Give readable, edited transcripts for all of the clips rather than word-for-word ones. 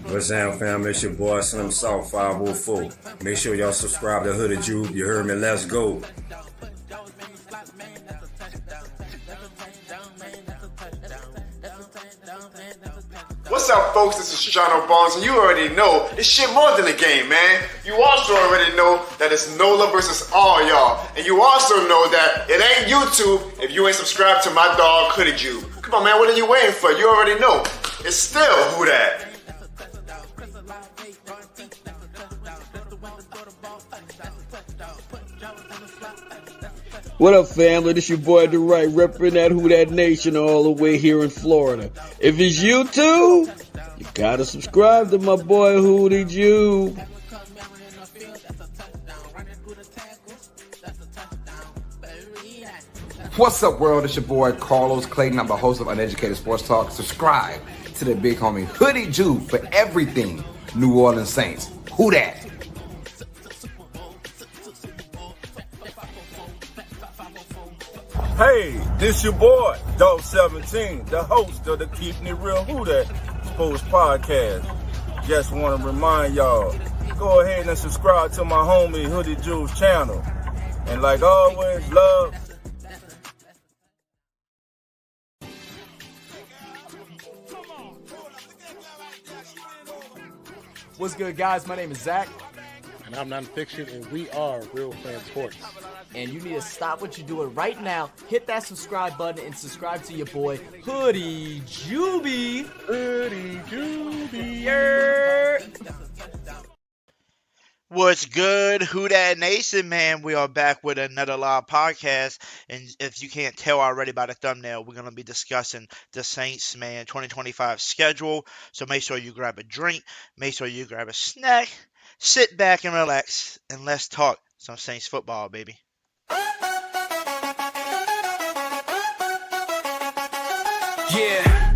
What's down, fam? It's your boy Slim South 504. Make sure y'all subscribe to Hooded Jube. You heard me? Let's go. What's up, folks? This is Shoshano Bones, and you already know this shit more than a game, man. You also already know that it's NOLA versus all y'all. And you also know that it ain't YouTube if you ain't subscribed to my dog, Hooded Jube. Come on, man, what are you waiting for? You already know. It's still Who Dat. What up, family? This your boy DeRight, repping that Who Dat Nation all the way here in Florida. If it's you too, you gotta subscribe to my boy Hooded Jube. What's up, world? It's your boy Carlos Clayton. I'm the host of Uneducated Sports Talk. Subscribe to the big homie Hooded Jube for everything New Orleans Saints. Who Dat? Hey, this your boy, Dog 17, the host of the Keeping It Real Who Dat Sports Podcast. Just want to remind y'all, go ahead and subscribe to my homie Hooded Jube's channel. And like always, love. What's good, guys? My name is Zach. And I'm Nonfiction, and we are Real Fan Sports. And you need to stop what you're doing right now. Hit that subscribe button and subscribe to your boy, Hooded Jube. Hooded Jube. What's good, Who Dat Nation, man? We are back with another live podcast, and if you can't tell already by the thumbnail, we're going to be discussing the Saints, man, 2025 schedule. So make sure you grab a drink, make sure you grab a snack, sit back and relax, and let's talk some Saints football, baby. Yeah,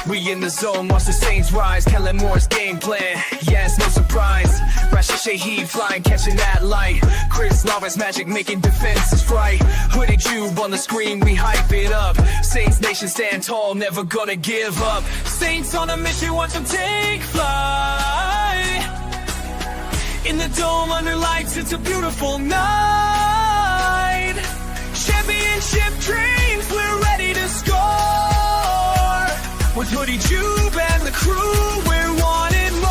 we in the zone, watch the Saints rise, Kellen Moore's game plan, yes, no surprise, Rashid Shaheed flying, catching that light, Chris Lawrence magic making defenses right, Hooded Jube on the screen, we hype it up, Saints Nation stand tall, never gonna give up, Saints on a mission, watch them take flight, in the dome under lights, it's a beautiful night, championship dreams, we're ready to score. With Hooded Jube and the crew, we're wanting more.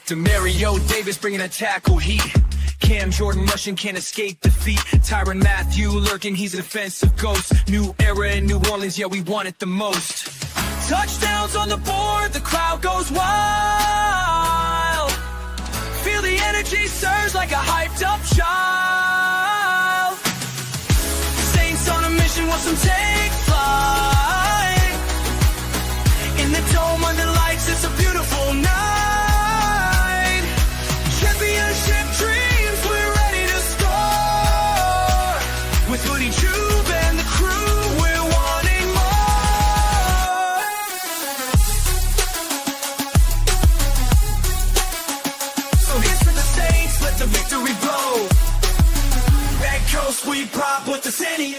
Demario Davis bringing a tackle heat. Cam Jordan rushing, can't escape defeat. Tyrann Mathieu lurking, he's a defensive ghost. New era in New Orleans, yeah, we want it the most. Touchdowns on the board, the crowd goes wild. Feel the energy surge like a hyped up child. Saints on a mission, watch them take flight. In the dome under lights, it's a beautiful night. Championship dreams, we're ready to score. With Hooded Jube and the crew, we're wanting more. Let the victory blow. Red coast, we pop with the city.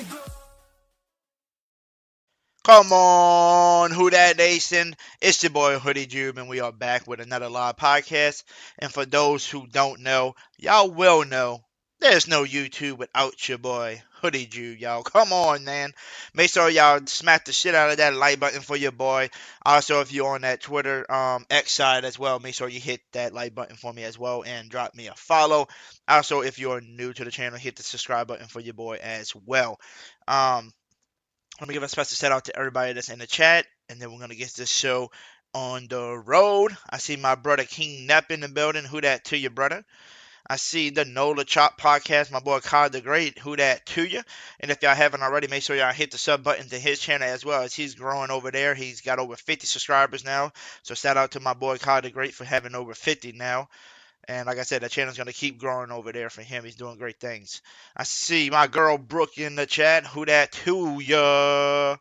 Come on, Who Dat Nation. It's your boy Hooded Jube, and we are back with another live podcast. And for those who don't know, y'all will know, there's no YouTube without your boy Hooded Jube, y'all. Come on, man. Make sure y'all smack the shit out of that like button for your boy. Also, if you're on that Twitter X side as well, make sure you hit that like button for me as well and drop me a follow. Also, if you're new to the channel, hit the subscribe button for your boy as well. Let me give a special shout out to everybody that's in the chat, and then we're going to get this show on the road. I see my brother King Nepp in the building. Who dat to you, brother? I see the NOLA Chop podcast, my boy Kyle the Great. Who dat to you? And if y'all haven't already, make sure y'all hit the sub button to his channel as well, as he's growing over there. He's got over 50 subscribers now. So shout out to my boy Kyle the Great for having over 50 now. And like I said, the channel's going to keep growing over there for him. He's doing great things. I see my girl Brooke in the chat. Who that to ya?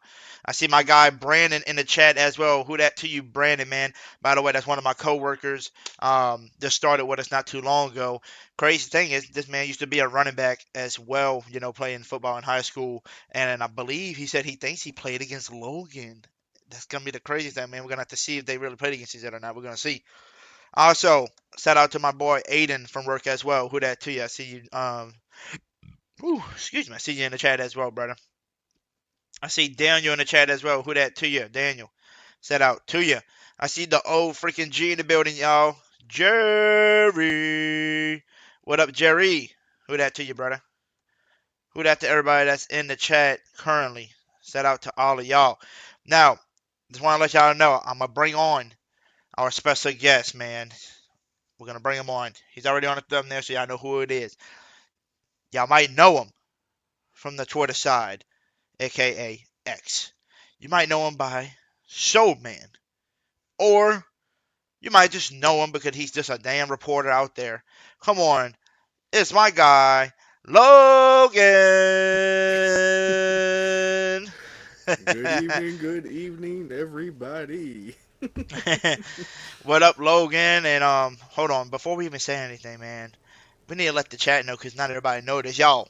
I see my guy Brandon in the chat as well. Who that to you, Brandon, man? By the way, that's one of my coworkers. Just started with us not too long ago. Crazy thing is, this man used to be a running back as well, you know, playing football in high school. And I believe he said he thinks he played against Logan. That's going to be the craziest thing, man. We're going to have to see if they really played against each other or not. We're going to see. Also, shout out to my boy Aiden from work as well. Who that to you? I see you. Excuse me. I see you in the chat as well, brother. I see Daniel in the chat as well. Who that to you? Daniel. Shout out to you. I see the old freaking G in the building, y'all. Jerry. What up, Jerry? Who that to you, brother? Who that to everybody that's in the chat currently? Shout out to all of y'all. Now, just want to let y'all know, I'm going to bring on our special guest, man. We're going to bring him on. He's already on the thumbnail, so y'all know who it is. Y'all might know him from the Twitter side, a.k.a. X. You might know him by Soul Man. Or you might just know him because he's just a damn reporter out there. Come on. It's my guy, Logan. Good evening, everybody. What up, Logan? And hold on, before we even say anything, man, we need to let the chat know because not everybody know this. Y'all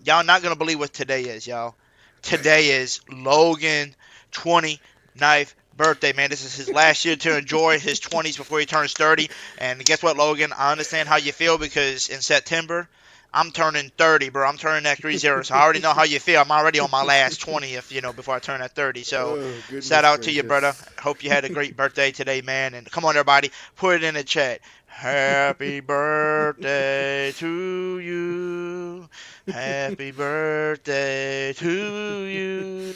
not gonna believe what today is, y'all. Today is Logan 29th birthday, man. This is his last year to enjoy his 20s before he turns 30. And guess what, Logan? I understand how you feel because in September, I'm turning 30, bro. I'm turning that 30, so I already know how you feel. I'm already on my last 20th, you know, before I turn that 30. So shout out to you, brother. Hope you had a great birthday today, man. And come on, everybody, put it in the chat. Happy birthday to you. Happy birthday to you.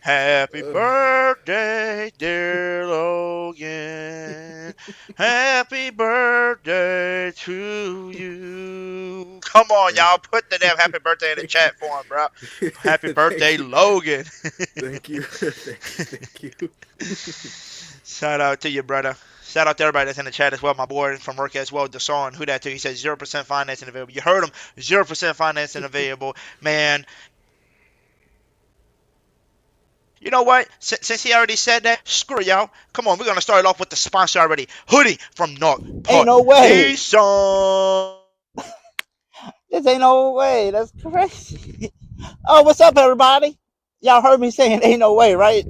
Happy birthday, dear Logan. Happy birthday to you. Come on, y'all. Put the damn happy birthday in the chat for him, bro. Happy birthday, Logan. Thank you. Thank you. Shout out to you, brother. Shout out to everybody that's in the chat as well. My boy from work as well, Desan. Who that to? He says 0% financing available. You heard him. 0% financing available. Man. You know what? Since he already said that, screw it, y'all. Come on, we're going to start it off with the sponsor already. Hoodie from North Park. Ain't no way. Nissan. This ain't no way. That's crazy. Oh, what's up, everybody? Y'all heard me saying ain't no way, right?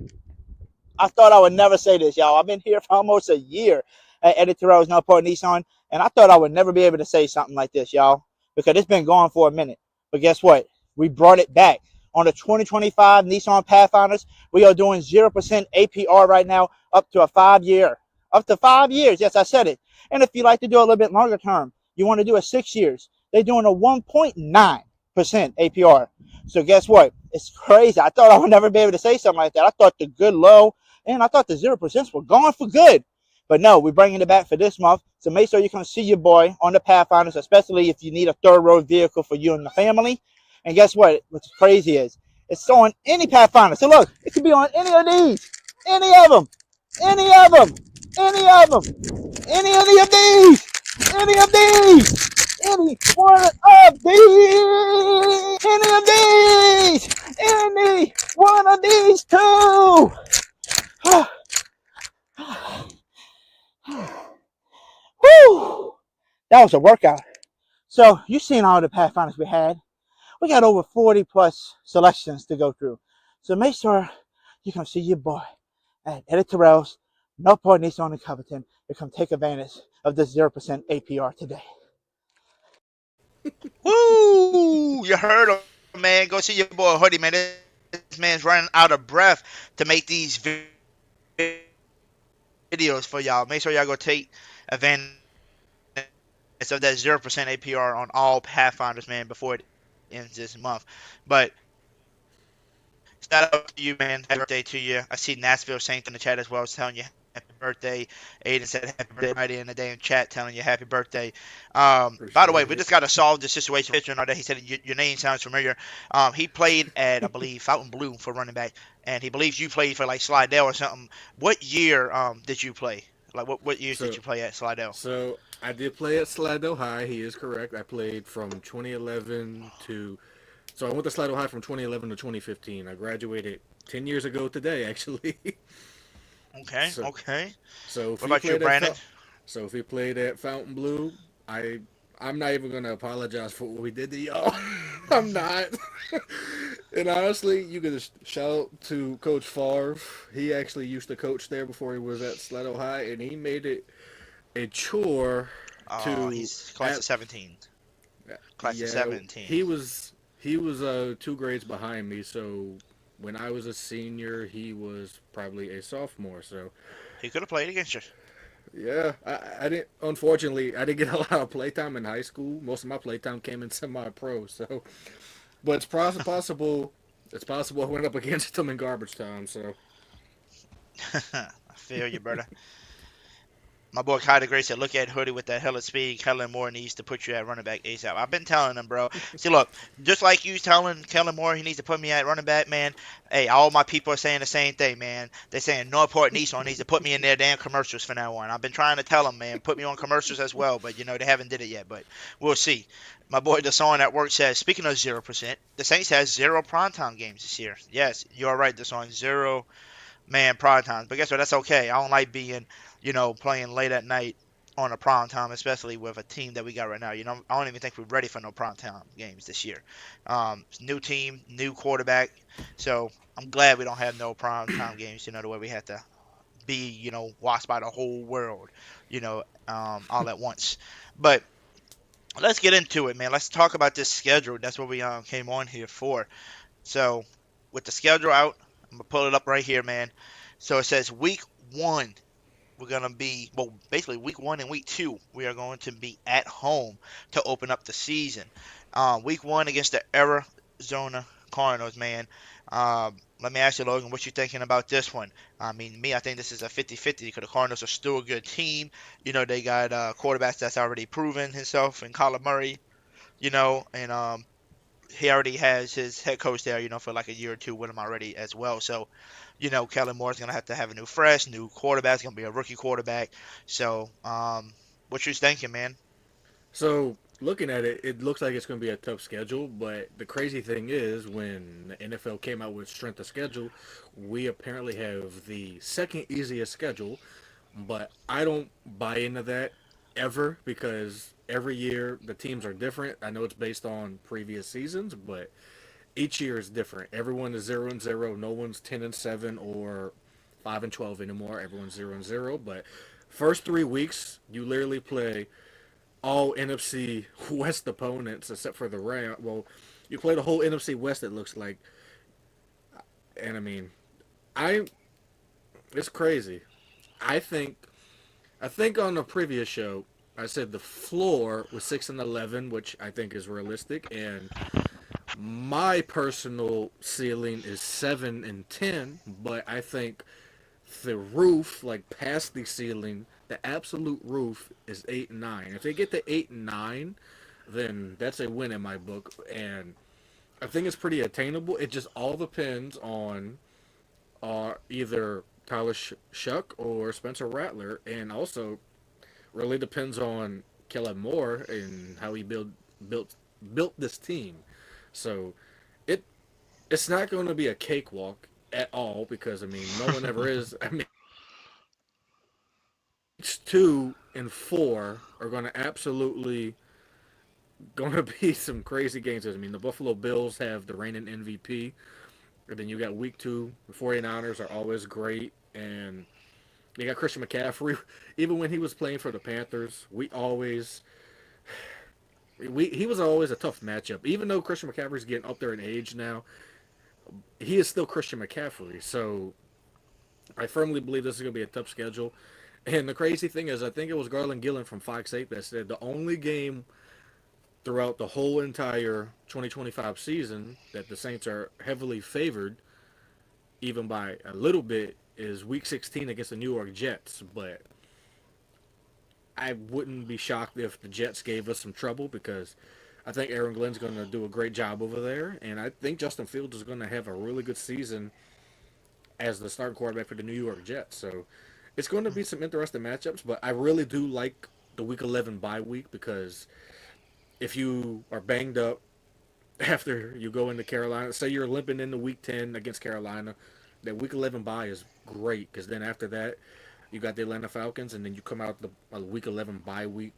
I thought I would never say this, y'all. I've been here for almost a year at Eddie Terrell's North Park Nissan, and I thought I would never be able to say something like this, y'all, because it's been going for a minute. But guess what? We brought it back. On the 2025 Nissan Pathfinders, we are doing 0% APR right now up to 5 year. Up to 5 years. Yes, I said it. And if you like to do a little bit longer term, you want to do a 6 years, they're doing a 1.9% APR. So guess what? It's crazy. I thought I would never be able to say something like that. I thought the good low, and I thought the 0% were gone for good. But no, we're bringing it back for this month. So make sure you come see your boy on the Pathfinders, especially if you need a third road vehicle for you and the family. And guess what? What's crazy is it's on any Pathfinder. So look, it could be on any of these, any of them, any of them, any of them, any of these, any of these, any one of these, any of these, any one of these too. Woo! That was a workout. So you've seen all the Pathfinders we had. We got over 40 plus selections to go through. So make sure you come see your boy at Eddie Terrell's North Park Nissan in Covington to come take advantage of this 0% APR today. Woo! You heard him, man. Go see your boy Hoodie, man. This man's running out of breath to make these videos for y'all. Make sure y'all go take advantage of that 0% APR on all Pathfinders, man, before it ends this month. But shout out to you, man. Happy birthday to you. I see Nashville Saints in the chat as well, telling you happy birthday. Aiden said happy birthday right in the damn chat, telling you happy birthday. By the way, we just got to solve the situation. He said your name sounds familiar. He played at, I believe, Fountain Blue for running back, and he believes you played for like Slidell or something. What year did you play? Like, what years did So, you play at Slidell? so I did play at Slidell High. He is correct. I played from 2011 to. So I went to Slidell High from 2011 to 2015. I graduated 10 years ago today, actually. Okay, so, okay. so if What he about you, played at Brandon? so if he played at Fountain Blue, I'm not even gonna apologize for what we did to y'all. I'm not. And honestly, you could just shout out to Coach Favre. He actually used to coach there before he was at Slidell High, and he made it a chore to. He's class of 17. Class of Yeah, 17. he was 2 grades behind me. So when I was a senior, he was probably a sophomore. So He could have played against you. yeah, I didn't. Unfortunately, I didn't get a lot of playtime in high school. Most of my playtime came in semi-pro. So, but it's possible. It's possible I went up against him in garbage time. So I feel you, brother. My boy Kyler Gray said, look at Hoodie with that hella speed. Kellen Moore needs to put you at running back ASAP. I've been telling him, bro. See, look, just like you telling Kellen Moore he needs to put me at running back, man. Hey, all my people are saying the same thing, man. They're saying Northport Nissan needs to put me in their damn commercials from now on. I've been trying to tell them, man, put me on commercials as well. But, they haven't did it yet. But we'll see. My boy Deson at work says, speaking of 0%, the Saints has 0 primetime games this year. Yes, you're right, Deson. 0 prime times. But guess what? That's okay. I don't like being, playing late at night on a prime time, especially with a team that we got right now. I don't even think we're ready for no prime time games this year. New team, new quarterback. So I'm glad we don't have no prime time games, the way we had to be, watched by the whole world, all at once. But let's get into it, man. Let's talk about this schedule. That's what we came on here for. So with the schedule out, I'm going to pull it up right here, man. So it says week 1, we're going to be, basically week 1 and week 2, we are going to be at home to open up the season. Week 1 against the Arizona Cardinals, man. Let me ask you, Logan, what you thinking about this one? I think this is a 50-50 because the Cardinals are still a good team. They got quarterbacks that's already proven himself in Kyler Murray, and he already has his head coach there, for like a year or two with him already as well. So, Kellen Moore's going to have a new quarterback. It's going to be a rookie quarterback. So, what you thinking, man? So looking at it, it looks like it's going to be a tough schedule. But the crazy thing is, when the NFL came out with strength of schedule, we apparently have the second easiest schedule. But I don't buy into that ever because every year the teams are different. I know it's based on previous seasons, but each year is different. Everyone is 0-0. No one's 10-7 or 5-12 anymore. Everyone's 0-0. But first 3 weeks, you literally play all NFC West opponents except for the Rams. Well, you play the whole NFC West, it looks like. And it's crazy. I think on the previous show, I said the floor was 6-11, which I think is realistic, and my personal ceiling is 7-10. But I think the roof, like past the ceiling, the absolute roof is 8-9. If they get to 8-9, then that's a win in my book, and I think it's pretty attainable. It just all depends on either Tyler Shuck or Spencer Rattler, and also really depends on Kellen Moore and how he built this team. So it's not going to be a cakewalk at all because no one ever is. Weeks 2 and 4 are going to be some crazy games. The Buffalo Bills have the reigning MVP, and then you got week 2. The 49ers are always great, and you got Christian McCaffrey. Even when he was playing for the Panthers, he was always a tough matchup. Even though Christian McCaffrey's getting up there in age now, he is still Christian McCaffrey. So I firmly believe this is going to be a tough schedule. And the crazy thing is, I think it was Garland Gillen from Fox 8 that said the only game throughout the whole entire 2025 season that the Saints are heavily favored, even by a little bit, is Week 16 against the New York Jets. But I wouldn't be shocked if the Jets gave us some trouble because I think Aaron Glenn's going to do a great job over there. And I think Justin Fields is going to have a really good season as the starting quarterback for the New York Jets. So It's going to be some interesting matchups, but I really do like the Week 11 bye week because if you are banged up after you go into Carolina, say you're limping into Week 10 against Carolina, that Week 11 bye is great because then after that, you got the Atlanta Falcons, and then you come out the Week 11 bye week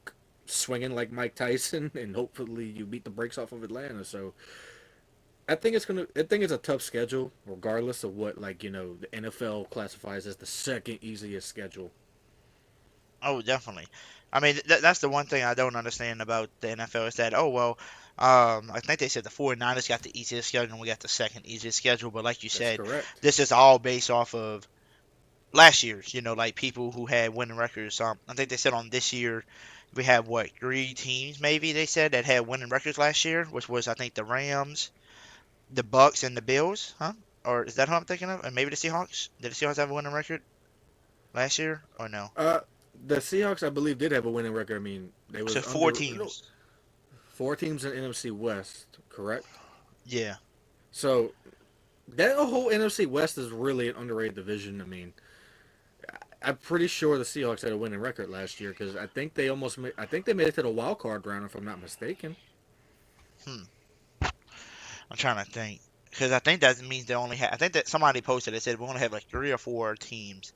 swinging like Mike Tyson, and hopefully you beat the brakes off of Atlanta. So I think it's a tough schedule, regardless of what the NFL classifies as the second easiest schedule. Oh, definitely. I mean, that's the one thing I don't understand about the NFL is that, I think they said the 49ers got the easiest schedule and we got the second easiest schedule. But like you That's said, correct. this is all based off of last year's, like people who had winning records. I think they said on this year we had, what, 3 teams maybe they said that had winning records last year, which was, I think, the Rams, the Bucks, and the Bills, huh? Or is that who I'm thinking of? And maybe the Seahawks? Did the Seahawks have a winning record last year or no? The Seahawks, I believe, did have a winning record. I mean, they was So 4 teams. 4 teams in NFC West, correct? Yeah. So that whole NFC West is really an underrated division. I mean, I'm pretty sure the Seahawks had a winning record last year because I think they made it to the wild card round if I'm not mistaken. I'm trying to think. Because I think that means they only have, I think that somebody posted, they said we only have like 3 or 4 teams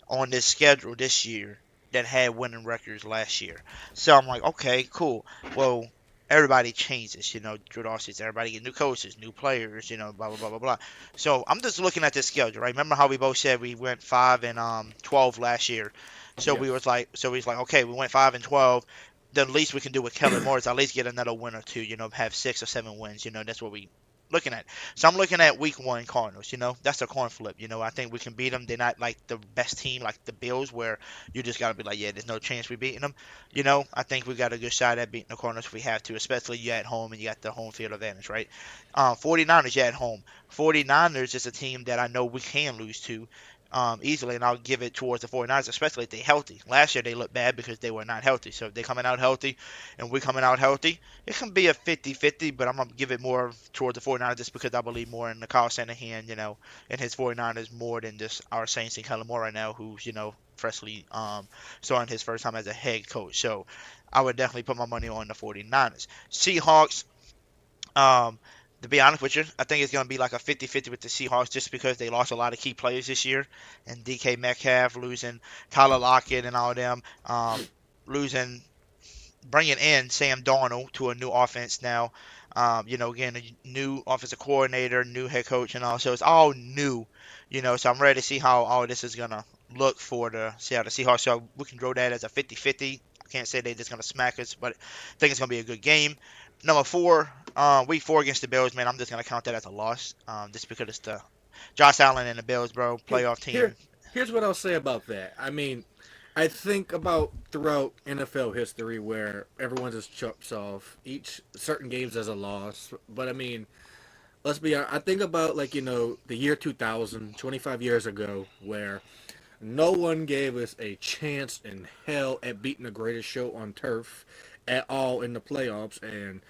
on this schedule this year that had winning records last year. So I'm like, okay, cool. Well, everybody changes, through the offseason. Everybody get new coaches, new players, blah, blah, blah, blah, blah. So I'm just looking at this schedule, right? Remember how we both said we went 5-12 last year? So Yes. we was like, okay, we went 5-12. The least we can do with Kellen Moore is at least get another win or two, have 6 or 7 wins. That's what we looking at. So I'm looking at week 1 Cardinals, that's a coin flip. I think we can beat them. They're not like the best team like the Bills where you just got to be like, yeah, there's no chance we beating them. I think we got a good shot at beating the Cardinals if we have to, especially you at home and you got the home field advantage, right? 49ers, you at home. 49ers is a team that I know we can lose to easily, and I'll give it towards the 49ers, especially if they're healthy. Last year they looked bad because they were not healthy. So if they're coming out healthy and we're coming out healthy, it can be a 50-50, but I'm going to give it more towards the 49ers just because I believe more in the Kyle Shanahan, and his 49ers more than just our Saints and Kellen Moore right now, who's, freshly starting his first time as a head coach. So I would definitely put my money on the 49ers. Seahawks, to be honest with you, I think it's going to be like a 50-50 with the Seahawks just because they lost a lot of key players this year. And DK Metcalf losing Tyler Lockett and all them, bringing in Sam Darnold to a new offense now. Again, a new offensive coordinator, new head coach, and all. So it's all new, So I'm ready to see how all this is going to look for the Seattle Seahawks. So we can draw that as a 50-50. I can't say they're just going to smack us, but I think it's going to be a good game. Number 4, week 4 against the Bills, man. I'm just gonna count that as a loss, just because it's the Josh Allen and the Bills, bro, playoff team. Here's what I'll say about that. I mean, I think about throughout NFL history where everyone just chops off each certain games as a loss. But I mean, let's be honest. I think about the year 2000, 25 years ago, where no one gave us a chance in hell at beating the greatest show on turf at all in the playoffs, and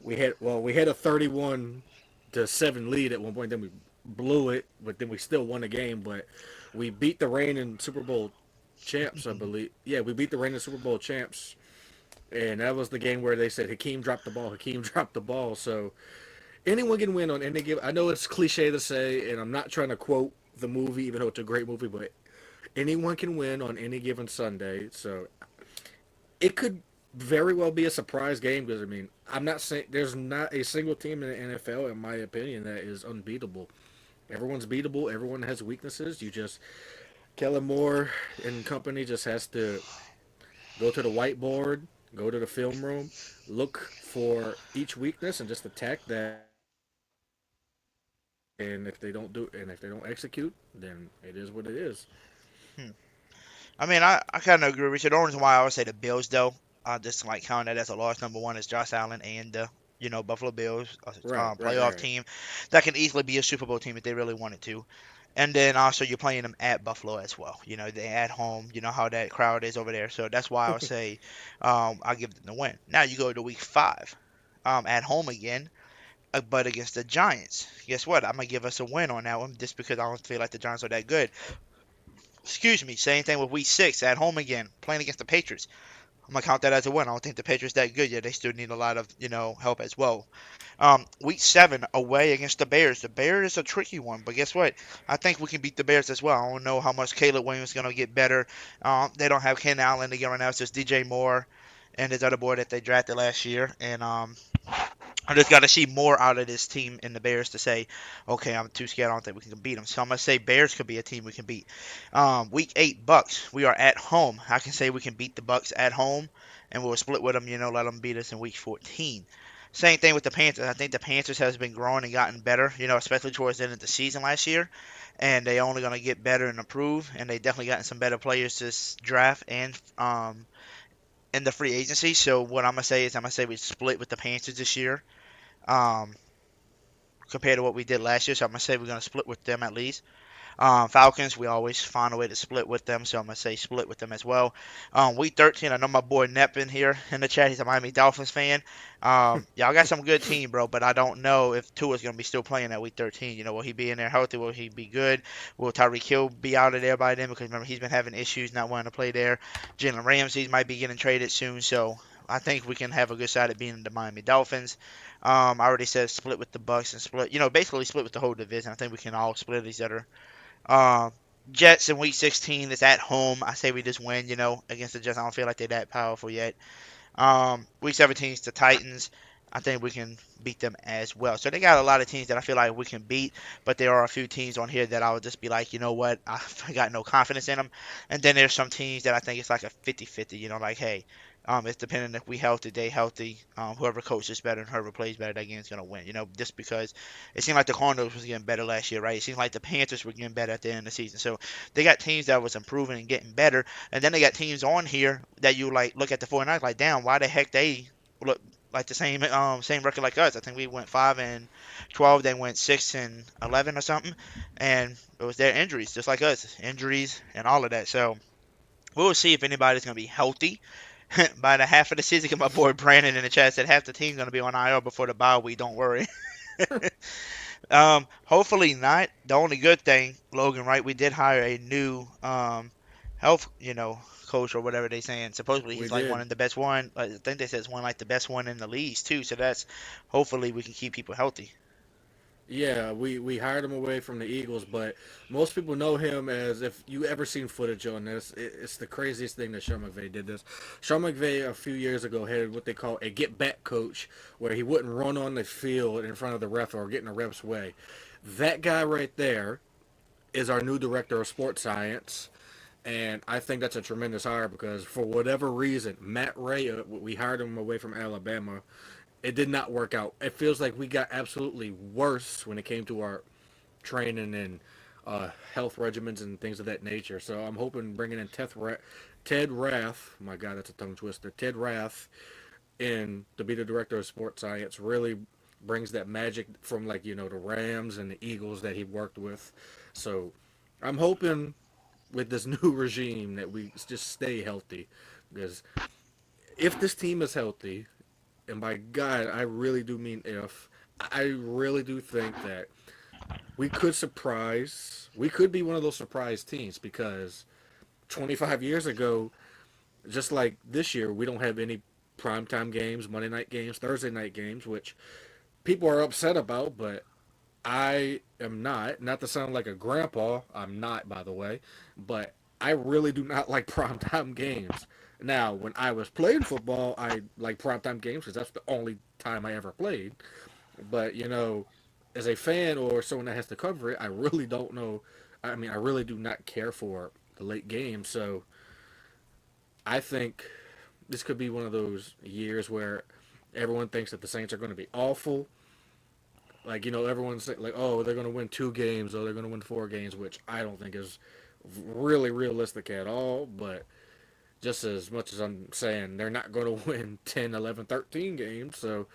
we had a 31-7 lead at one point. Then we blew it, but then we still won the game. But we beat the reigning Super Bowl champs, I believe. Yeah, we beat the reigning Super Bowl champs, and that was the game where they said Hakeem dropped the ball. Hakeem dropped the ball. So anyone can win on any given. I know it's cliche to say, and I'm not trying to quote the movie, even though it's a great movie, but anyone can win on any given Sunday. So it could very well be a surprise game because, I mean, I'm not saying there's not a single team in the NFL, in my opinion, that is unbeatable. Everyone's beatable. Everyone has weaknesses. Kellen Moore and company just has to go to the whiteboard, go to the film room, look for each weakness and just attack that. And if they don't execute, then it is what it is. I mean, I kind of agree with you. The only reason why I would say the Bills, though, I just count that as a loss. Number 1 is Josh Allen and Buffalo Bills, playoff team that can easily be a Super Bowl team if they really wanted to. And then also you're playing them at Buffalo as well. They're at home. You know how that crowd is over there. So that's why I would say I'll give them the win. Now you go to week 5, at home again, but against the Giants. Guess what? I'm going to give us a win on that one just because I don't feel like the Giants are that good. Excuse me. Same thing with week 6 at home again, playing against the Patriots. I'm gonna count that as a win. I don't think the Patriots that good yet. They still need a lot of help as well. Week 7 away against the Bears. The Bears is a tricky one, but guess what? I think we can beat the Bears as well. I don't know how much Caleb Williams is gonna get better. They don't have Ken Allen again right now. It's just DJ Moore and this other boy that they drafted last year. And I just got to see more out of this team in the Bears to say, okay, I'm too scared. I don't think we can beat them. So I'm going to say Bears could be a team we can beat. Week 8, Bucks. We are at home. I can say we can beat the Bucks at home, and we'll split with them, let them beat us in week 14. Same thing with the Panthers. I think the Panthers has been growing and gotten better, especially towards the end of the season last year. And they only going to get better and improve. And they definitely gotten some better players this draft and in the free agency. So what I'm going to say we split with the Panthers this year. Compared to what we did last year. So I'm going to say we're going to split with them at least. Falcons, we always find a way to split with them, so I'm going to say split with them as well. Week 13, I know my boy Nepin here in the chat. He's a Miami Dolphins fan. Y'all got some good team, bro, but I don't know if Tua's going to be still playing at week 13. Will he be in there healthy? Will he be good? Will Tyreek Hill be out of there by then? Because remember, he's been having issues not wanting to play there. Jalen Ramsey might be getting traded soon, so I think we can have a good shot at beating the Miami Dolphins. I already said split with the Bucks and split, basically split with the whole division. I think we can all split each other. Jets in week 16 is at home. I say we just win, against the Jets. I don't feel like they're that powerful yet. Week 17 is the Titans. I think we can beat them as well. So they got a lot of teams that I feel like we can beat, but there are a few teams on here that I would just be like, you know what, I got no confidence in them. And then there's some teams that I think it's like a 50-50, like, hey, it's depending if we healthy, they healthy. Whoever coaches better and whoever plays better, that game's going to win. Just because it seemed like the Cardinals was getting better last year, right? It seemed like the Panthers were getting better at the end of the season. So they got teams that was improving and getting better. And then they got teams on here that you, like, look at the 49ers, like, damn, why the heck they look like the same record like us. I think we went 5-12. They went 6-11 or something. And it was their injuries, just like us. Injuries and all of that. So we'll see if anybody's going to be healthy by the half of the season. My boy Brandon in the chat said half the team's going to be on IR before the bye week. Don't worry. Hopefully not. The only good thing, Logan, right? We did hire a new health, coach or whatever they saying. Supposedly he's like one of the best one. I think they said it's one like the best one in the leagues too. So that's hopefully we can keep people healthy. Yeah, we hired him away from the Eagles, but most people know him as, if you ever seen footage on this, it's the craziest thing that Sean McVay did this. Sean McVay a few years ago had what they call a get-back coach, where he wouldn't run on the field in front of the ref or get in the ref's way. That guy right there is our new director of sports science, and I think that's a tremendous hire because for whatever reason, Matt Ray, we hired him away from Alabama. It did not work out. It feels like we got absolutely worse when it came to our training and health regimens and things of that nature. So I'm hoping bringing in Ted Rath, my God, that's a tongue twister, Ted Rath, in to be the director of sports science really brings that magic from, like, the Rams and the Eagles that he worked with. So I'm hoping with this new regime that we just stay healthy, because if this team is healthy, and by God, I really do mean if, I really do think that we could be one of those surprise teams, because 25 years ago, just like this year, we don't have any primetime games, Monday night games, Thursday night games, which people are upset about, but I am not to sound like a grandpa, I'm not, by the way, but I really do not like primetime games. Now, when I was playing football, I like primetime games because that's the only time I ever played. But, as a fan or someone that has to cover it, I really don't know. I mean, I really do not care for the late games. So I think this could be one of those years where everyone thinks that the Saints are going to be awful. Like, everyone's like, oh, they're going to win 2 games or they're going to win 4 games, which I don't think is really realistic at all. But just as much as I'm saying they're not going to win 10, 11, 13 games. So,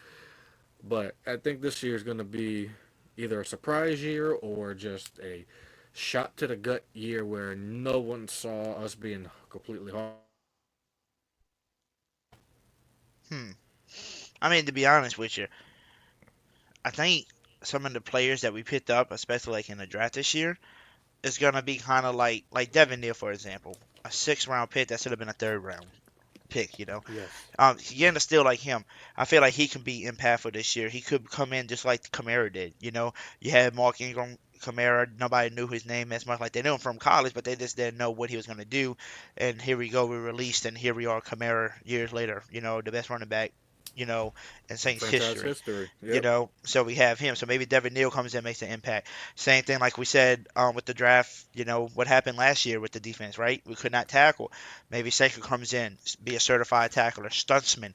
but I think this year is going to be either a surprise year or just a shot to the gut year where no one saw us being completely hard. I mean, to be honest with you, I think some of the players that we picked up, especially like in the draft this year, is gonna be kind of like Devin Neal, for example, a 6th-round pick that should have been a 3rd-round pick. Yes. Getting a steal like him, I feel like he can be impactful this year. He could come in just like Kamara did. You had Mark Ingram, Kamara. Nobody knew his name as much. Like they knew him from college, but they just didn't know what he was going to do. And here we go, we released, and here we are, Kamara years later. The best running back. In Saints history. Yep. So we have him. So maybe Devin Neal comes in, makes an impact. Same thing like we said with the draft. What happened last year with the defense, right? We could not tackle. Maybe Seiko comes in, be a certified tackler. Stutzman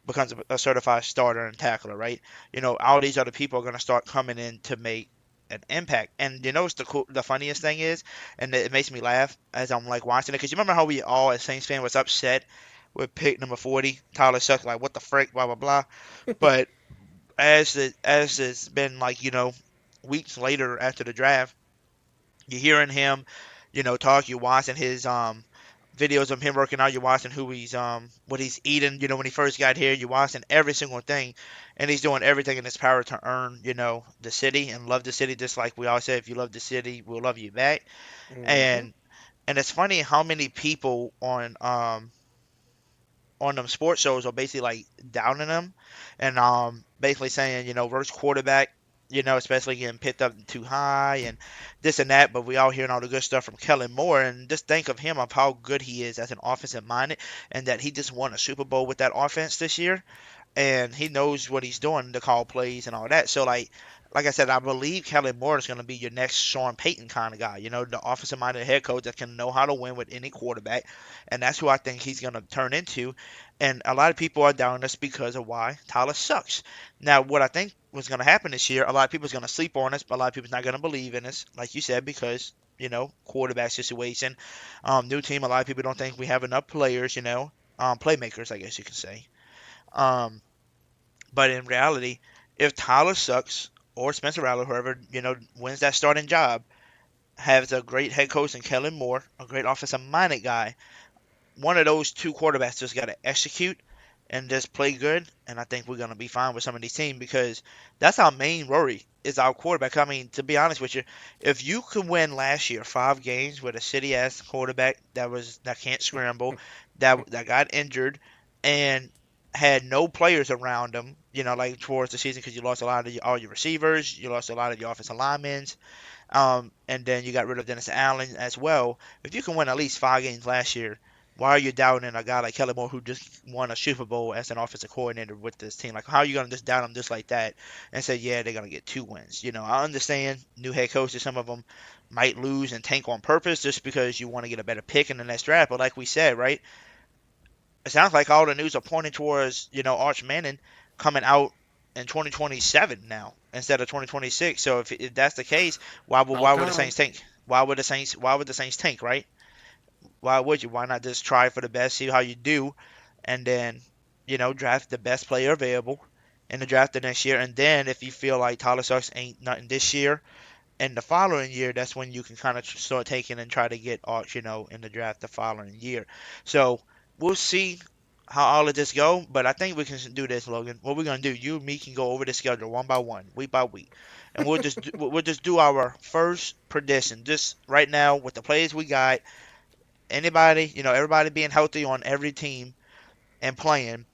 becomes a certified starter and tackler, right? All these other people are going to start coming in to make an impact. And what's the funniest thing is, and it makes me laugh as I'm like watching it, because you remember how we all as Saints fans was upset with pick number 40, Tyler Suck, like what the frick, blah blah blah. But as it's been weeks later after the draft, you're hearing him, talk. You're watching his videos of him working out. You're watching who he's what he's eating. When he first got here, you're watching every single thing, and he's doing everything in his power to earn the city and love the city. Just like we always say, if you love the city, we'll love you back. Mm-hmm. And it's funny how many people on them sports shows are basically like downing them and basically saying, worst quarterback, especially getting picked up too high and this and that. But we all hearing all the good stuff from Kellen Moore, and just think of him, of how good he is as an offensive minded, and that he just won a Super Bowl with that offense this year, and he knows what he's doing to call plays and all that. So like I said, I believe Kellen Moore is going to be your next Sean Payton kind of guy, the offensive-minded head coach that can know how to win with any quarterback, and that's who I think he's going to turn into. And a lot of people are down this because of why Tyler sucks. Now, what I think was going to happen this year, a lot of people is going to sleep on us, but a lot of people's not going to believe in us, like you said, because, quarterback situation, new team, a lot of people don't think we have enough players, playmakers, I guess you could say. But in reality, if Tyler sucks, or Spencer Rattler, whoever, wins that starting job, has a great head coach in Kellen Moore, a great offensive-minded guy, one of those two quarterbacks just got to execute and just play good, and I think we're going to be fine with some of these teams, because that's our main worry is our quarterback. I mean, to be honest with you, if you could win last year 5 games with a city-ass quarterback that can't scramble, that got injured, and had no players around him, towards the season, because you lost a lot of all your receivers, you lost a lot of your offensive linemen, and then you got rid of Dennis Allen as well. If you can win at least 5 games last year, why are you doubting a guy like Kellen Moore who just won a Super Bowl as an offensive coordinator with this team? Like, how are you going to just doubt him just like that and say, yeah, they're going to get 2 wins? I understand new head coaches, some of them might lose and tank on purpose just because you want to get a better pick in the next draft. But like we said, right, it sounds like all the news are pointing towards, Arch Manning coming out in 2027 now instead of 2026. So if that's the case, why would the Saints tank? Why would the Saints tank, right? Why would you? Why not just try for the best, see how you do, and then, draft the best player available in the draft the next year. And then if you feel like Tyler Sucks ain't nothing this year, and the following year, that's when you can kind of start taking and try to get Arch, in the draft the following year. So we'll see how all of this go, but I think we can do this, Logan. What we're gonna do, you and me can go over the schedule one by one, week by week, and we'll just do our first prediction, just right now with the players we got. Anybody, everybody being healthy on every team and playing.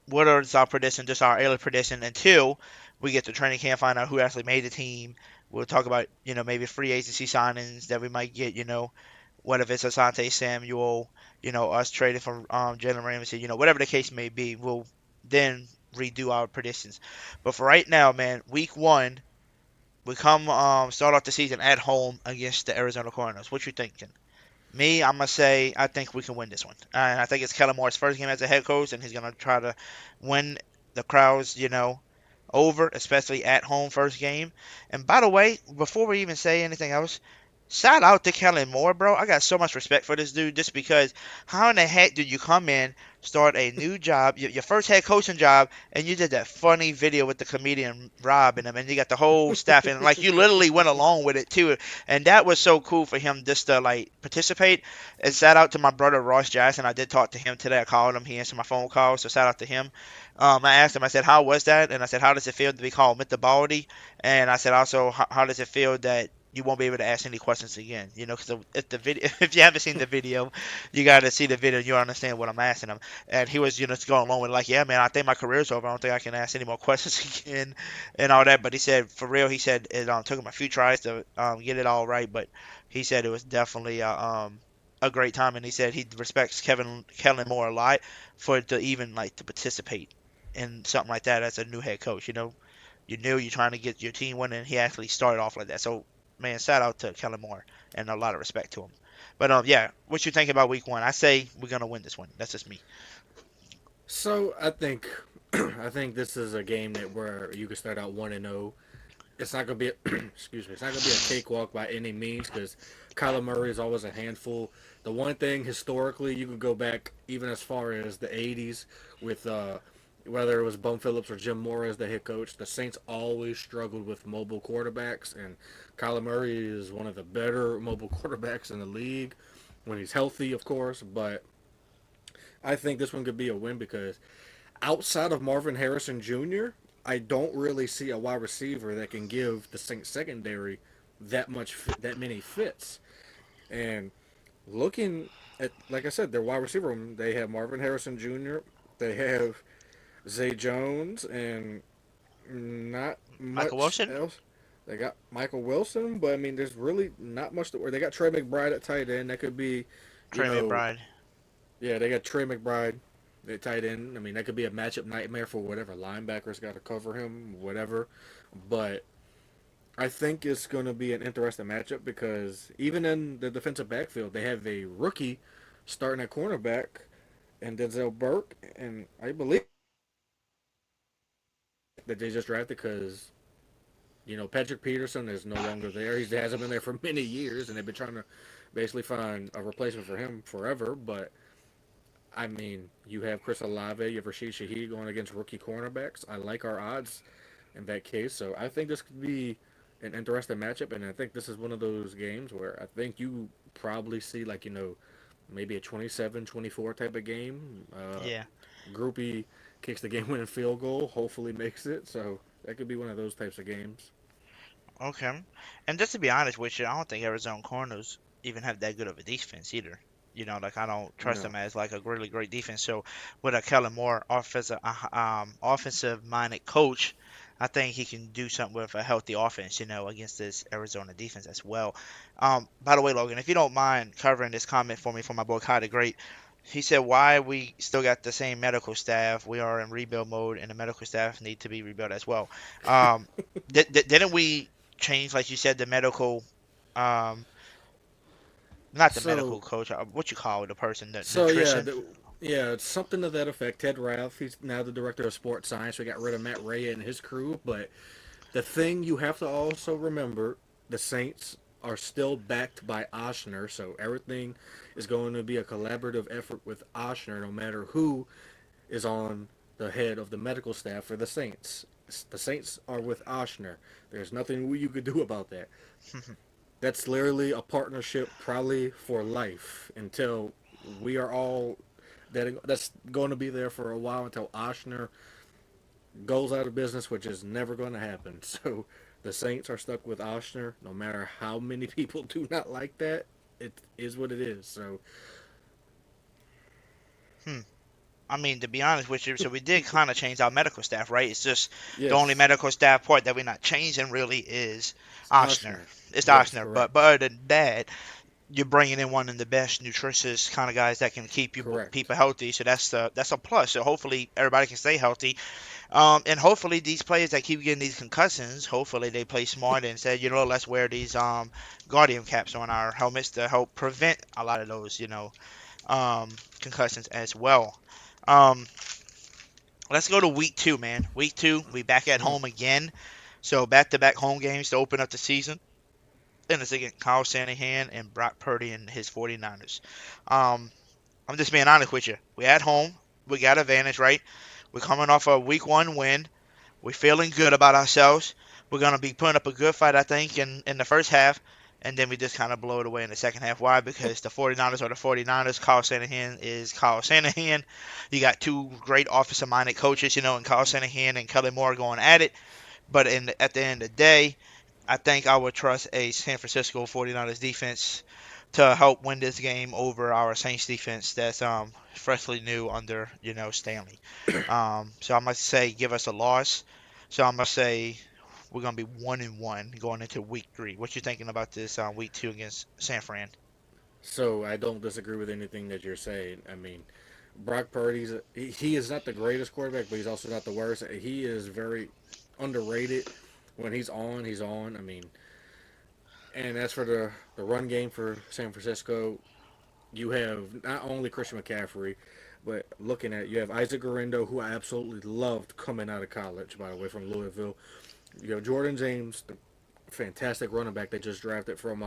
What are our prediction? Just our early prediction until we get to training camp, find out who actually made the team. We'll talk about, maybe free agency signings that we might get, what if it's Asante Samuel, us trading for Jalen Ramsey, whatever the case may be. We'll then redo our predictions. But for right now, man, week 1, we come start off the season at home against the Arizona Cardinals. What you thinking? Me, I'm going to say I think we can win this one. And I think it's Kellen Moore's first game as a head coach, and he's going to try to win the crowds, over, especially at home first game. And by the way, before we even say anything else, shout out to Kellen Moore, bro. I got so much respect for this dude just because how in the heck did you come in, start a new job, your first head coaching job, and you did that funny video with the comedian Rob and him, and you got the whole staff in, like you literally went along with it too, and that was so cool for him just to like participate. And shout out to my brother Ross Jackson. I did talk to him today. I called him. He answered my phone call, so shout out to him. I asked him, I said, how was that? And I said, how does it feel to be called Mr. Baldy? And I said also, how does it feel that you won't be able to ask any questions again. Because if you haven't seen the video, you got to see the video. You understand what I'm asking him. And he was, just going along with like, yeah, man, I think my career's over. I don't think I can ask any more questions again and all that. But he said, for real, he said it took him a few tries to get it all right. But he said it was definitely a great time. And he said he respects Kellen Moore a lot to even like to participate in something like that as a new head coach. You knew you're trying to get your team winning. He actually started off like that. So, man, shout out to Kellen Moore and a lot of respect to him. But, yeah, what you think about week 1? I say we're going to win this one. That's just me. So, I think this is a game where you can start out 1-0. It's not going to be excuse me. It's not going to be a cakewalk by any means because Kyler Murray is always a handful. The one thing historically, you can go back even as far as the 80s with whether it was Bum Phillips or Jim Mora as the head coach, the Saints always struggled with mobile quarterbacks, and Kyler Murray is one of the better mobile quarterbacks in the league when he's healthy, of course. But I think this one could be a win because outside of Marvin Harrison Jr., I don't really see a wide receiver that can give the Saints secondary that many fits. And looking at, like I said, their wide receiver room, they have Marvin Harrison Jr., they have Zay Jones, and not much Michael Wilson? else. They got Michael Wilson, but I mean, there's really not much to worry. They got Trey McBride at tight end. That could be Trey McBride. Yeah, they got Trey McBride at tight end. I mean, that could be a matchup nightmare for whatever linebackers got to cover him, whatever. But I think it's going to be an interesting matchup because even in the defensive backfield, they have a rookie starting at cornerback and Denzel Burke, and I believe that they just drafted because, Patrick Peterson is no longer there. He hasn't been there for many years, and they've been trying to basically find a replacement for him forever. But, I mean, you have Chris Olave, you have Rashid Shaheed going against rookie cornerbacks. I like our odds in that case. So I think this could be an interesting matchup, and I think this is one of those games where I think you probably see, maybe a 27-24 type of game. Yeah. Groupie kicks the game-winning field goal, hopefully makes it. So that could be one of those types of games. Okay. And just to be honest with you, I don't think Arizona Cardinals even have that good of a defense either. I don't trust them as a really great defense. So with a Kellen Moore offensive-minded coach, I think he can do something with a healthy offense, against this Arizona defense as well. By the way, Logan, if you don't mind covering this comment for me from my boy Kai the Great, he said, why we still got the same medical staff? We are in rebuild mode, and the medical staff need to be rebuilt as well. Didn't we change, like you said, the medical, not the medical coach, what you call it, the person, the nutrition? Yeah, it's something to that effect. Ted Ralph, he's now the director of sports science. We got rid of Matt Ray and his crew. But the thing you have to also remember, the Saints are still backed by Ochsner, so everything is going to be a collaborative effort with Ochsner, no matter who is on the head of the medical staff for the Saints. The Saints are with Ochsner. There's nothing you could do about that. That's literally a partnership probably for life until we are all... That's going to be there for a while until Ochsner goes out of business, which is never going to happen. So the Saints are stuck with Ochsner, no matter how many people do not like that. It is what it is. So, I mean, to be honest with you, so we did kind of change our medical staff, right? It's just the only medical staff part that we're not changing really is Ochsner. It's Ochsner, but other than that, you're bringing in one of the best nutritious kind of guys that can keep people healthy. So that's a plus. So hopefully everybody can stay healthy. And hopefully these players that keep getting these concussions, hopefully they play smart and say, let's wear these Guardian caps on our helmets to help prevent a lot of those, concussions as well. Let's go to week 2, man. Week 2, we back at home again. So back-to-back home games to open up the season. And it's against Kyle Shanahan and Brock Purdy and his 49ers. I'm just being honest with you. We're at home. We got advantage, right? We're coming off a week 1 win. We're feeling good about ourselves. We're going to be putting up a good fight, I think, in the first half. And then we just kind of blow it away in the second half. Why? Because the 49ers are the 49ers. Kyle Shanahan is Kyle Shanahan. You got two great offensive-minded coaches, in Kyle Shanahan and Kellen Moore going at it. But at the end of the day, I think I would trust a San Francisco 49ers defense to help win this game over our Saints defense that's freshly new under Stanley. So I'm gonna say give us a loss. So I'm gonna say we're gonna be 1-1 going into week 3. What you thinking about this week 2 against San Fran? So I don't disagree with anything that you're saying. I mean, Brock Purdy's he is not the greatest quarterback, but he's also not the worst. He is very underrated. When he's on, he's on. I mean, and as for the run game for San Francisco, you have not only Christian McCaffrey, but looking at you have Isaac Guerrero, who I absolutely loved coming out of college, by the way, from Louisville. You have Jordan James, the fantastic running back they just drafted from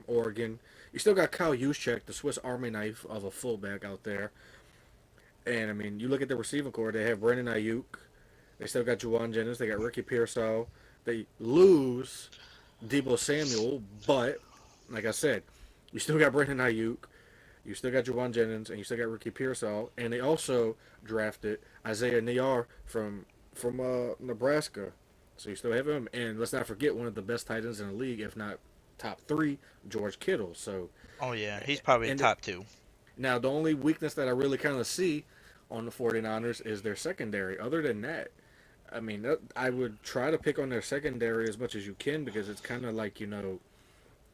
Oregon. You still got Kyle Juszczyk, the Swiss Army knife of a fullback out there. And I mean, you look at the receiving core; they have Brandon Ayuk. They still got Juwan Jennings. They got Ricky Pearsall. They lose Debo Samuel, but like I said, you still got Brandon Ayuk. You still got Juwan Jennings, and you still got Ricky Pearsall. And they also drafted Isaiah Neyor from Nebraska. So you still have him. And let's not forget one of the best tight ends in the league, if not top 3, George Kittle. So. Oh yeah, he's probably top 2. Now, the only weakness that I really kind of see on the 49ers is their secondary. Other than that, I mean, I would try to pick on their secondary as much as you can because it's kind of like, in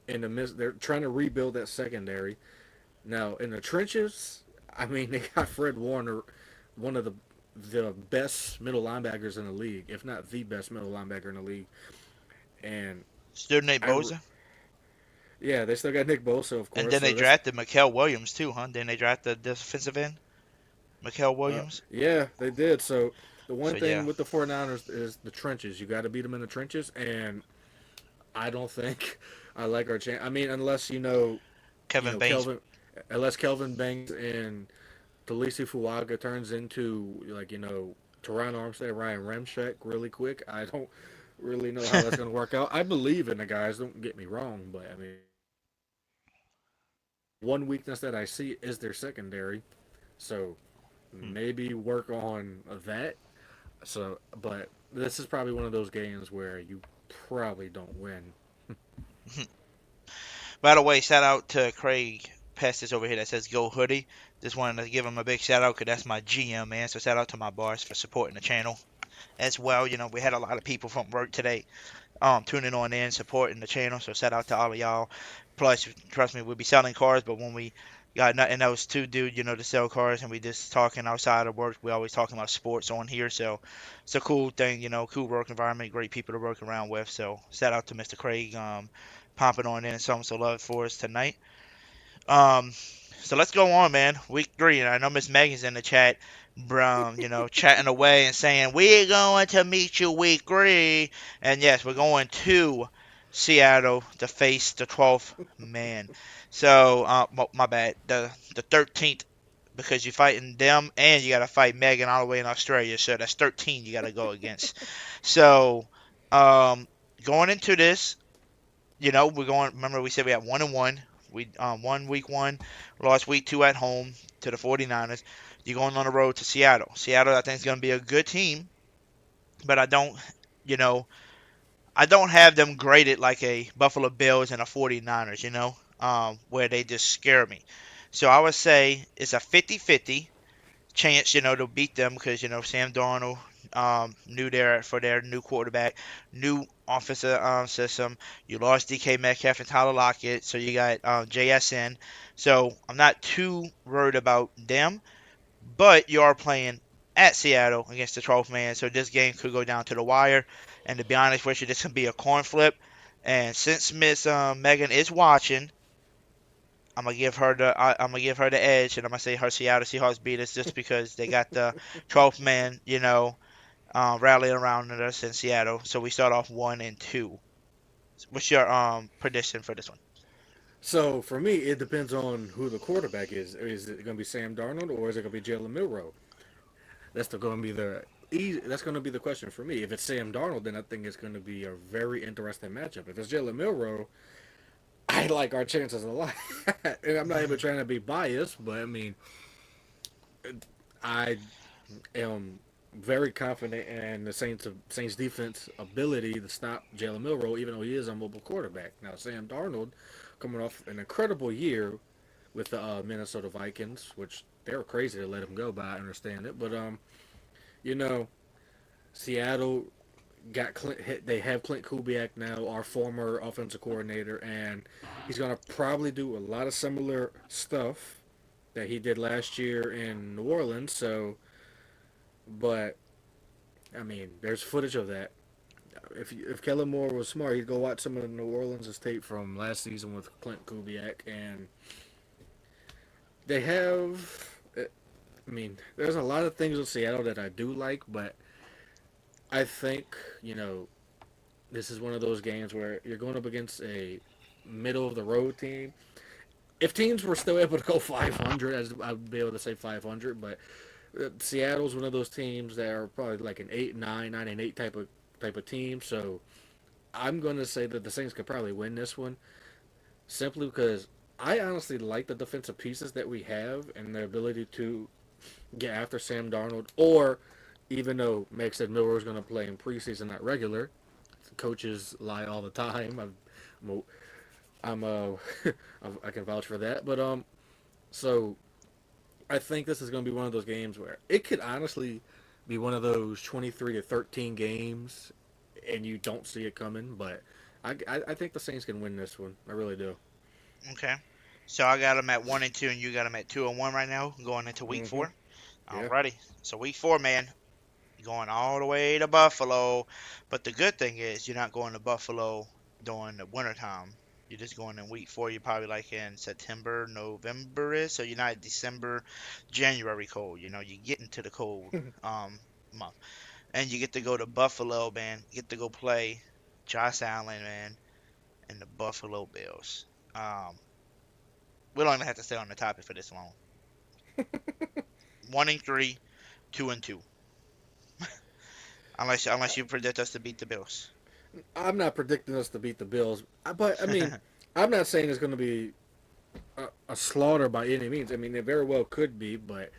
the midst, they're trying to rebuild that secondary. Now, in the trenches, I mean, they got Fred Warner, one of the best middle linebackers in the league, if not the best middle linebacker in the league. And still Nick Bosa? Yeah, they still got Nick Bosa, of course. And then they drafted Mikael Williams, too, huh? Then they drafted the defensive end, Mikael Williams. Yeah, they did. So the one thing with the 49ers is the trenches. You got to beat them in the trenches, and I don't think I like our chance. I mean, unless, Kevin Banks. Unless Kelvin Banks and Talisi Fuaga turns into, Teron Armstead, Ryan Ramczyk really quick. I don't really know how that's going to work out. I believe in the guys, don't get me wrong, but, I mean, one weakness that I see is their secondary. So maybe work on that. So, but this is probably one of those games where you probably don't win. By the way, shout out to Craig Pestis over here that says Go Hoodie. Just wanted to give him a big shout out because that's my GM, man. So shout out to my boss for supporting the channel as well. We had a lot of people from work today tuning on in, supporting the channel. So shout out to all of y'all. Plus, trust me, we'll be selling cars, but when we got nothing else to do, to sell cars, and we just talking outside of work, we always talking about sports on here. So it's a cool thing, cool work environment, great people to work around with. So shout out to Mr. Craig popping on in and showing some love for us tonight. So let's go on, man. Week 3, and I know Miss Megan's in the chat, chatting away and saying, we're going to meet you week 3. And yes, we're going to Seattle to face the 12th man. So, my bad, the 13th, because you're fighting them, and you got to fight Megan all the way in Australia. So that's 13 you got to go against. So, going into this, remember we said we had 1-1. We won week 1, lost week 2 at home to the 49ers. You're going on the road to Seattle. Seattle, I think, is going to be a good team, but I don't have them graded like a Buffalo Bills and a 49ers, where they just scare me. So I would say it's a 50-50 chance, to beat them because, Sam Darnold, new there for their new quarterback, new offensive system. You lost DK Metcalf and Tyler Lockett, so you got JSN. So I'm not too worried about them, but you are playing at Seattle against the 12th man, so this game could go down to the wire. And to be honest with you, this can be a coin flip. And since Miss Megan is watching, I'm gonna give her the edge, and I'm gonna say her Seattle Seahawks beat us just because they got the 12th man, rallying around us in Seattle. So we start off 1-2. What's your prediction for this one? So for me, it depends on who the quarterback is. Is it going to be Sam Darnold or is it going to be Jalen Milroe? That's going to be the question for me. If it's Sam Darnold, then I think it's going to be a very interesting matchup. If it's Jalen Milroe, I like our chances a lot. And I'm not even trying to be biased, but I mean, I am very confident in the Saints defense ability to stop Jalen Milroe, even though he is a mobile quarterback. Now, Sam Darnold, coming off an incredible year with the Minnesota Vikings, which they were crazy to let him go, but I understand it. But you know, Seattle got they have Clint Kubiak now, our former offensive coordinator, and he's gonna probably do a lot of similar stuff that he did last year in New Orleans. So, but I mean, there's footage of that. If Kellen Moore was smart, he'd go watch some of the New Orleans tape from last season with Clint Kubiak, and they have. I mean, there's a lot of things with Seattle that I do like, but I think, this is one of those games where you're going up against a middle of the road team. If teams were still able to go 500, I'd be able to say 500, but Seattle's one of those teams that are probably like an 8-9, 9-8 type of team. So I'm going to say that the Saints could probably win this one, simply because I honestly like the defensive pieces that we have and their ability to get after Sam Darnold, or even though Meg said Milroe is going to play in preseason, not regular. Coaches lie all the time. I can vouch for that. But so I think this is going to be one of those games where it could honestly be one of those 23-13 games, and you don't see it coming. But I think the Saints can win this one. I really do. Okay. So I got them at 1-2, and you got them at 2-1 right now, going into week 4. Yeah. Alrighty. So week 4, man, going all the way to Buffalo. But the good thing is you're not going to Buffalo during the wintertime. You're just going in week 4. You're probably like in September, November-ish. So you're not December, January cold. You're getting to the cold month. And you get to go to Buffalo, man. You get to go play Josh Allen, man, and the Buffalo Bills. We don't even have to stay on the topic for this long. 1-3, 2-2. Unless you predict us to beat the Bills. I'm not predicting us to beat the Bills, but I mean, I'm not saying it's going to be a slaughter by any means. I mean, it very well could be, but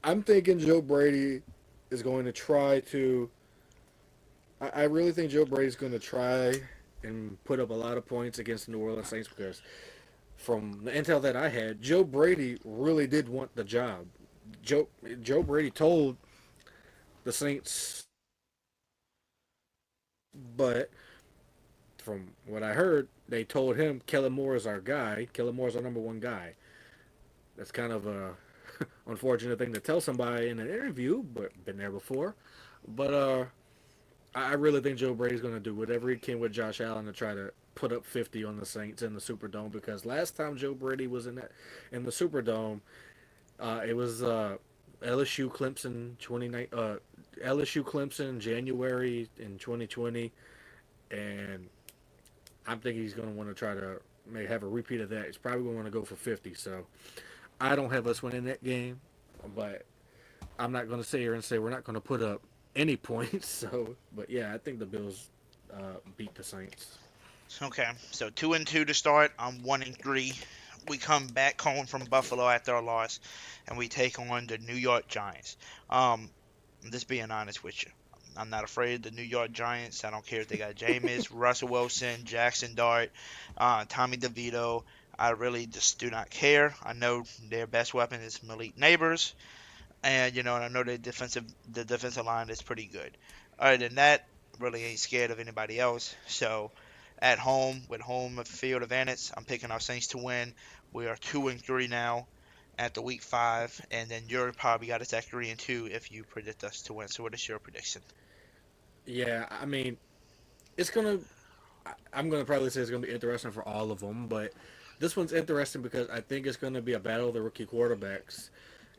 I'm thinking Joe Brady is going to try to. I really think Joe Brady's going to try and put up a lot of points against the New Orleans Saints, because from the intel that I had, Joe Brady really did want the job. Joe Brady told the Saints, but from what I heard, they told him Kellen Moore is our guy. Kellen Moore is our number one guy. That's kind of a unfortunate thing to tell somebody in an interview, but been there before. But I really think Joe Brady's going to do whatever he can with Josh Allen to try to put up 50 on the Saints in the Superdome, because last time Joe Brady was in the Superdome, it was LSU Clemson January in 2020, and I'm thinking he's going to want to try to maybe have a repeat of that. He's probably going to want to go for 50. So I don't have us winning that game, but I'm not going to sit here and say we're not going to put up any points. So, but yeah, I think the Bills beat the Saints. Okay, so 2-2 to start. I'm 1-3. We come back home from Buffalo after our loss, and we take on the New York Giants. Just being honest with you, I'm not afraid of the New York Giants. I don't care if they got Jameis, Russell Wilson, Jackson Dart, Tommy DeVito. I really just do not care. I know their best weapon is Malik Neighbors, and I know the defensive line is pretty good. Other than that, really ain't scared of anybody else. So at home, with home field advantage, I'm picking our Saints to win. We are 2-3 now at the week 5, and then you're probably got us at 3-2 if you predict us to win. So what is your prediction? Yeah, I mean, I'm gonna probably say it's gonna be interesting for all of them, but this one's interesting because I think it's gonna be a battle of the rookie quarterbacks.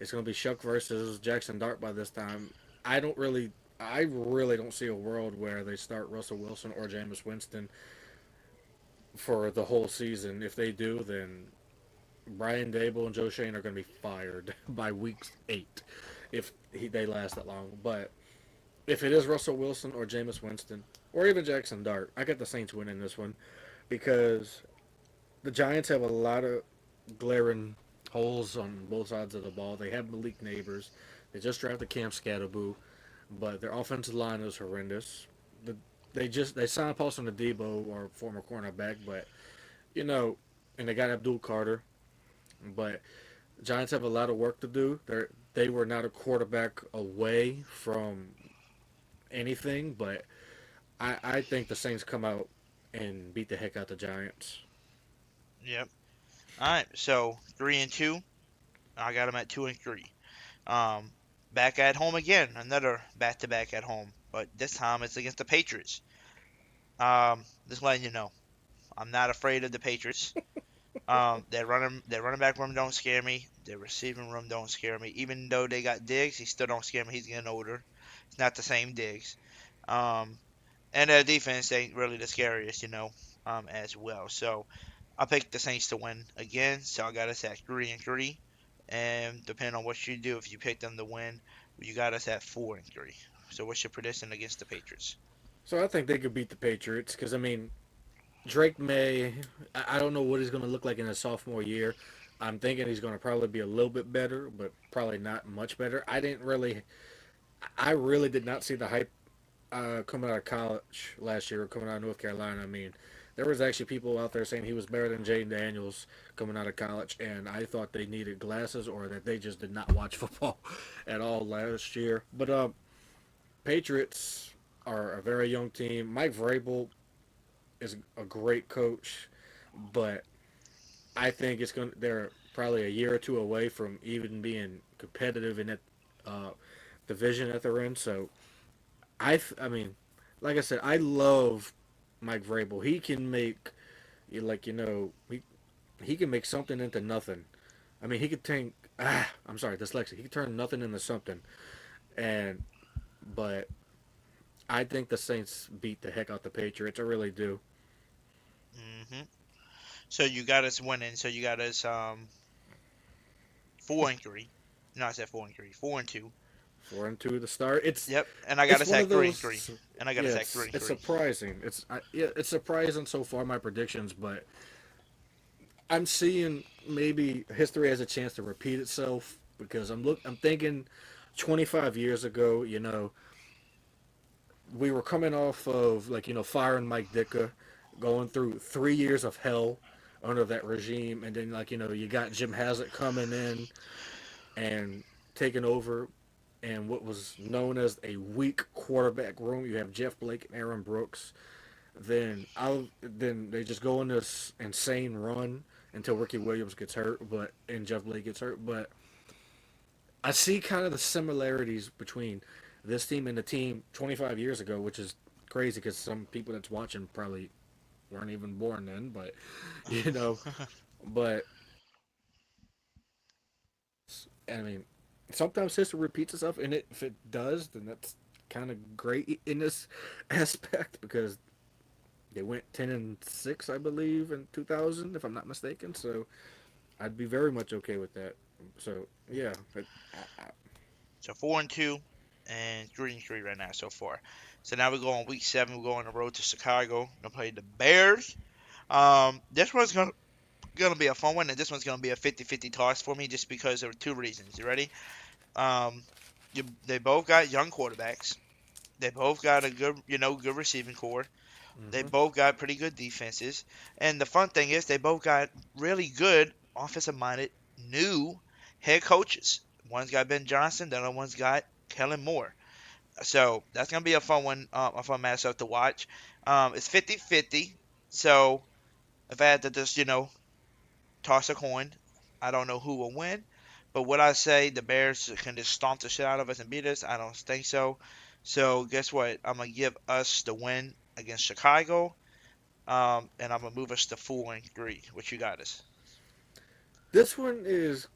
It's gonna be Shuck versus Jackson Dart by this time. I really don't see a world where they start Russell Wilson or Jameis Winston for the whole season. If they do, then Brian Dable and Joe Shane are going to be fired by week 8 if they last that long. But if it is Russell Wilson or Jameis Winston or even Jackson Dart, I got the Saints winning this one, because the Giants have a lot of glaring holes on both sides of the ball. They have Malik Neighbors. They just drafted Cam Scatterboo. but their offensive line is horrendous. They signed Paulson Adebo, or former cornerback, but you know, and they got Abdul Carter, but Giants have a lot of work to do. They were not a quarterback away from anything, but I think the Saints come out and beat the heck out the Giants. Yep. All right. So 3-2. I got them at 2-3. Back at home again. Another back-to-back at home, but this time it's against the Patriots. Just letting you know, I'm not afraid of the Patriots. Their running back room don't scare me. Their receiving room don't scare me. Even though they got Diggs, he still don't scare me. He's getting older. It's not the same Diggs. And their defense ain't really the scariest, as well. So I picked the Saints to win again. So I got us at 3-3. And depending on what you do, if you pick them to win, you got us at 4-3. So what's your prediction against the Patriots? So I think they could beat the Patriots because, I mean, Drake May, I don't know what he's going to look like in his sophomore year. I'm thinking he's going to probably be a little bit better, but probably not much better. I really did not see the hype coming out of college last year, coming out of North Carolina. I mean, there was actually people out there saying he was better than Jaden Daniels coming out of college, and I thought they needed glasses or that they just did not watch football at all last year. But Patriots are a very young team. Mike Vrabel is a great coach, but I think they're probably a year or two away from even being competitive in that division that they're in. So I mean, like I said, I love Mike Vrabel. He can make, he can make something into nothing. I mean, he could take. I'm sorry, dyslexia. He could turn nothing into something, but I think the Saints beat the heck out the Patriots. I really do. Mm-hmm. So you got us winning. So you got us 4-3. No, I said 4-3. 4-2. 4-2 to start. Yep, and I got us at 3-3. And I got us at 3-3. It's surprising. It's surprising so far, my predictions, but I'm seeing maybe history has a chance to repeat itself because I'm thinking 25 years ago, we were coming off of firing Mike Ditka, going through 3 years of hell under that regime, and then you got Jim Haslett coming in and taking over, and what was known as a weak quarterback room. You have Jeff Blake and Aaron Brooks. Then they just go on this insane run until Ricky Williams gets hurt, and Jeff Blake gets hurt. But I see kind of the similarities between this team and the team 25 years ago, which is crazy because some people that's watching probably weren't even born then, but but I mean, sometimes history repeats itself, and if it does, then that's kind of great in this aspect because they went 10-6, I believe, in 2000, if I'm not mistaken. So I'd be very much okay with that. So yeah. So 4-2 and 3-3 right now so far. So now we go on week 7. We go on the road to Chicago. We're gonna play the Bears. This one's gonna be a fun one, and this one's gonna be a 50-50 toss for me just because of 2 reasons. You ready? They both got young quarterbacks. They both got a good receiving core. Mm-hmm. They both got pretty good defenses. And the fun thing is they both got really good offensive-minded new head coaches. One's got Ben Johnson, the other one's got Kellen Moore. So that's going to be a fun one, a fun matchup to watch. It's 50-50. So if I had to just, toss a coin, I don't know who will win. But would I say the Bears can just stomp the shit out of us and beat us? I don't think so. So guess what? I'm going to give us the win against Chicago. And I'm going to move us to 4-3. What you got us? This one is,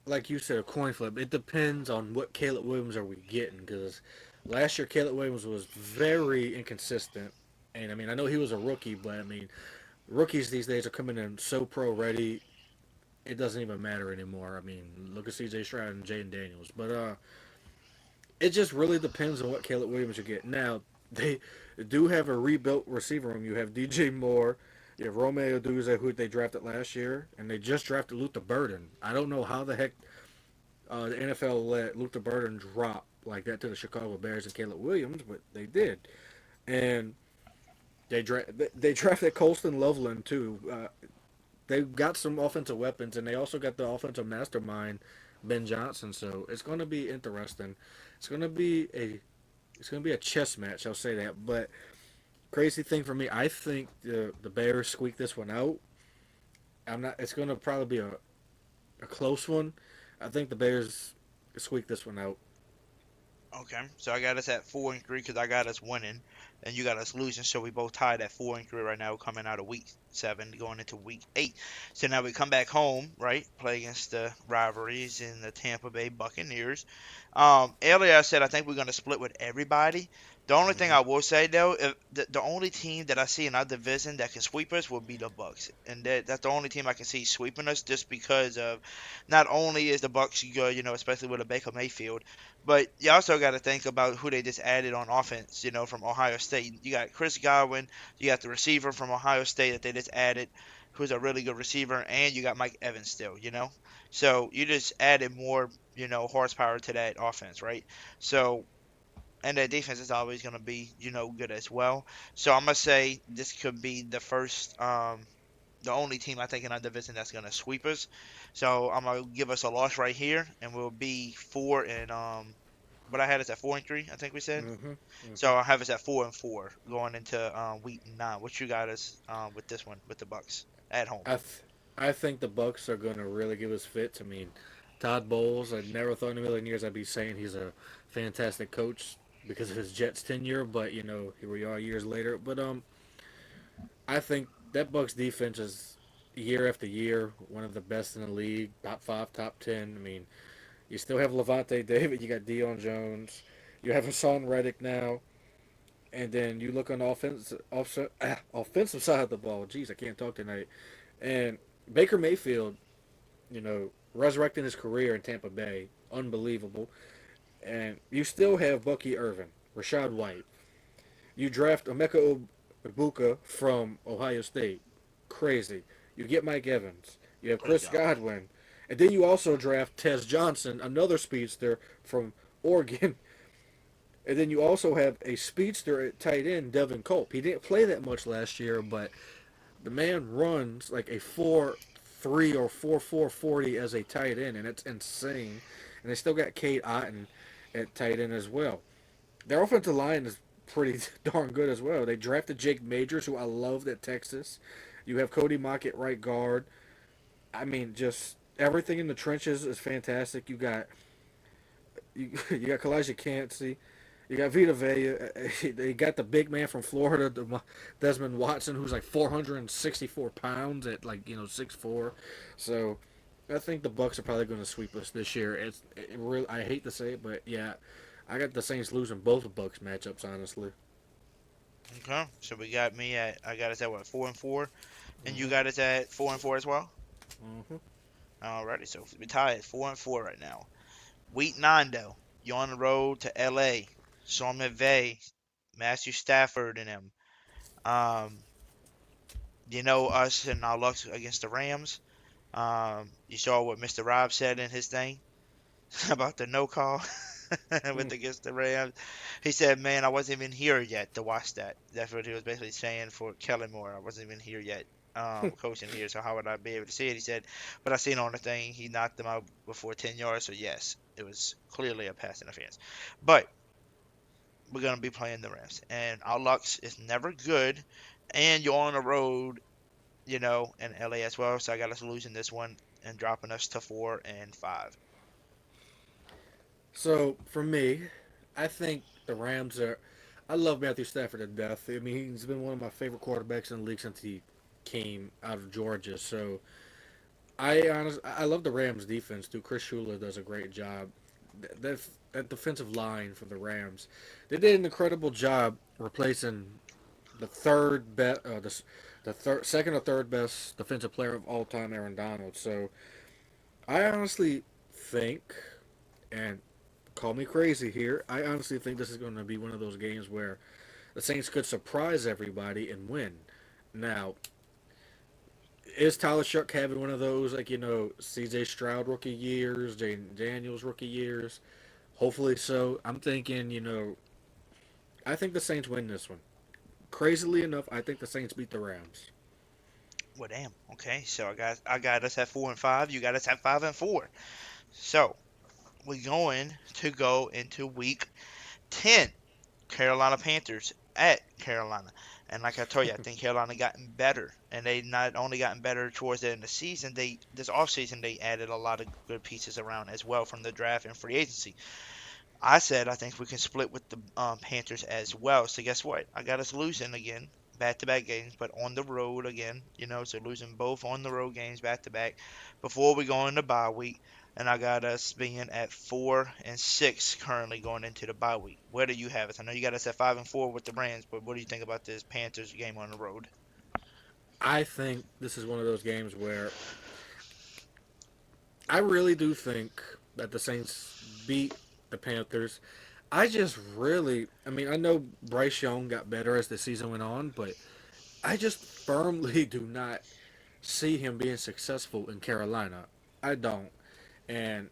like you said, a coin flip. It depends on what Caleb Williams are we getting, because last year Caleb Williams was very inconsistent. And, I mean, I know he was a rookie, but, I mean, rookies these days are coming in so pro-ready, it doesn't even matter anymore. I mean, look at C.J. Stroud and Jaden Daniels. But it just really depends on what Caleb Williams you get. Now, they do have a rebuilt receiver room. You have DJ Moore. You have Romeo Duzé, who they drafted last year, and they just drafted Luther Burden. I don't know how the heck the NFL let Luther Burden drop like that to the Chicago Bears and Caleb Williams, but they did. And they drafted Colston Loveland too. They got some offensive weapons, and they also got the offensive mastermind, Ben Johnson. So it's going to be interesting. It's going to be a chess match. I'll say that. But crazy thing for me, I think the Bears squeak this one out. I'm not. It's going to probably be a close one. I think the Bears squeak this one out. Okay, so I got us at 4-3 because I got us winning, and you got us losing. So we both tied at 4-3 right now, coming out of week 7, going into week 8. So now we come back home, right? Play against the rivalries in the Tampa Bay Buccaneers. Earlier I said I think we're going to split with everybody. The only thing I will say though, if the only team that I see in our division that can sweep us will be the Bucks, and that's the only team I can see sweeping us, just because of not only is the Bucks good, especially with a Baker Mayfield, but you also got to think about who they just added on offense, from Ohio State. You got Chris Godwin, you got the receiver from Ohio State that they just added, who's a really good receiver, and you got Mike Evans still, So you just added more, horsepower to that offense, right? So. And their defense is always going to be, good as well. So I'm going to say this could be the first, the only team I think in our division that's going to sweep us. So I'm going to give us a loss right here, and we'll be 4 and, what I had is at 4-3, I think we said. So I have us at 4-4 going into week 9. What you got us with this one, with the Bucks at home? I think the Bucks are going to really give us fits. I mean, Todd Bowles, I never thought in a million years I'd be saying he's a fantastic coach because of his Jets tenure, but here we are years later. But I think that Bucks defense is year after year one of the best in the league, top 5, top 10. I mean, you still have Levante David, you got Deion Jones, you have Hassan Reddick now, and then you look on the offensive side of the ball. Jeez, I can't talk tonight. And Baker Mayfield, resurrecting his career in Tampa Bay, unbelievable. And you still have Bucky Irvin, Rashad White. You draft Emeka Ibuka from Ohio State. Crazy. You get Mike Evans. You have Chris Godwin. And then you also draft Tez Johnson, another speedster from Oregon. And then you also have a speedster at tight end, Devin Culp. He didn't play that much last year, but the man runs like a 4.3 or 4.4 40 as a tight end, and it's insane. And they still got Cade Otton at tight end as well. Their offensive line is pretty darn good as well. They drafted Jake Majors, who I loved at Texas. You have Cody Mock at right guard. I mean, just everything in the trenches is fantastic. You got Kalijah Cansey. You got Vita Vea. They got the big man from Florida, Desmond Watson, who's like 464 pounds at 6'4". So I think the Bucks are probably going to sweep us this year. I hate to say it, but yeah, I got the Saints losing both of Bucks matchups, honestly. Okay, so I got us at what, 4-4, and you got us at 4-4 as well. Alrighty, so we tied at 4-4 right now. Week 9 though, you're on the road to LA. Sean McVay, Matthew Stafford, and them. Us and our luck against the Rams. You saw what Mr. Rob said in his thing about the no call against the Rams. He said, "Man, I wasn't even here yet to watch that." That's what he was basically saying for Kellen Moore. I wasn't even here yet, coaching here. So how would I be able to see it? He said, "But I seen on the thing he knocked them out before 10 yards." So yes, it was clearly a pass interference. But we're gonna be playing the Rams, and our luck is never good. And you're on the road, in LA as well. So I got us losing this one and dropping us to 4-5. So for me, I think the Rams are. I love Matthew Stafford to death. I mean, he's been one of my favorite quarterbacks in the league since he came out of Georgia. So I love the Rams defense too. Chris Shula does a great job. That defensive line for the Rams, they did an incredible job replacing the second or third best defensive player of all time, Aaron Donald. So I honestly think, and call me crazy here, I honestly think this is going to be one of those games where the Saints could surprise everybody and win. Now, is Tyler Shuck having one of those, C.J. Stroud rookie years, Jayden Daniels rookie years? Hopefully so. I'm thinking, I think the Saints win this one. Crazily enough, I think the Saints beat the Rams. Well, damn. Okay, so I got us at 4-5. You got us at 5-4. So we're going to go into week 10. Carolina Panthers at Carolina. And like I told you, I think Carolina gotten better. And they not only gotten better towards the end of the season, this offseason they added a lot of good pieces around as well from the draft and free agency. I said I think we can split with the Panthers as well. So guess what? I got us losing again, back-to-back games, but on the road again. So losing both on the road games back-to-back before we go into bye week. And I got us being at 4-6 currently going into the bye week. Where do you have us? I know you got us at 5-4 with the Rams, but what do you think about this Panthers game on the road? I think this is one of those games where I really do think that the Saints beat the Panthers. I know Bryce Young got better as the season went on, but I just firmly do not see him being successful in Carolina. I don't. And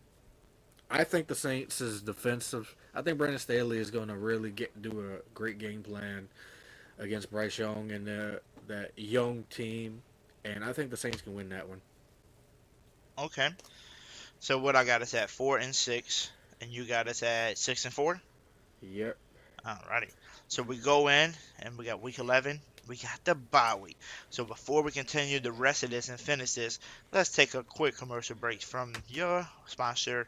I think the Saints is defensive. I think Brandon Staley is going to really do a great game plan against Bryce Young and that young team. And I think the Saints can win that one. Okay. So what I got us at 4-6, and you got us at 6-4? Yep. Alrighty. So we go in, and we got week 11. We got the bye week. So before we continue the rest of this and finish this, let's take a quick commercial break from your sponsor,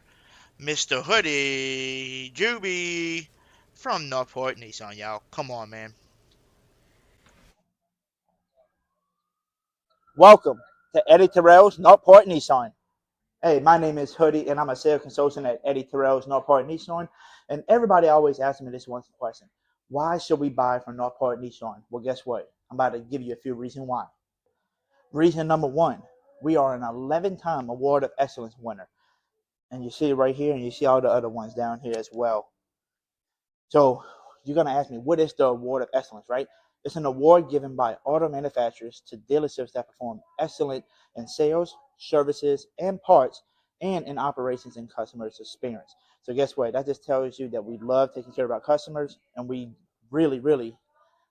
Mr. Hoodie Juby from Northport Nissan, y'all. Come on, man. Welcome to Eddie Terrell's Northport Nissan. Hey, my name is Hoodie, and I'm a sales consultant at Eddie Terrell's Northport Nissan. And everybody always asks me this one question. Why should we buy from Northport Nissan? Well, guess what? I'm about to give you a few reasons why. Reason number one, we are an 11-time Award of Excellence winner. And you see it right here, and you see all the other ones down here as well. So you're going to ask me, what is the Award of Excellence, right? It's an award given by auto manufacturers to dealerships that perform excellent in sales, services, and parts, and in operations and customers' experience. So guess what? That just tells you that we love taking care of our customers, and we really, really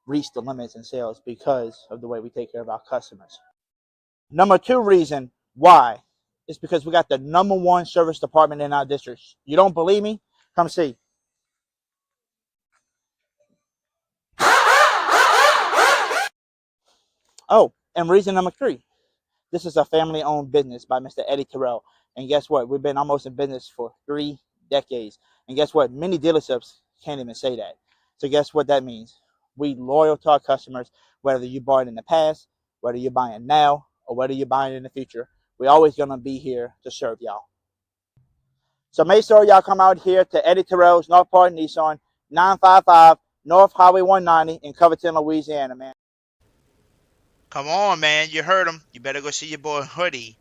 reach the limits in sales because of the way we take care of our customers. Number two reason why is because we got the number one service department in our district. You don't believe me? Come see. Oh, and reason number three. This is a family-owned business by Mr. Eddie Terrell. And guess what? We've been almost in business for 3 decades. And guess what? Many dealerships can't even say that. So guess what that means? We loyal to our customers, whether you bought in the past, whether you're buying now, or whether you're buying in the future. We're always going to be here to serve y'all. So make sure y'all come out here to Eddie Terrell's Northport Nissan, 955 North Highway 190 in Covington, Louisiana, man. Come on, man. You heard him. You better go see your boy Hoodie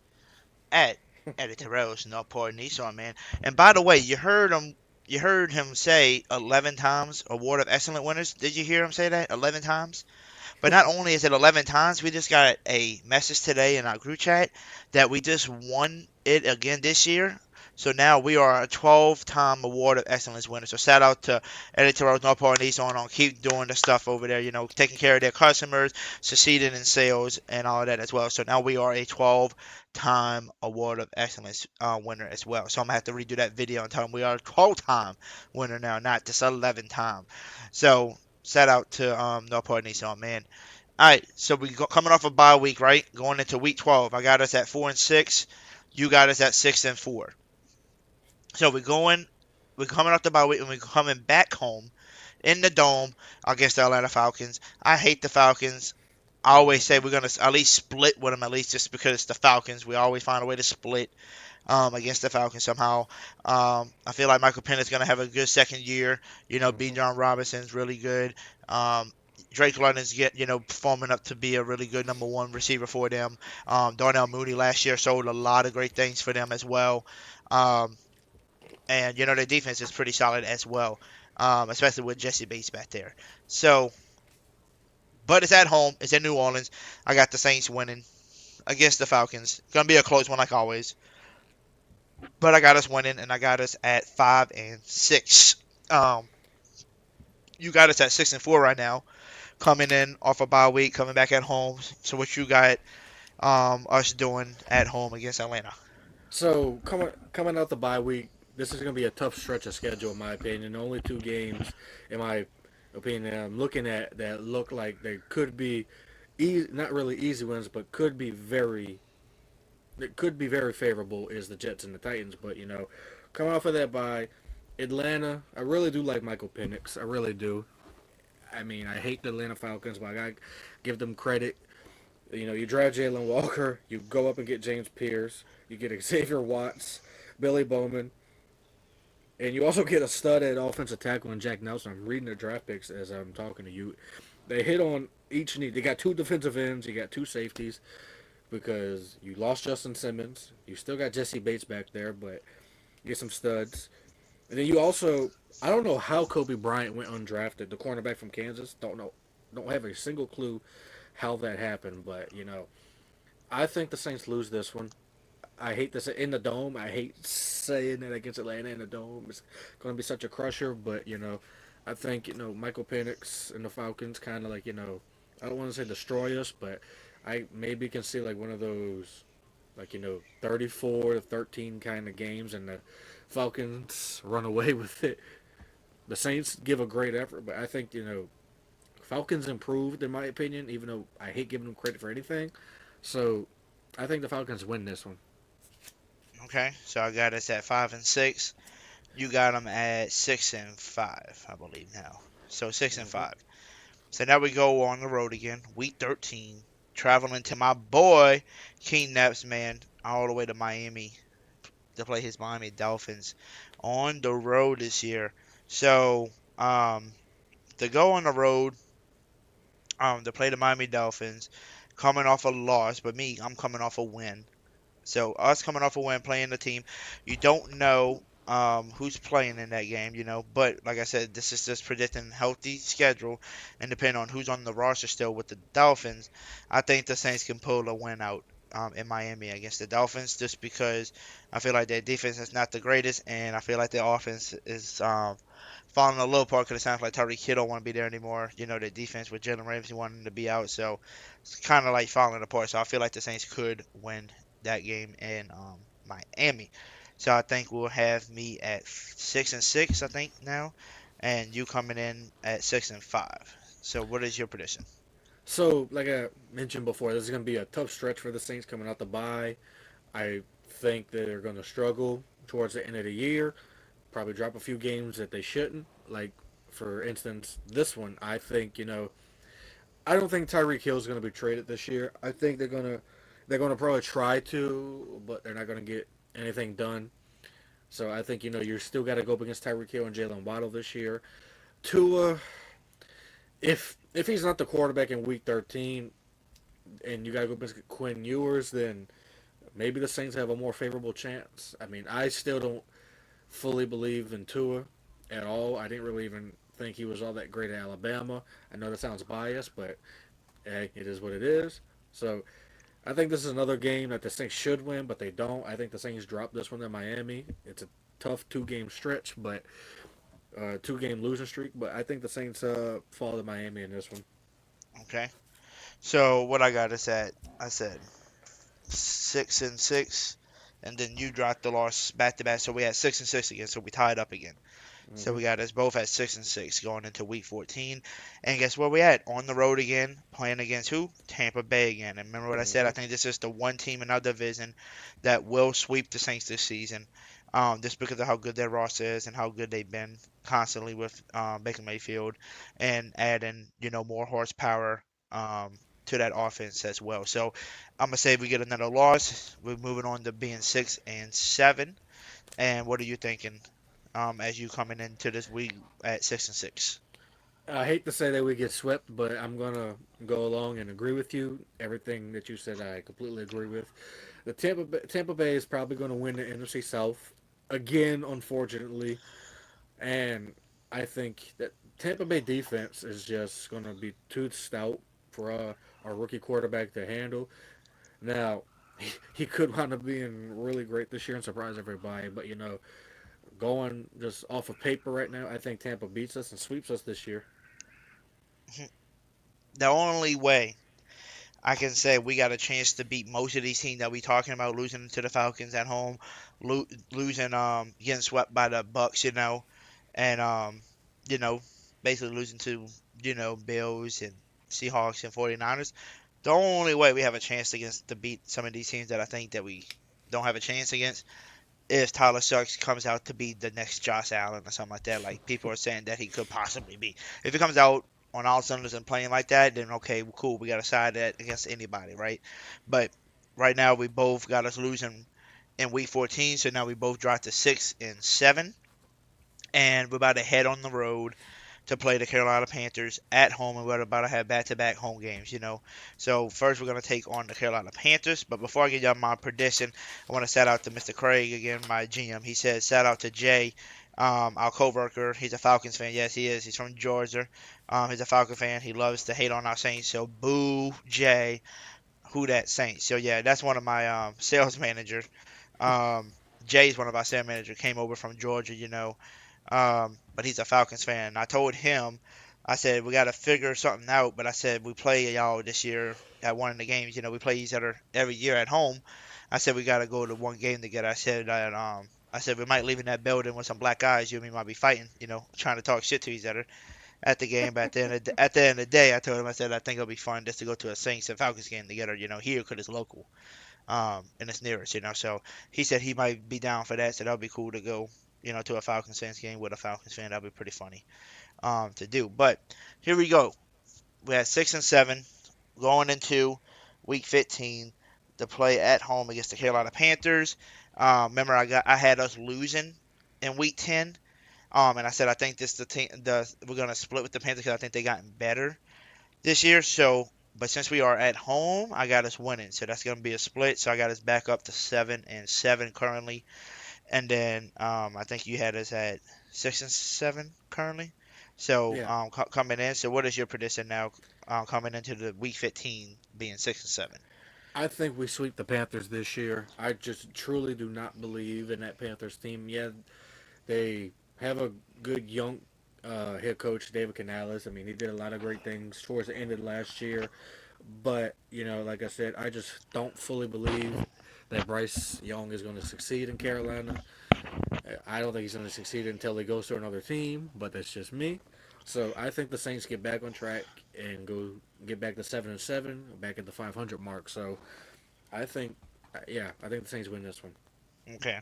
at Eddie Terrell's Northport Nissan, man. And by the way, you heard him say 11 times Award of Excellent winners. Did you hear him say that? 11 times? But not only is it 11 times, we just got a message today in our group chat that we just won it again this year. So now we are a 12-time Award of Excellence winner. So shout out to Eddie Terrell's Northport Nissan on keep doing the stuff over there, taking care of their customers, succeeding in sales, and all of that as well. So now we are a 12-time Award of Excellence winner as well. So I'm going to have to redo that video and tell them we are a 12-time winner now, not just 11-time. So shout out to Northport Nissan, man. All right, so coming off a bye week, right? Going into week 12. I got us at 4-6. You got us at 6-4. So we're coming off the bye week and we're coming back home in the dome against the Atlanta Falcons. I hate the Falcons. I always say we're going to at least split with them, at least just because it's the Falcons. We always find a way to split against the Falcons somehow. I feel like Michael Penix going to have a good second year. Bijan Robinson's really good. Drake London's performing up to be a really good number one receiver for them. Darnell Mooney last year showed a lot of great things for them as well. And, their defense is pretty solid as well, especially with Jesse Bates back there. So, but it's at home. It's in New Orleans. I got the Saints winning against the Falcons. Going to be a close one like always. but I got us winning, and I got us at 5-6. You got us at 6-4 right now, coming in off a bye week, coming back at home. So what you got us doing at home against Atlanta? So coming out the bye week, this is going to be a tough stretch of schedule in my opinion. Only 2 games, in my opinion, that I'm looking at that look like they could be not really easy wins, but could be very favorable is the Jets and the Titans. But coming off of that bye, Atlanta, I really do like Michael Penix. I really do. I mean, I hate the Atlanta Falcons, but I gotta give them credit. You draft Jalen Walker, you go up and get James Pierce, you get Xavier Watts, Billy Bowman, and you also get a stud at offensive tackle in Jack Nelson. I'm reading their draft picks as I'm talking to you. They hit on each need. They got 2 defensive ends, you got 2 safeties because you lost Justin Simmons. You still got Jesse Bates back there, but you get some studs. And then you also, I don't know how Kobe Bryant went undrafted, the cornerback from Kansas. Don't have a single clue how that happened, but I think the Saints lose this one. I hate this in the dome. I hate saying that against Atlanta in the dome. It's going to be such a crusher, but I think Michael Penix and the Falcons kind of like I don't want to say destroy us, but I maybe can see like one of those 34-13 kind of games, and the Falcons run away with it. The Saints give a great effort, but I think Falcons improved in my opinion, even though I hate giving them credit for anything. So I think the Falcons win this one. Okay, so I got us at 5-6. You got them at 6-5, I believe now. So 6-5. So now we go on the road again, week 13, traveling to my boy King Naps, man, all the way to Miami to play his Miami Dolphins on the road this year. So to go on the road, to play the Miami Dolphins, coming off a loss, but me, I'm coming off a win. So us coming off a win, playing the team, you don't know who's playing in that game, But like I said, this is just predicting healthy schedule, and depending on who's on the roster still with the Dolphins, I think the Saints can pull a win out in Miami against the Dolphins, just because I feel like their defense is not the greatest, and I feel like their offense is falling a little apart because it sounds like Tyreek Hill don't want to be there anymore. The defense with Jalen Ramsey wanting to be out, so it's kind of like falling apart. So I feel like the Saints could win that game in Miami. So I think we'll have me at 6-6, I think now, and you coming in at 6-5. So what is your prediction? So like I mentioned before, this is going to be a tough stretch for the Saints coming out the bye. I think they're going to struggle towards the end of the year. Probably drop a few games that they shouldn't. Like for instance, this one, I think I don't think Tyreek Hill is going to be traded this year. I think they're going to probably try to, but they're not going to get anything done. So I think you still got to go up against Tyreek Hill and Jalen Waddle this year. Tua, if he's not the quarterback in Week 13, and you got to go up against Quinn Ewers, then maybe the Saints have a more favorable chance. I mean, I still don't fully believe in Tua at all. I didn't really even think he was all that great at Alabama. I know that sounds biased, but hey, it is what it is. So I think this is another game that the Saints should win, but they don't. I think the Saints drop this one in Miami. It's a tough 2-game stretch, but 2-game losing streak. But I think the Saints fall to Miami in this one. Okay. So what I got is I said 6-6, and then you dropped the loss back to back. So we had 6-6 again. So we tied up again. So we got us both at 6-6 going into week 14. And guess where we at? On the road again, playing against who? Tampa Bay again. And remember what I said? I think this is the one team in our division that will sweep the Saints this season. Just because of how good their roster is and how good they've been constantly with Baker Mayfield and adding, more horsepower to that offense as well. So I'm gonna say we get another loss. We're moving on to being 6-7. And what are you thinking? As you coming into this week at 6-6. I hate to say that we get swept, but I'm gonna go along and agree with you. Everything that you said, I completely agree with. The Tampa Bay is probably going to win the NFC South again, unfortunately, and I think that Tampa Bay defense is just going to be too stout for our rookie quarterback to handle. Now, he could wind up being really great this year and surprise everybody. But going just off of paper right now, I think Tampa beats us and sweeps us this year. The only way I can say we got a chance to beat most of these teams that we talking about, losing to the Falcons at home, losing getting swept by the Bucks, and you know basically losing to Bills and Seahawks and 49ers. The only way we have a chance against to beat some of these teams that I think that we don't have a chance against is Tyler Suggs comes out to be the next Josh Allen or something like that. Like people are saying that he could possibly be. If he comes out on all cylinders and playing like that, then okay, well, cool. We got to side that against anybody, right? But right now we both got us losing in week 14, so now we both dropped to 6-7, and we're about to head on the road to play the Carolina Panthers at home, and we're about to have back-to-back home games, So first we're going to take on the Carolina Panthers, but before I give y'all my prediction, I want to shout out to Mr. Craig again, my GM. He says, shout out to Jay, our co-worker. He's a Falcons fan. Yes, he is. He's from Georgia. He's a Falcon fan. He loves to hate on our Saints, so boo, Jay. Who that Saints? So yeah, that's one of my sales managers. Jay's one of our sales managers. Came over from Georgia, but he's a Falcons fan. I told him, I said, we got to figure something out. But I said, we play y'all this year at one of the games. We play each other every year at home. I said, we got to go to one game together. I said that, we might leave in that building with some black guys. You and me might be fighting, trying to talk shit to each other at the game. But at the end of the day, I told him, I said, I think it'll be fun just to go to a Saints and Falcons game together, here because it's local. And it's nearest, So he said he might be down for that. So that'll be cool to go, to a Falcons fans game with a Falcons fan. That'll be pretty funny, to do. But here we go. We're at 6-7, going into week 15 to play at home against the Carolina Panthers. Remember, I had us losing in week 10. And I said I think we're gonna split with the Panthers because I think they gotten better this year. So, but since we are at home, I got us winning. So that's gonna be a split. So I got us back up to 7-7 currently. And then I think you had us at 6-7 currently. So Yeah. coming in. So what is your prediction now? Coming into the week 15 being 6-7. I think we sweep the Panthers this year. I just truly do not believe in that Panthers team. Yeah, they have a good young head coach, David Canales. I mean, he did a lot of great things towards the end of last year. But, like I said, I just don't fully believe that Bryce Young is going to succeed in Carolina. I don't think he's going to succeed until he goes to another team, but that's just me. So I think the Saints get back on track and get back to 7-7, back at the 500 mark. So I think the Saints win this one. Okay.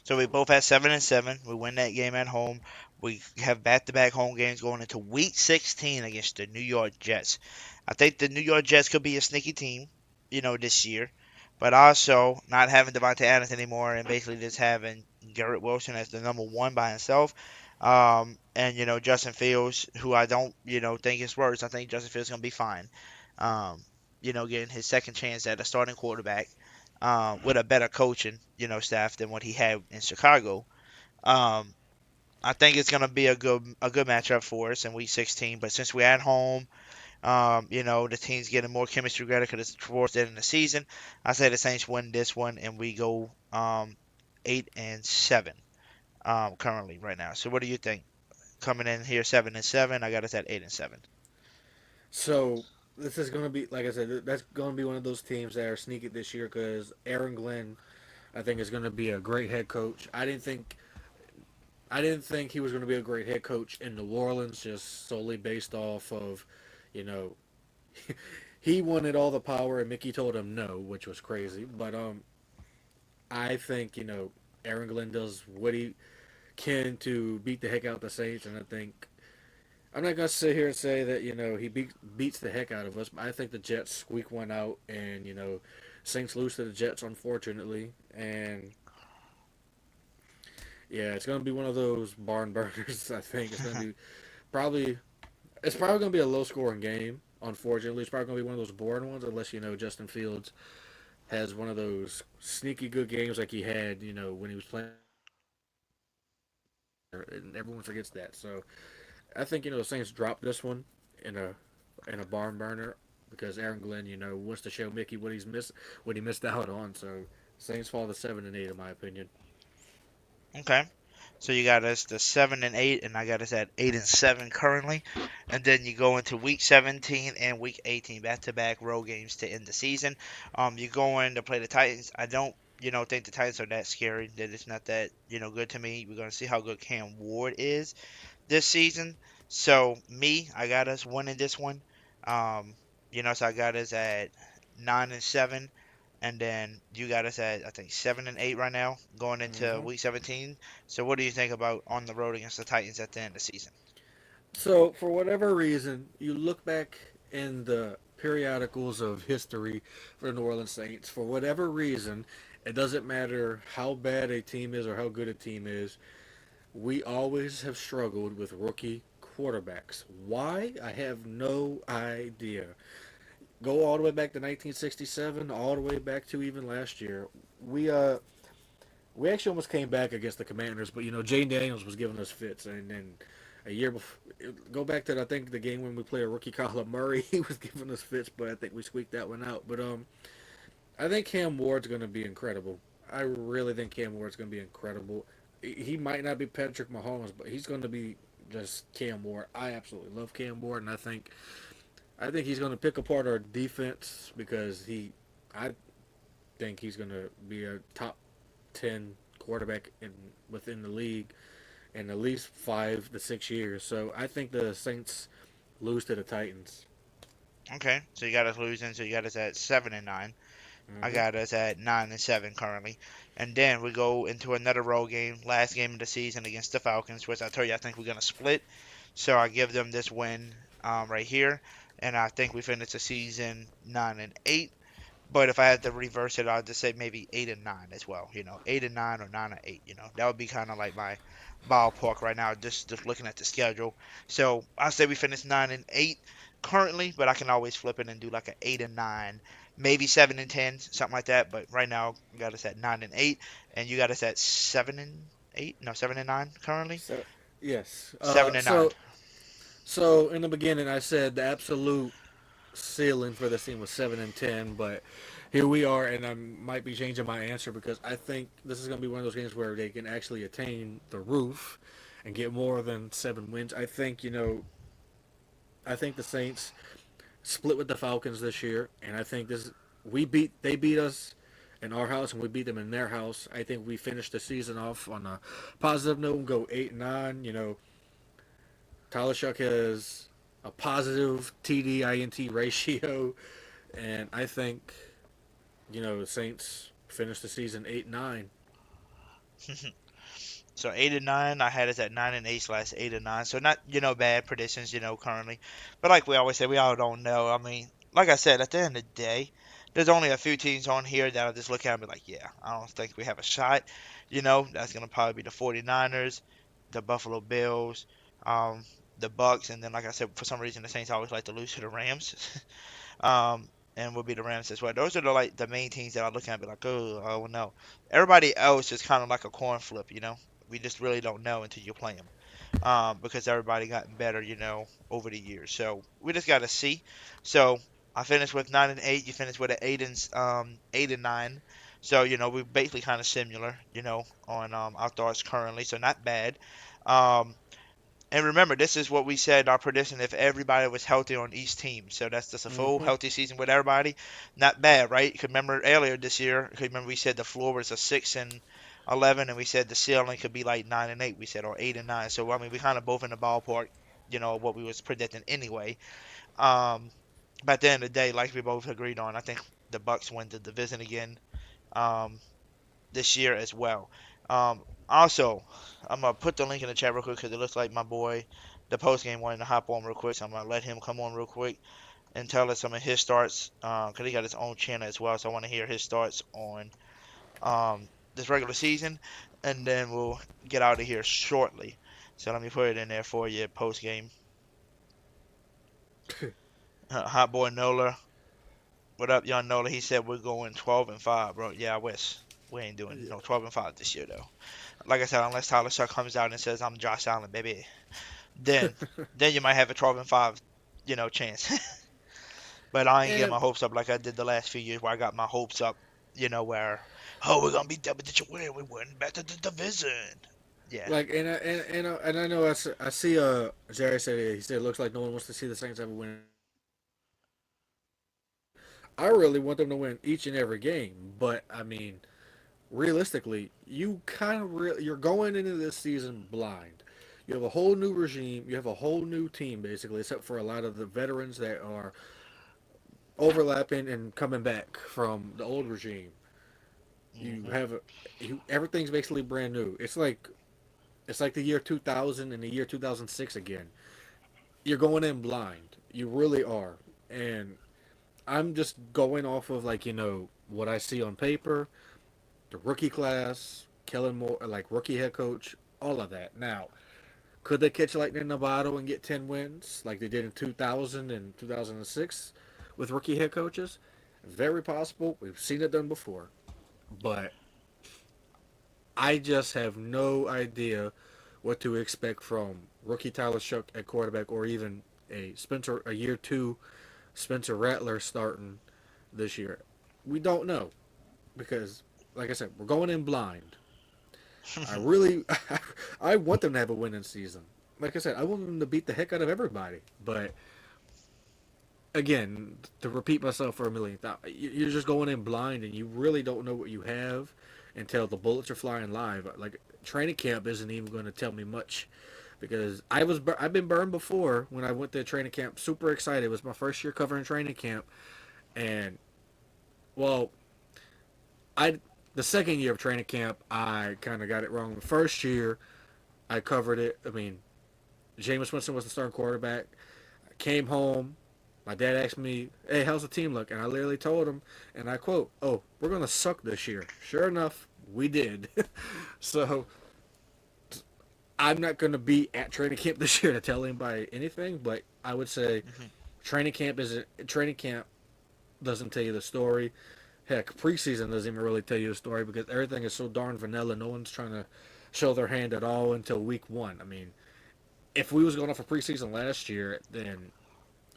So we both had 7-7. We win that game at home. We have back-to-back home games going into week 16 against the New York Jets. I think the New York Jets could be a sneaky team, this year. But also not having Devontae Adams anymore and basically just having Garrett Wilson as the number one by himself. And Justin Fields, who I don't, think is worse. I think Justin Fields is going to be fine. Getting his second chance at a starting quarterback. With a better coaching, staff than what he had in Chicago. I think it's gonna be a good matchup for us in Week 16. But since we're at home, the team's getting more chemistry together because it's towards the end of the season. I say the Saints win this one and we go 8-7 currently right now. So what do you think? Coming in here 7-7, I got us at 8-7. So this is going to be, like I said, that's going to be one of those teams that are sneaky this year because Aaron Glenn, I think, is going to be a great head coach. I didn't think he was going to be a great head coach in New Orleans, just solely based off of, he wanted all the power and Mickey told him no, which was crazy. But I think Aaron Glenn does what he can to beat the heck out of the Saints, and I think. I'm not going to sit here and say that, he beats the heck out of us, but I think the Jets squeak one out and, Saints lose to the Jets, unfortunately. And, yeah, it's going to be one of those barn burners, I think. It's going to be probably going to be a low-scoring game, unfortunately. It's probably going to be one of those boring ones unless, Justin Fields has one of those sneaky good games like he had, when he was playing. And everyone forgets that, so... I think the Saints drop this one in a barn burner. because Aaron Glenn, wants to show Mickey what he missed out on. So Saints fall to 7-8 in my opinion. Okay. So you got us the 7-8, and I got us at 8-7 currently. And then you go into week 17 and week 18, back-to-back road games to end the season. You're going to play the Titans. I don't, think the Titans are that scary. That it's not that, good to me. We're going to see how good Cam Ward is this season. So I got us winning this one. So I got us at 9-7. And then you got us at, I think, 7-8 right now, going into week 17. So what do you think about on the road against the Titans at the end of the season? So for whatever reason, you look back in the periodicals of history for the New Orleans Saints, for whatever reason, it doesn't matter how bad a team is or how good a team is, we always have struggled with rookie quarterbacks. Why? I have no idea. Go all the way back to 1967, all the way back to even last year. We actually almost came back against the Commanders, but Jane Daniels was giving us fits, and then a year before, go back to I think the game when we played a rookie Kyler Murray, he was giving us fits, but I think we squeaked that one out. But I think Cam Ward's going to be incredible. I really think Cam Ward's going to be incredible. He might not be Patrick Mahomes, but he's going to be just Cam Ward. I absolutely love Cam Ward, and I think he's going to pick apart our defense because I think he's going to be a top 10 quarterback within the league in at least 5 to 6 years. So I think the Saints lose to the Titans. Okay, so you got us losing. So you got us at 7-9. I got us at 9-7 currently. And then we go into another road game, last game of the season against the Falcons, which I told you I think we're going to split. So I give them this win right here. And I think we finished the season 9-8. But if I had to reverse it, I'd just say maybe 8-9 as well. 8-9 or 9-8. That would be kind of like my ballpark right now, just looking at the schedule. So I say we finished 9-8 currently, but I can always flip it and do like an 8-9, maybe 7-10, something like that. But right now, you got us at 9-8, and you got us at 7-8. No, 7-9 currently. Yes, 7-9. So in the beginning, I said the absolute ceiling for this team was 7-10, but here we are, and I might be changing my answer because I think this is going to be one of those games where they can actually attain the roof and get more than 7 wins. I think the Saints split with the Falcons this year, and I think they beat us in our house and we beat them in their house. I think we finished the season off on a positive note and go 8-9. Tyler Shuck has a positive TD-INT ratio, and I think, the Saints finished the season 8-9. So 8-9, I had us at 9-8/8-9. So not, bad predictions, currently. But like we always say, we all don't know. I mean, like I said, at the end of the day, there's only a few teams on here that I'll just look at and be like, yeah, I don't think we have a shot. That's going to probably be the 49ers, the Buffalo Bills, the Bucks, and then like I said, for some reason the Saints always like to lose to the Rams. And will be the Rams as well. Those are the main teams that I look at and be like, oh no. Everybody else is kind of like a coin flip, We just really don't know until you play them. Because everybody gotten better, over the years. So we just got to see. So I finished with 9-8. You finished with an 8-9. So we're basically kind of similar, on our thoughts currently. So not bad. And remember, this is what we said, our prediction, if everybody was healthy on each team. So that's just a full healthy season with everybody. Not bad, right? You could remember earlier this year, we said the floor was a 6-11, and we said the ceiling could be like 9-8, we said, or 8-9. So, I mean, we kind of both in the ballpark, what we was predicting anyway. But at the end of the day, like we both agreed on, I think the Bucks win the division again this year as well. Also, I'm going to put the link in the chat real quick because it looks like my boy, the postgame, wanted to hop on real quick. So I'm going to let him come on real quick and tell us some of his thoughts because he got his own channel as well. So I want to hear his thoughts on this regular season. And then we'll get out of here shortly. So let me put it in there for you, postgame. Hot boy Nola. What up, young Nola? He said we're going 12-5, bro. Yeah, I wish. We ain't doing 12-5 this year, though. Like I said, unless Tyler Shuck comes out and says, I'm Josh Allen, baby. Then you might have a 12-5, chance. But I ain't get And my hopes up like I did the last few years, where I got my hopes up. Where we're gonna be double-digit win. We win back to the division. Yeah. like, and I know I see Jerry said he said it looks like no one wants to see the Saints ever win. I really want them to win each and every game, but I mean, realistically, you kind of you're going into this season blind. You have a whole new regime. You have a whole new team, basically, except for a lot of the veterans that are overlapping and coming back from the old regime. You have everything's basically brand new. It's like the year 2000 and the year 2006 again. You're going in blind. You really are. And I'm just going off of what I see on paper, the rookie class, Kellen Moore, like rookie head coach, all of that. Now, could they catch lightning in the bottle and get 10 wins like they did in 2000 and 2006 with rookie head coaches? Very possible. We've seen it done before. But I just have no idea what to expect from rookie Tyler Shook at quarterback, or even a year 2 Spencer Rattler starting this year. We don't know because, like I said, we're going in blind. I want them to have a winning season. Like I said, I want them to beat the heck out of everybody. But again, to repeat myself for a millionth time, you're just going in blind, and you really don't know what you have until the bullets are flying live. Like, training camp isn't even going to tell me much, because I've been burned before when I went to training camp. Super excited. It was my first year covering training camp, and the second year of training camp, I kind of got it wrong. The first year, I covered it. I mean, Jameis Winston was the starting quarterback. I came home. My dad asked me, "Hey, how's the team look?" And I literally told him, and I quote, "Oh, we're going to suck this year." Sure enough, we did. So I'm not going to be at training camp this year to tell anybody anything, but I would say training camp doesn't tell you the story. Heck, preseason doesn't even really tell you the story, because everything is so darn vanilla. No one's trying to show their hand at all until week 1. I mean, if we was going off a preseason last year, then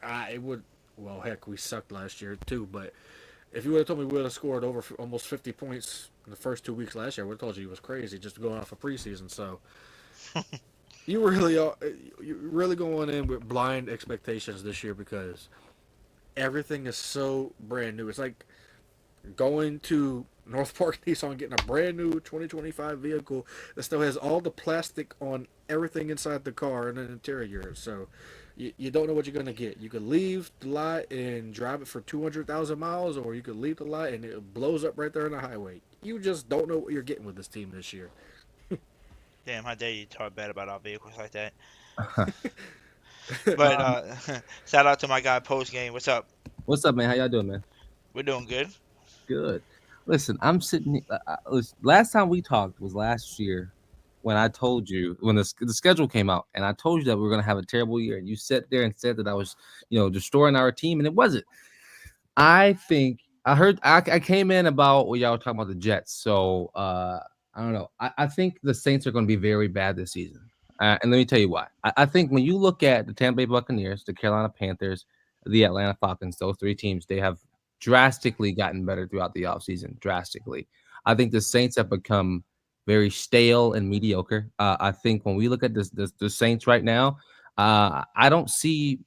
it would. Well, heck, we sucked last year too. But if you would have told me we would have scored over almost 50 points in the first 2 weeks last year, I would have told you it was crazy just going off a preseason. So you're really going in with blind expectations this year, because everything is so brand new. It's like going to North Park Nissan, getting a brand new 2025 vehicle that still has all the plastic on everything inside the car and the interior. So you don't know what you're going to get. You could leave the lot and drive it for 200,000 miles, or you could leave the lot and it blows up right there on the highway. You just don't know what you're getting with this team this year. Damn, how dare you talk bad about our vehicles like that? But shout out to my guy Post Game. What's up? What's up, man? How y'all doing, man? We're doing good. Good. Listen, I'm sitting. Last time we talked was last year, when I told you, when the schedule came out, and I told you that we were going to have a terrible year, and you sat there and said that I was, destroying our team, and it wasn't. I think I came in about what y'all were talking about the Jets, so I don't know. I think the Saints are going to be very bad this season, and let me tell you why. I think when you look at the Tampa Bay Buccaneers, the Carolina Panthers, the Atlanta Falcons, those 3 teams, they have drastically gotten better throughout the offseason. Drastically. I think the Saints have become very stale and mediocre. I think when we look at the Saints right now, I don't see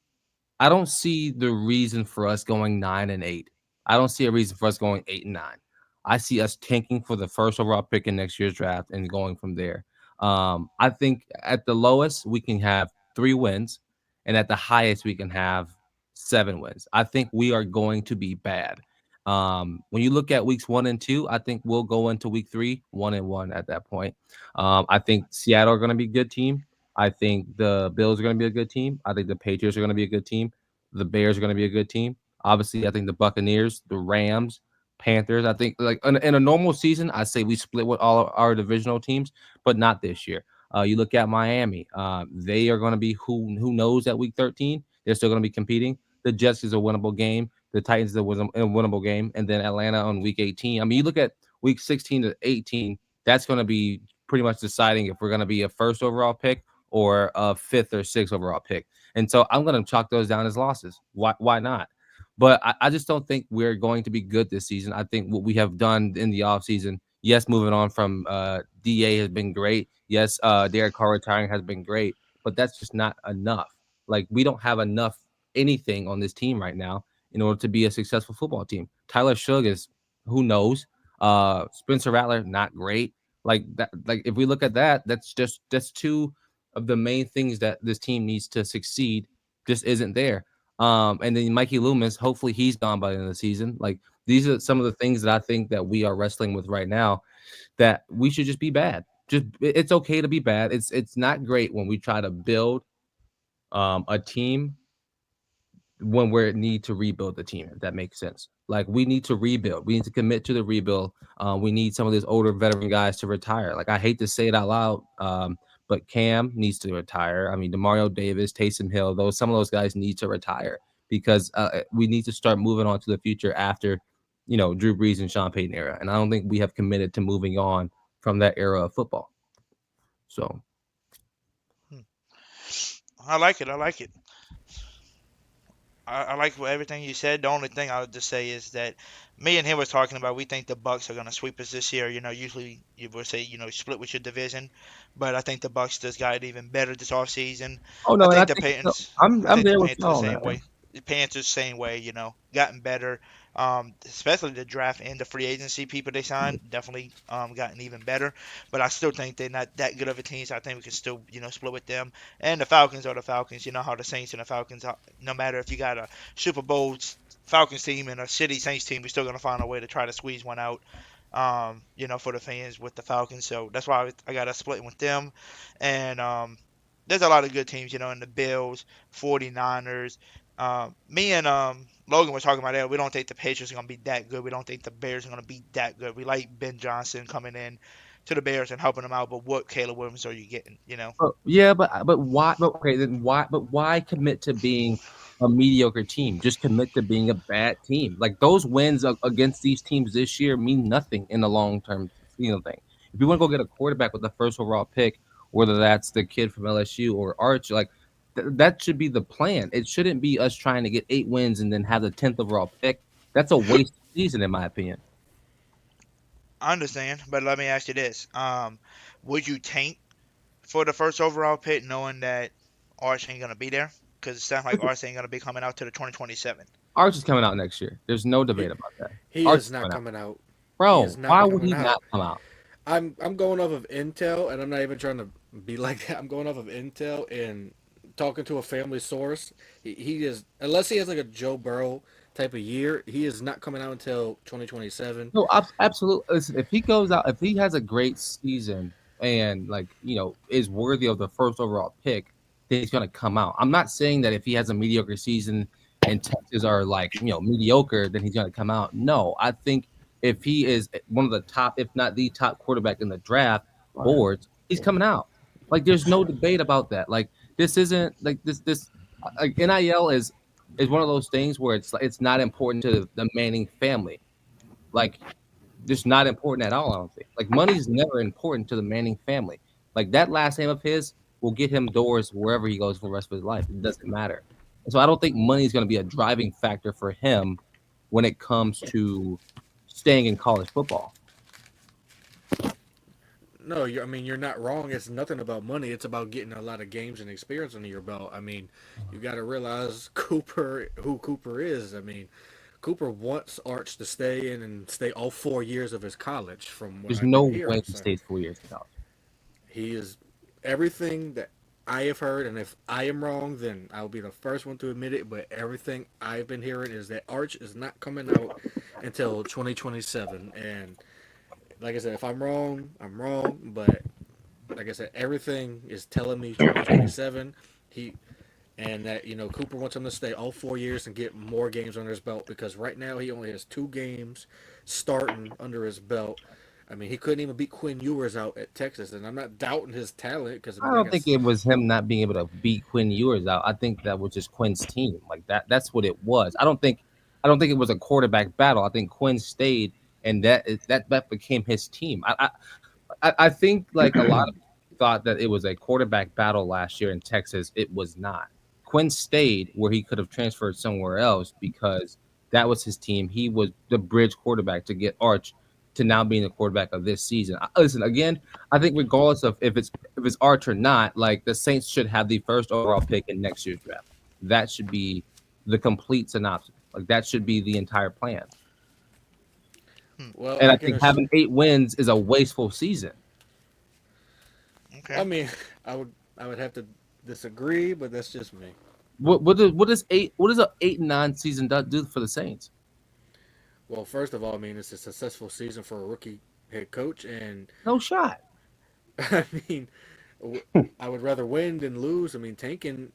the reason for us going 9-8. I don't see a reason for us going 8-9. I see us tanking for the first overall pick in next year's draft and going from there. I think at the lowest we can have 3 wins, and at the highest we can have 7 wins. I think we are going to be bad. When you look at weeks 1 and 2, I think we'll go into week 3 1-1 at that point. I think Seattle are going to be a good team. I think the Bills are going to be a good team. I think the Patriots are going to be a good team. The Bears are going to be a good team. Obviously, I think the Buccaneers, the Rams, Panthers. I think like in a normal season, I say we split with all of our divisional teams, but not this year. You look at Miami. They are going to be who knows at week 13. They're still going to be competing. The Jets is a winnable game. The Titans is a winnable game. And then Atlanta on week 18. I mean, you look at week 16 to 18, that's going to be pretty much deciding if we're going to be a first overall pick or a 5th or 6th overall pick. And so I'm going to chalk those down as losses. Why not? But I just don't think we're going to be good this season. I think what we have done in the offseason, yes, moving on from DA has been great. Yes, Derek Carr retiring has been great, but that's just not enough. Like, we don't have enough anything on this team right now in order to be a successful football team. Tyler Shugg is, who knows? Spencer Rattler, not great. Like that. Like, if we look at that, that's two of the main things that this team needs to succeed. Just isn't there. And then Mikey Loomis, hopefully he's gone by the end of the season. Like, these are some of the things that I think that we are wrestling with right now, that we should just be bad. It's okay to be bad. It's not great when we try to build a team when we need to rebuild the team, if that makes sense. Like, we need to rebuild. We need to commit to the rebuild. We need some of these older veteran guys to retire. Like, I hate to say it out loud, but Cam needs to retire. I mean, Demario Davis, Taysom Hill, some of those guys need to retire, because we need to start moving on to the future after, Drew Brees and Sean Payton era. And I don't think we have committed to moving on from that era of football. So I like it. I like everything you said. The only thing I would just say is that me and him was talking about, we think the Bucs are going to sweep us this year. Usually you would say, split with your division, but I think the Bucs just got it even better this offseason. Oh no, I think the Panthers. I'm there with you. Same way. The Panthers, same way. Gotten better. Especially the draft and the free agency people they signed, definitely gotten even better. But I still think they're not that good of a team, so I think we can still, split with them. And the Falcons are the Falcons. You know how the Saints and the Falcons, no matter if you got a Super Bowl Falcons team and a shitty Saints team, we're still going to find a way to try to squeeze one out, for the fans with the Falcons. So that's why I got a split with them. And there's a lot of good teams, in the Bills, 49ers. Me and Logan were talking about that. We don't think the Patriots are going to be that good. We don't think the Bears are going to be that good. We like Ben Johnson coming in to the Bears and helping them out. But what Caleb Williams are you getting? Yeah, but why? But okay, then why? But why commit to being a mediocre team? Just commit to being a bad team. Like, those wins against these teams this year mean nothing in the long term, thing. If you want to go get a quarterback with the first overall pick, whether that's the kid from LSU or Arch, like, that should be the plan. It shouldn't be us trying to get 8 wins and then have the 10th overall pick. That's a waste season, in my opinion. I understand, but let me ask you this: would you tank for the first overall pick, knowing that Arch ain't gonna be there? Because it sounds like Arch ain't gonna be coming out to the 2027. Arch is coming out next year. There's no debate about that. He Arch is not coming out. Bro, why would he not come out? I'm going off of intel, and I'm not even trying to be like that. I'm going off of intel and talking to a family source. He is, unless he has like a Joe Burrow type of year, he is not coming out until 2027. No, absolutely. Listen, if he goes out, if he has a great season and is worthy of the first overall pick, then he's gonna come out. I'm not saying that if he has a mediocre season and Texas are mediocre, then he's gonna come out. No, I think if he is one of the top, if not the top quarterback in the draft boards, he's coming out. Like, there's no debate about that. Like, this isn't like this. Like, NIL is one of those things where it's not important to the Manning family. Like, just not important at all. I don't think. Like, money is never important to the Manning family. Like, that last name of his will get him doors wherever he goes for the rest of his life. It doesn't matter. And so I don't think money is going to be a driving factor for him when it comes to staying in college football. No, you're not wrong. It's nothing about money. It's about getting a lot of games and experience under your belt. I mean, you got to realize who Cooper is. I mean, Cooper wants Arch to stay in and stay all 4 years of his college. There's no way he stays 4 years in college. He is everything that I have heard, and if I am wrong, then I'll be the first one to admit it. But everything I've been hearing is that Arch is not coming out until 2027, and like I said, if I'm wrong, I'm wrong. But like I said, everything is telling me 2027. And that Cooper wants him to stay all 4 years and get more games under his belt, because right now he only has 2 games starting under his belt. I mean, he couldn't even beat Quinn Ewers out at Texas, and I'm not doubting his talent, because I don't think it was him not being able to beat Quinn Ewers out. I think that was just Quinn's team. Like, that's what it was. I don't think it was a quarterback battle. I think Quinn stayed, and that became his team. I think, like, a lot of people thought that it was a quarterback battle last year in Texas. It was not. Quinn stayed where he could have transferred somewhere else because That was his team. He was the bridge quarterback to get Arch to now being the quarterback of this season. Listen, again, I think regardless of if it's Arch or not, like the Saints should have the first overall pick in next year's draft. That should be the complete synopsis. Like that should be the entire plan. Well, and I think having 8 wins is a wasteful season. Okay. I mean, I would have to disagree, but that's just me. What does an 8-9 season do for the Saints? Well, first of all, I mean it's a successful season for a rookie head coach, and no shot. I mean, I would rather win than lose. I mean, tanking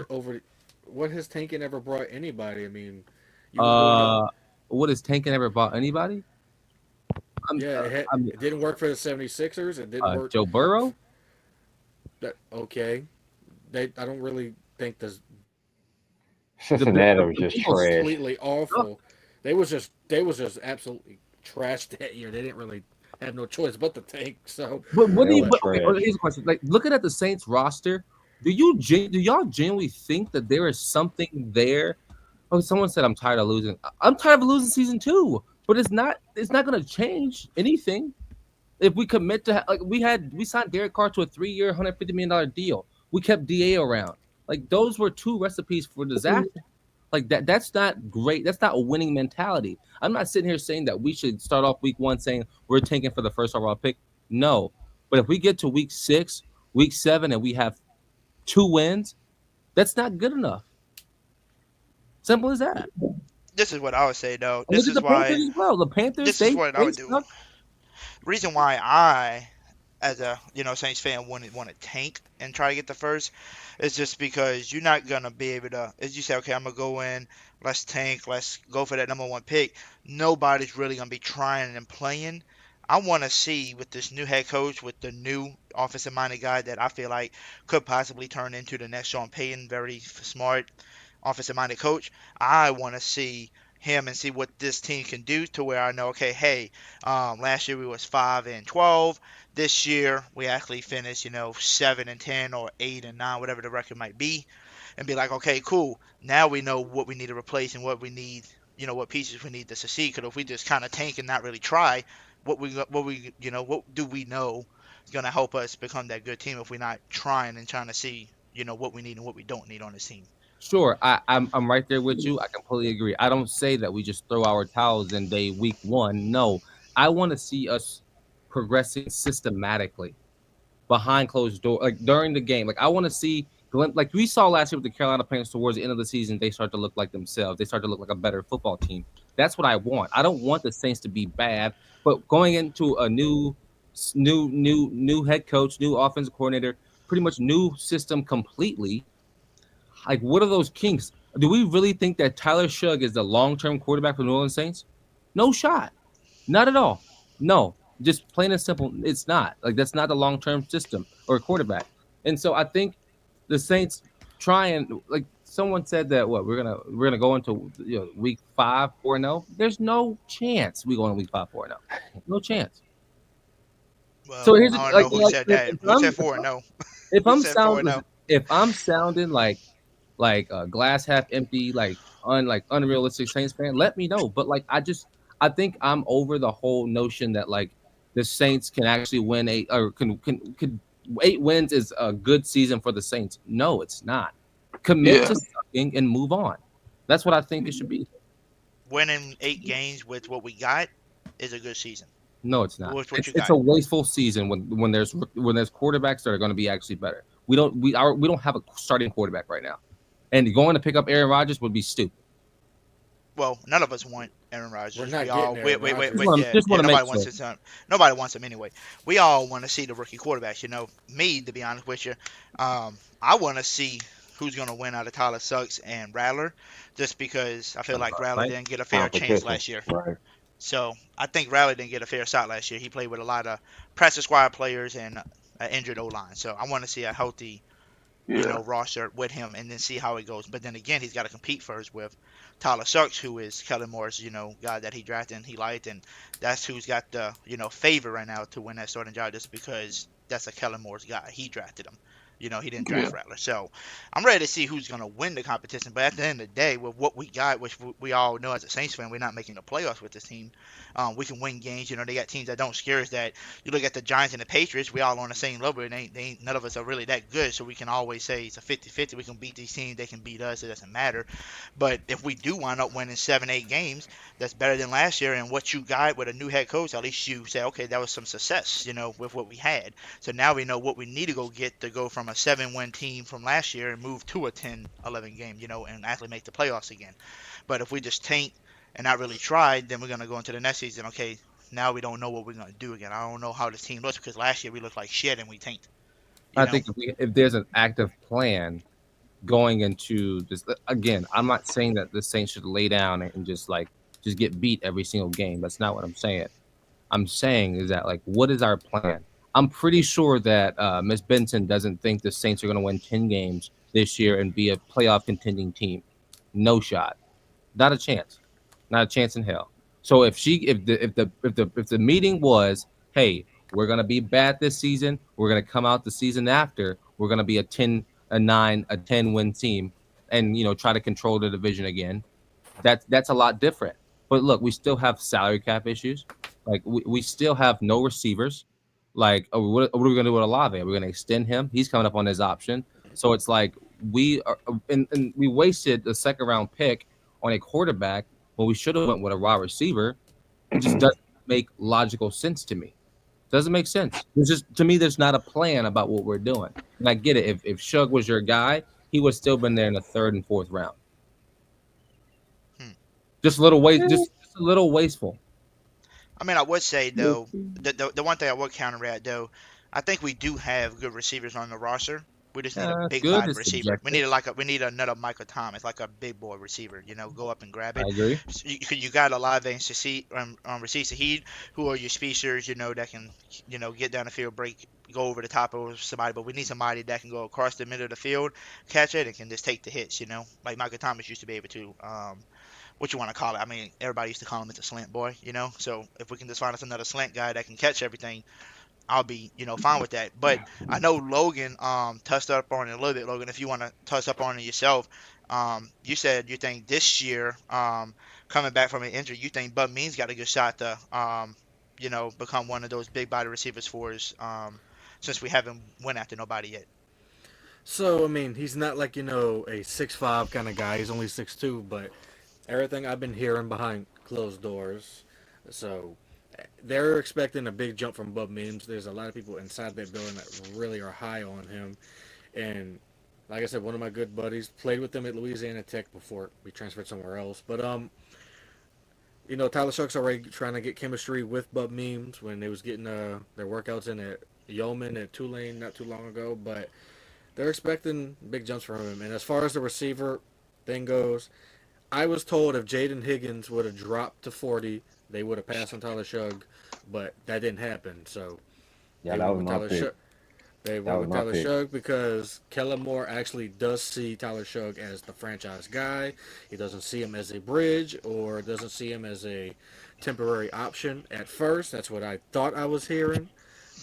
over what has tanking ever brought anybody? I mean, what has tanking ever brought anybody? It didn't work for the 76ers. It didn't work. Joe Burrow. Okay, I don't really think Cincinnati was just trash. Completely awful. They was just absolutely trash that year. They didn't really have no choice but to tank. So, but what do you? Here's a question: like looking at the Saints roster, do y'all genuinely think that there is something there? Oh, someone said I'm tired of losing. I'm tired of losing season 2, but it's not going to change anything. If we commit to we signed Derek Carr to a 3-year, $150 million deal. We kept DA around. Like those were 2 recipes for disaster. Like that's not great. That's not a winning mentality. I'm not sitting here saying that we should start off week 1 saying we're tanking for the first overall pick. No. But if we get to week 6, week 7, and we have 2 wins, that's not good enough. Simple as that. This is what I would say, though. This is why the Panthers. This is what I would do. The reason why I, as a Saints fan, want to tank and try to get the first is just because you're not gonna be able to. As you say, okay, I'm gonna go in, let's tank, let's go for that number 1 pick. Nobody's really gonna be trying and playing. I want to see with this new head coach, with the new offensive-minded guy that I feel like could possibly turn into the next Sean Payton, very smart offensive-minded coach. I want to see him and see what this team can do to where I know, okay, hey, last year we was 5-12. This year we actually finished, 7-10 or 8-9, whatever the record might be, and be like, okay, cool. Now we know what we need to replace and what we need, what pieces we need to succeed. Because if we just kind of tank and not really try, what do we know is going to help us become that good team if we're not trying to see, what we need and what we don't need on this team. Sure, I'm right there with you. I completely agree. I don't say that we just throw our towels in week 1. No, I want to see us progressing systematically behind closed doors, like during the game. Like I want to see, like we saw last year with the Carolina Panthers towards the end of the season, they start to look like themselves. They start to look like a better football team. That's what I want. I don't want the Saints to be bad, but going into a new head coach, new offensive coordinator, pretty much new system completely. Like, what are those kinks? Do we really think that Tyler Shugg is the long-term quarterback for the New Orleans Saints? No shot. Not at all. No. Just plain and simple, it's not. Like, that's not the long-term system or quarterback. And so I think the Saints try and, like someone said that, we're gonna go into week 5 4-0. There's no chance we go into week 5 4-0. No chance. Well, so here's I don't know who said that. Who said 4-0? If I'm sounding like a glass half empty, like unrealistic Saints fan, let me know. But I think I'm over the whole notion that like the Saints can actually win 8 or can 8 wins is a good season for the Saints. No, it's not. Commit to sucking and move on. That's what I think it should be. Winning 8 games with what we got is a good season. No, it's not. It's a wasteful season when there's quarterbacks that are going to be actually better. We don't have a starting quarterback right now. And going to pick up Aaron Rodgers would be stupid. Well, none of us want Aaron Rodgers. We're not getting Aaron Rodgers. Nobody wants him anyway. We all want to see the rookie quarterbacks. Me, to be honest with you, I want to see who's going to win out of Tyler Suggs and Rattler, just because I feel like Rattler didn't get a fair chance last year. Right. So I think Rattler didn't get a fair shot last year. He played with a lot of practice squad players and an injured O-line. So I want to see a healthy roster with him and then see how it goes. But then again, he's got to compete first with Tyler Suggs, who is Kellen Moore's, guy that he drafted and he liked, and that's who's got the, favor right now to win that starting job, just because that's a Kellen Moore's guy. He drafted him. You know, he didn't draft Rattler. So I'm ready to see who's going to win the competition. But at the end of the day, with what we got, which we all know as a Saints fan, we're not making the playoffs with this team. We can win games. You know, they got teams that don't scare us. That you look at the Giants and the Patriots, we all on the same level. And none of us are really that good. So we can always say it's a 50-50. We can beat these teams. They can beat us. It doesn't matter. But if we do wind up winning 7-8 games, that's better than last year. And what you got with a new head coach, at least you say, okay, that was some success, you know, with what we had. So now we know what we need to go get to go from a 7-win team from last year and move to a 10-11 game, you know, and actually make the playoffs again. But if we just tank and not really try, then we're going to go into the next season, okay, now we don't know what we're going to do again. I don't know how this team looks because last year we looked like shit and we tanked. I think if there's an active plan going into this, again, I'm not saying that the Saints should lay down and just get beat every single game. That's not what I'm saying. I'm saying is that, like, what is our plan? I'm pretty sure that Miss Benson doesn't think the Saints are going to win 10 games this year and be a playoff contending team. No shot. Not a chance. Not a chance in hell. So if the meeting was, hey, we're going to be bad this season, we're going to come out the season after, we're going to be a 10-9, a 10-win team, and, you know, try to control the division again, that's a lot different. But look, we still have salary cap issues. Like, we still have no receivers. Like, what are we going to do with Olave? Are we going to extend him? He's coming up on his option. So it's like we wasted the second-round pick on a quarterback when we should have went with a wide receiver. It just doesn't make logical sense to me. Doesn't make sense. To me, there's not a plan about what we're doing. And I get it. If Shug was your guy, he would still been there in the 3rd and 4th round. Just a little wasteful. I mean, I would say, though, the one thing I would counter at, though, I think we do have good receivers on the roster. We just need a big body receiver. We need another Michael Thomas, like a big boy receiver. You know, go up and grab it. I agree. You got Olave and Rashid Shaheed, who are your speedsters. You know, that can, you know, get down the field, go over the top of somebody. But we need somebody that can go across the middle of the field, catch it, and can just take the hits. You know, like Michael Thomas used to be able to. What you want to call it? I mean, everybody used to call him as a slant boy. You know, so if we can just find us another slant guy that can catch everything, I'll be, you know, fine with that. But I know Logan touched up on it a little bit. Logan, if you want to touch up on it yourself, you said you think this year, coming back from an injury, you think Bud Means got a good shot to, you know, become one of those big body receivers for us, since we haven't went after nobody yet. So, I mean, he's not like, you know, a 6'5" kind of guy. He's only 6'2", but everything I've been hearing behind closed doors, so they're expecting a big jump from Bub Mims. There's a lot of people inside that building that really are high on him. And like I said, one of my good buddies played with them at Louisiana Tech before we transferred somewhere else. But, you know, Tyler Shuck's already trying to get chemistry with Bub Mims when they was getting their workouts in at Yeoman at Tulane not too long ago. But they're expecting big jumps from him. And as far as the receiver thing goes, I was told if Jaden Higgins would have dropped to 40, they would have passed on Tyler Shug, but that didn't happen. So yeah, that was my pick. They went with Tyler Shug because Kellen Moore actually does see Tyler Shug as the franchise guy. He doesn't see him as a bridge or doesn't see him as a temporary option at first. That's what I thought I was hearing,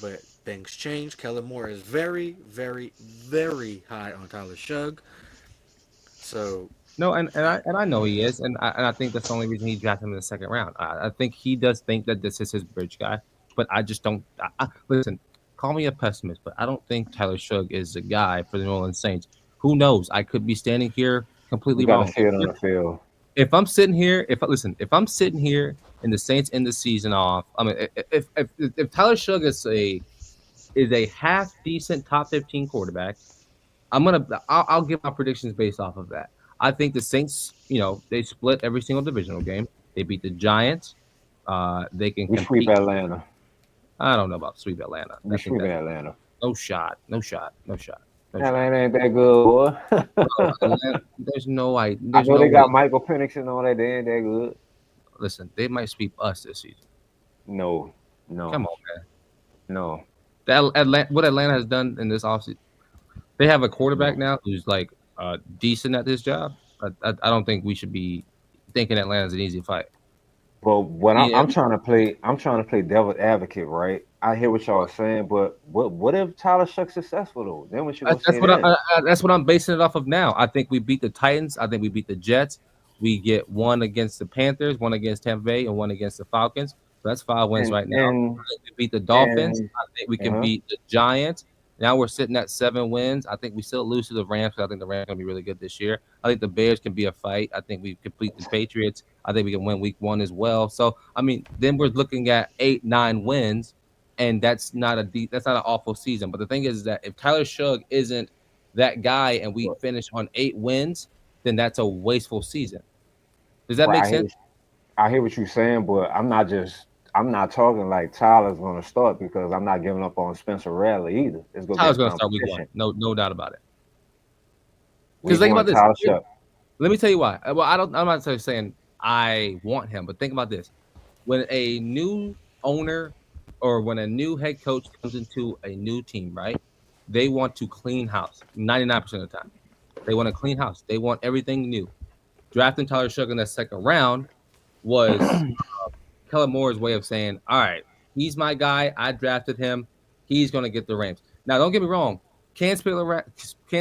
but things changed. Kellen Moore is very, very, very high on Tyler Shug. So. No, and I know he is, and I think that's the only reason he drafted him in the 2nd round. I think he does think that this is his bridge guy, but I just don't. Listen, call me a pessimist, but I don't think Tyler Shug is the guy for the New Orleans Saints. Who knows? I could be standing here completely wrong. See it on the field. If I'm sitting here, if I'm sitting here and the Saints end the season off, I mean, if Tyler Shug is a half decent top 15 quarterback, I'll give my predictions based off of that. I think the Saints, you know, they split every single divisional game. They beat the Giants. They can compete. Sweep Atlanta. I don't know about sweep Atlanta. We sweep Atlanta. No shot. Atlanta ain't that good, boy. There's no I know they got Michael Penix and all that. They ain't that good. Listen, they might sweep us this season. No. Come on, man. No. What Atlanta has done in this offseason, they have a quarterback now who's like decent at this job. I don't think we should be thinking Atlanta's an easy fight. But what I'm trying to play devil's advocate, right? I hear what y'all are saying, but what if Tyler Shuck's successful though? Then we should go That's say what that. that's what I'm basing it off of now. I think we beat the Titans. I think we beat the Jets. We get one against the Panthers, one against Tampa Bay, and one against the Falcons. So that's 5 wins right now. I think we beat the Dolphins. I think we can beat the Giants. Now we're sitting at 7 wins. I think we still lose to the Rams, because I think the Rams are going to be really good this year. I think the Bears can be a fight. I think we complete the Patriots. I think we can win week 1 as well. So, I mean, then we're looking at 8, 9 wins, and that's not an awful season. But the thing is that if Tyler Shugg isn't that guy and we finish on 8 wins, then that's a wasteful season. Does that make sense? I hear what you're saying, but I'm not talking like Tyler's going to start, because I'm not giving up on Spencer Rattler either. Tyler's going to start week 1. No doubt about it. Because think about this. Let me tell you why. Well, I'm not saying I want him, but think about this. When a new owner or when a new head coach comes into a new team, right? They want to clean house 99% of the time. They want to clean house. They want everything new. Drafting Tyler Shugg in the second round was Kellen Moore's way of saying, all right, he's my guy. I drafted him. He's going to get the Rams. Now, don't get me wrong. Can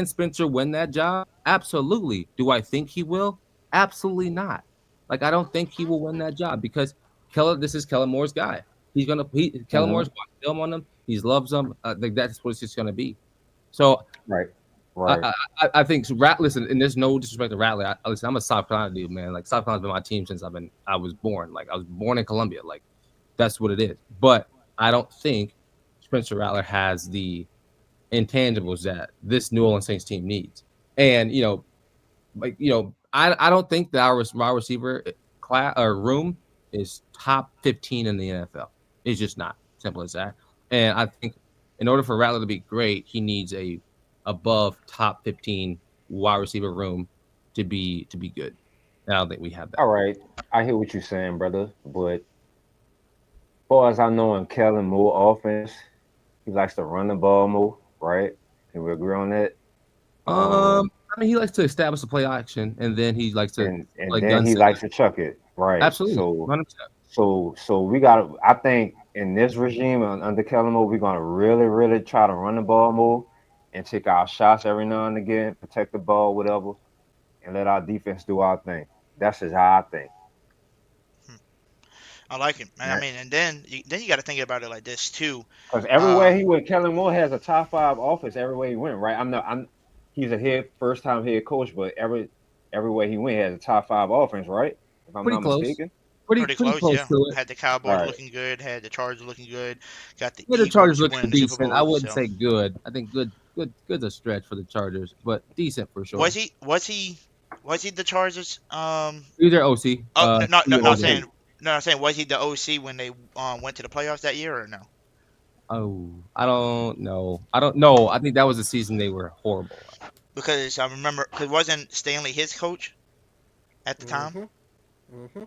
Spencer win that job? Absolutely. Do I think he will? Absolutely not. Like, I don't think he will win that job, because this is Kellen Moore's guy. Kellen Moore's watched film on him. He loves him. I think that's what it's just going to be. So, right. I think listen, and there's no disrespect to Rattler. Listen, I'm a South Carolina dude, man. Like, South Carolina's been my team since I was born. Like, I was born in Columbia. Like, that's what it is. But I don't think Spencer Rattler has the intangibles that this New Orleans Saints team needs. And I don't think that our wide receiver class or room is top 15 in the NFL. It's just not. Simple as that. And I think in order for Rattler to be great, he needs a above top 15 wide receiver room to be good. And I don't think we have that. All right. I hear what you're saying, brother. But as far as I know, in Kellen Moore offense, he likes to run the ball more, right? Can we agree on that? I mean, he likes to establish the play action, and then he likes to and then he likes to chuck it, right? Absolutely. So we got. I think in this regime under Kellen Moore, we're gonna really, really try to run the ball more and take our shots every now and again, protect the ball, whatever, and let our defense do our thing. That's just how I think. I like it, man. Right. I mean, and then you got to think about it like this too. Because everywhere he went, Kellen Moore has a top 5 offense everywhere he went, right? He's a first time head coach, but everywhere he went, he has a top 5 offense, right? If I'm not mistaken. Pretty close, yeah. Had the Cowboys looking good, had the Chargers looking good, got the the Chargers looking decent. I wouldn't say good. I think good's a stretch for the Chargers, but decent for sure. Was he the Chargers? He was their OC. I'm saying was he the OC when they went to the playoffs that year or no? Oh, I don't know. I think that was the season they were horrible. Because I remember, wasn't Stanley his coach at the time? Mm-hmm.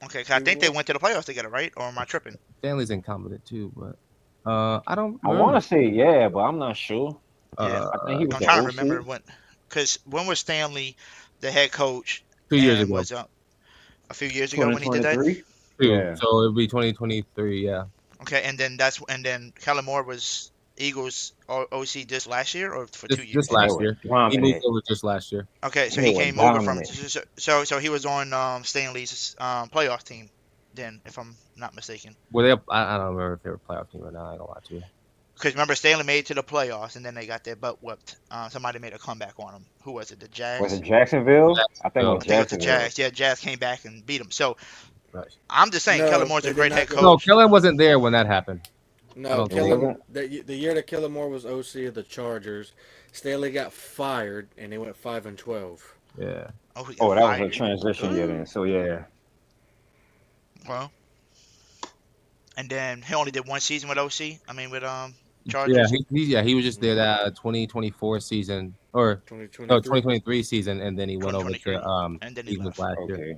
Okay, cause I think they went to the playoffs together, right? Or am I tripping? Stanley's incompetent too, but I don't. I want to say yeah, but I'm not sure. Yeah, I think he was. I'm trying to remember when was Stanley the head coach? 2 years ago. Was a few years ago when he did that. Yeah. So it'll be 2023. Yeah. Okay, and then Kellen Moore was Eagles OC just last year or for 2 years? Just last year. He moved over just last year. Okay, so he came over from so he was on Stanley's playoff team then, if I'm not mistaken. Were they? I don't remember if they were playoff team or not. I don't lie to you. Because remember, Stanley made it to the playoffs and then they got their butt whipped. Somebody made a comeback on them. Who was it? The Jags? Was it Jacksonville? I think it was the Jags. Yeah, Jags came back and beat them. So I'm just saying, Kellen Moore's a great head coach. No, Kellen wasn't there when that happened. No, the year that Kellen Moore was OC of the Chargers, Stanley got fired and they went 5-12. Yeah. Oh, that was a transition year then. So yeah. Well, and then he only did one season with OC. I mean, with Chargers. Yeah, he was just there that 2024 season or 2023 season, and then he went over to and then he Eagles last year.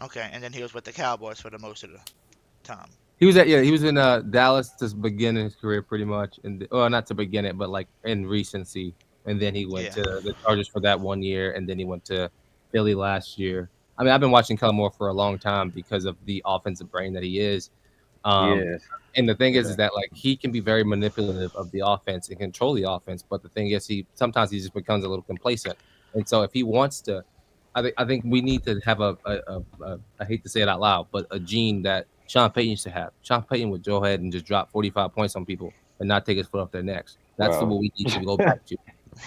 Okay, and then he was with the Cowboys for the most of the time. He was in Dallas to begin his career pretty much, and not to begin it, but like in recency, and then he went to the Chargers for that 1 year, and then he went to Philly last year. I mean, I've been watching Kellen Moore for a long time because of the offensive brain that he is. Yes. And the thing is Yeah. that like he can be very manipulative of the offense and control the offense, but the thing is sometimes he just becomes a little complacent. And so if he wants to, I think we need to have a I hate to say it out loud, but a gene that Sean Payton used to have. Sean Payton would go ahead and just drop 45 points on people and not take his foot off their necks. That's Well, what we need to go back to.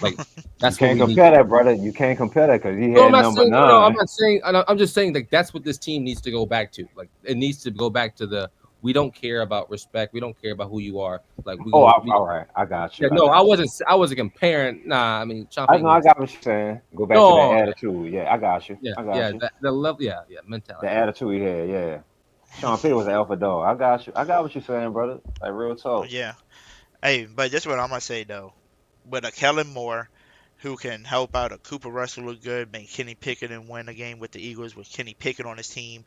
Like you that's what can't we need. compare that, brother. You can't compare that because he No, I'm had not number saying. No, I'm 9. not saying. I'm just saying like that's what this team needs to go back to. Like it needs to go back to the. We don't care about respect. We don't care about who you are. Like we. Oh, we all right. I got you. yeah, no, I wasn't comparing. Nah, I mean, Sean I Payton know. I was. got what you're saying. Go back to No, that attitude. Yeah, I got you. yeah, I got yeah, you. the level, yeah, mentality. The attitude he had. Yeah. Sean Payton was an alpha dog. I got you. I got what you're saying, brother. Like real talk. Yeah. Hey, but this is what I'm gonna say though. With a Kellen Moore, who can help out a Cooper Russell look good, make Kenny Pickett and win a game with the Eagles with Kenny Pickett on his team.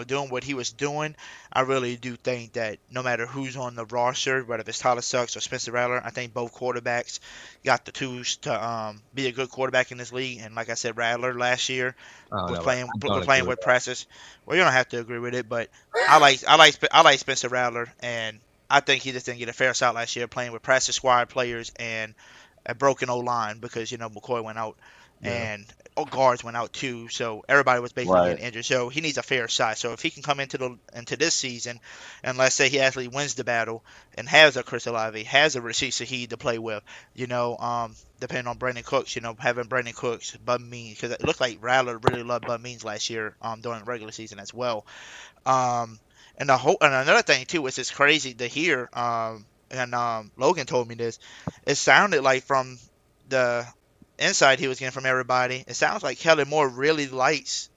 Doing what he was doing, I really do think that no matter who's on the roster, whether it's Tyler Suggs or Spencer Rattler, I think both quarterbacks got the tools to be a good quarterback in this league. And like I said, Rattler last year was playing with practice. Well, you don't have to agree with it, but I like Spencer Rattler, and I think he just didn't get a fair shot last year playing with practice squad players and a broken O-line because McCoy went out and guards went out too, so everybody was basically getting injured. So he needs a fair shot. So if he can come into this season, and let's say he actually wins the battle and has a Chris Olave, has a Rashid Shaheed to play with, depending on Brandon Cooks, having Brandon Cooks, Bud Means, because it looked like Rattler really loved Bud Means last year during the regular season as well. And another thing too, which is crazy to hear, and Logan told me this, it sounded like from the inside he was getting from everybody, it sounds like Kellen Moore really likes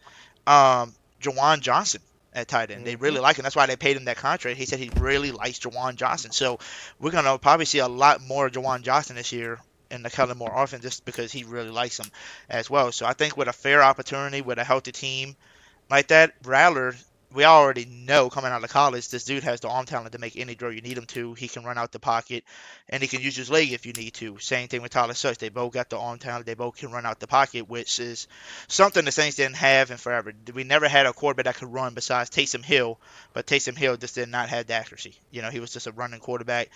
Jawan Johnson at tight end. They really like him. That's why they paid him that contract. He said he really likes Jawan Johnson. So we're going to probably see a lot more Jawan Johnson this year in the Kellen Moore offense just because he really likes him as well. So I think with a fair opportunity, with a healthy team like that, Rattler, we already know coming out of college, this dude has the arm talent to make any throw you need him to. He can run out the pocket, and he can use his leg if you need to. Same thing with Tyler Suggs. They both got the arm talent. They both can run out the pocket, which is something the Saints didn't have in forever. We never had a quarterback that could run besides Taysom Hill, but Taysom Hill just did not have the accuracy. He was just a running quarterback.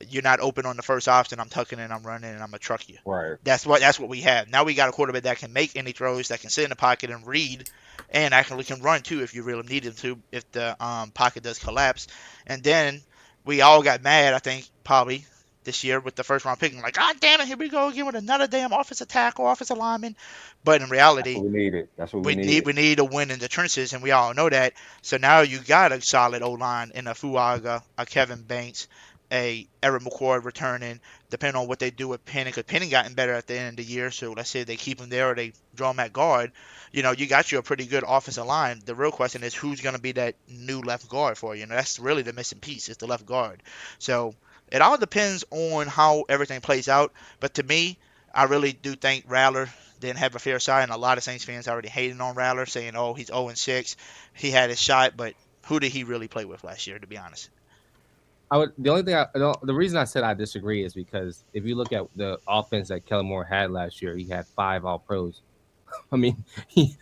You're not open on the first option. I'm tucking in, I'm running, and I'm going to truck you. Right. That's what we have. Now we got a quarterback that can make any throws, that can sit in the pocket and read, and actually can run too if you really need him to, if the pocket does collapse. And then we all got mad, I think, probably this year with the first round pick. And like, God damn it, here we go again with another damn offensive tackle, offensive lineman. But in reality, we need it. That's what we need. We need a win in the trenches, and we all know that. So now you got a solid O-line in a Fuaga, a Kevin Banks, a Eric McCoy returning, depending on what they do with Penning, because Penning gotten better at the end of the year. So let's say they keep him there or they draw him at guard. You got you a pretty good offensive line. The real question is who's going to be that new left guard for you. That's really the missing piece, is the left guard. So it all depends on how everything plays out. But to me, I really do think Rattler didn't have a fair shot, and a lot of Saints fans already hating on Rattler, saying, oh, he's 0-6. He had his shot, but who did he really play with last year, to be honest? The reason I said I disagree is because if you look at the offense that Kellen Moore had last year, he had 5 All-Pros. I mean, he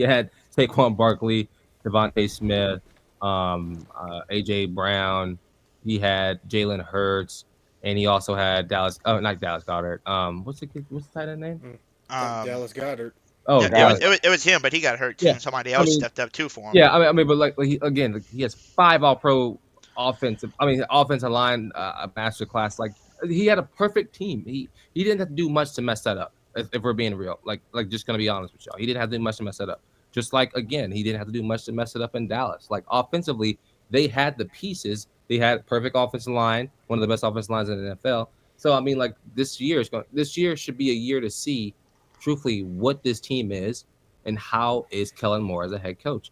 had Saquon Barkley, Devontae Smith, AJ Brown. He had Jalen Hurts, and he also had not Dallas Goedert. What's the tight end name? Dallas Goedert. Oh, yeah, it was him, but he got hurt too. Yeah. Somebody else stepped up too for him. Yeah, I mean, but he has 5 All-Pro offensive line, a masterclass. Like, he had a perfect team. He didn't have to do much to mess that up. If we're being real, like just gonna be honest with y'all, he didn't have to do much to mess it up. Just like, again, he didn't have to do much to mess it up in Dallas. Like, offensively, they had the pieces. They had perfect offensive line, one of the best offensive lines in the NFL. So I mean, like, this year should be a year to see, truthfully, what this team is and how is Kellen Moore as a head coach.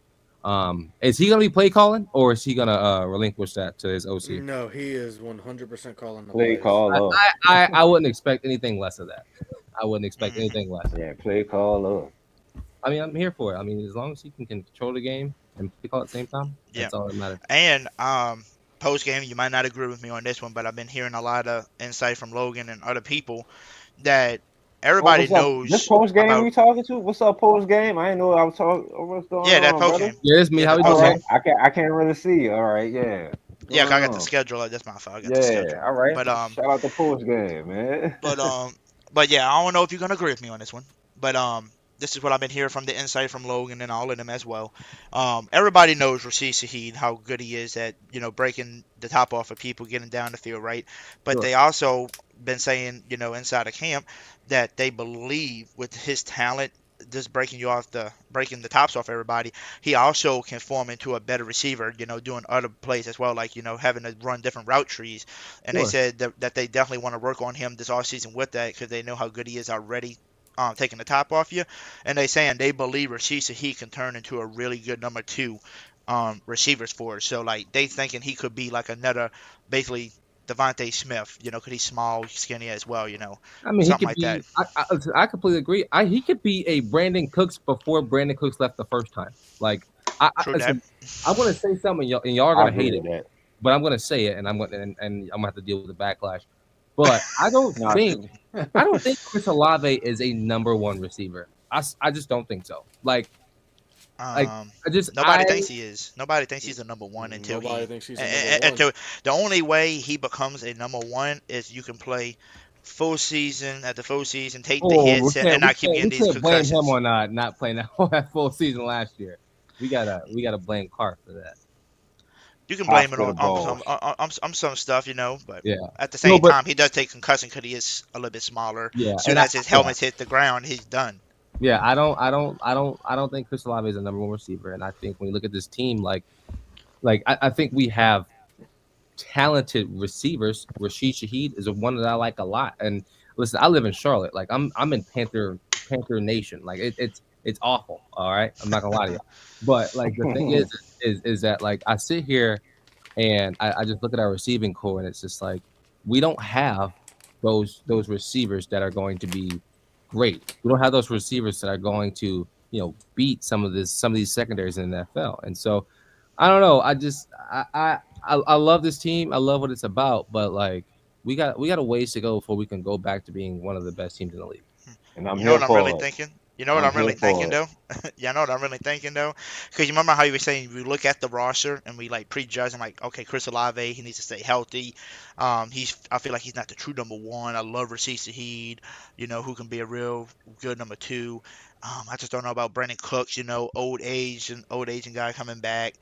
Is he gonna be play calling, or is he gonna relinquish that to his OC? No, he is 100% calling the play call. I wouldn't expect anything less of that. I wouldn't expect anything less. Yeah, play call up. I mean, I'm here for it. I mean, as long as he can control the game and play call at the same time, that's all that matters. And post game, you might not agree with me on this one, but I've been hearing a lot of insight from Logan and other people that everybody what's up? This knows post game about. we talking to? What's up, post game? I didn't know I was talking. What's going Yeah, that on, post brother? game. Yeah, it's me. Yeah, How the we All doing, post game. right, man? I can't really see. All right, yeah. What's Yeah, 'cause going I got the on? schedule. That's my fault. I got the Yeah, schedule. all right. But Shout out the post game, man. but yeah, I don't know if you're gonna agree with me on this one. But this is what I've been hearing from the insight from Logan and all of them as well. Everybody knows Rashid Shaheed, how good he is at, breaking the top off of people, getting down the field, right? But Sure. they also been saying, inside of camp that they believe with his talent, just breaking the tops off everybody, he also can form into a better receiver, doing other plays as well, like, having to run different route trees. And they Sure. said that they definitely want to work on him this offseason with that because they know how good he is already. Taking the top off you, and they saying they believe Rashid Shaheed can turn into a really good number 2 receivers for us. So like they thinking he could be like another basically Devontae Smith, because he's small, skinny as well, I mean, he something could like be. that. I completely agree. He could be a Brandon Cooks before Brandon Cooks left the first time. Like, True listen, that. I'm gonna say something, and y'all are I gonna agree hate with it, that. but I'm gonna say it, and I'm gonna have to deal with the backlash. But I don't No, think Chris Olave is a number 1 receiver. I just don't think so. Like Nobody thinks he is. Nobody thinks he's a number 1 until Nobody thinks he's a number and- one. until the only way he becomes a number 1 is you can play full season at the full season, take the hits, and not keep getting we these can't blame concussions. him on not playing that full season last year. We gotta blame Carr for that. You can blame it Hospital balls. on some stuff, but Yeah. at the same but- time, he does take concussion because he is a little bit smaller. Yeah, As soon and as his helmet hit the ground, he's done. Yeah, I don't think Chris Olave is a number 1 receiver, and I think when you look at this team, I think we have talented receivers. Rashid Shaheed is one that I like a lot. And listen, I live in Charlotte. Like I'm in Panther Nation. Like it's awful. All right, I'm not gonna lie to you. But like the thing is that like I sit here and I just look at our receiving core, and it's just like we don't have those receivers that are going to be great. We don't have those receivers that are going to beat some of these secondaries in the NFL. And so I don't know. I love this team. I love what it's about, but like we got a ways to go before we can go back to being one of the best teams in the league. And I'm You know here what I'm for really it. thinking? You know what I'm really thinking though? Yeah, I know what I'm really thinking though. Because you remember how you were saying we look at the roster and we like prejudge and like, okay, Chris Olave, he needs to stay healthy. I feel like he's not the true number 1. I love Rashid Shaheed, who can be a real good number 2. I just don't know about Brandon Cooks, old Asian guy coming back.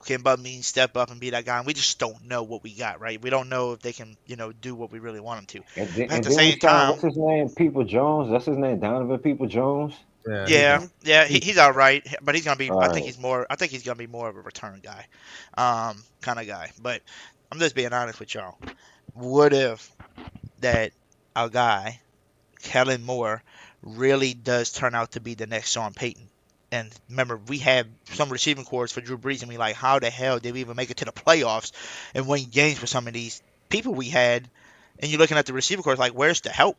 Can Bud step up and be that guy? And we just don't know what we got, right? We don't know if they can, do what we really want them to. And then, At and the then we same signed, time, what's his name? People Jones. That's his name, Donovan People Jones. yeah, he's all right, but he's gonna be. All I right. think he's gonna be more of a return guy, kind of guy. But I'm just being honest with y'all. What if that our guy, Kellen Moore, really does turn out to be the next Sean Payton? And remember, we had some receiving cores for Drew Brees, and we like, how the hell did we even make it to the playoffs and win games with some of these people we had? And you're looking at the receiver cores, like, where's the help?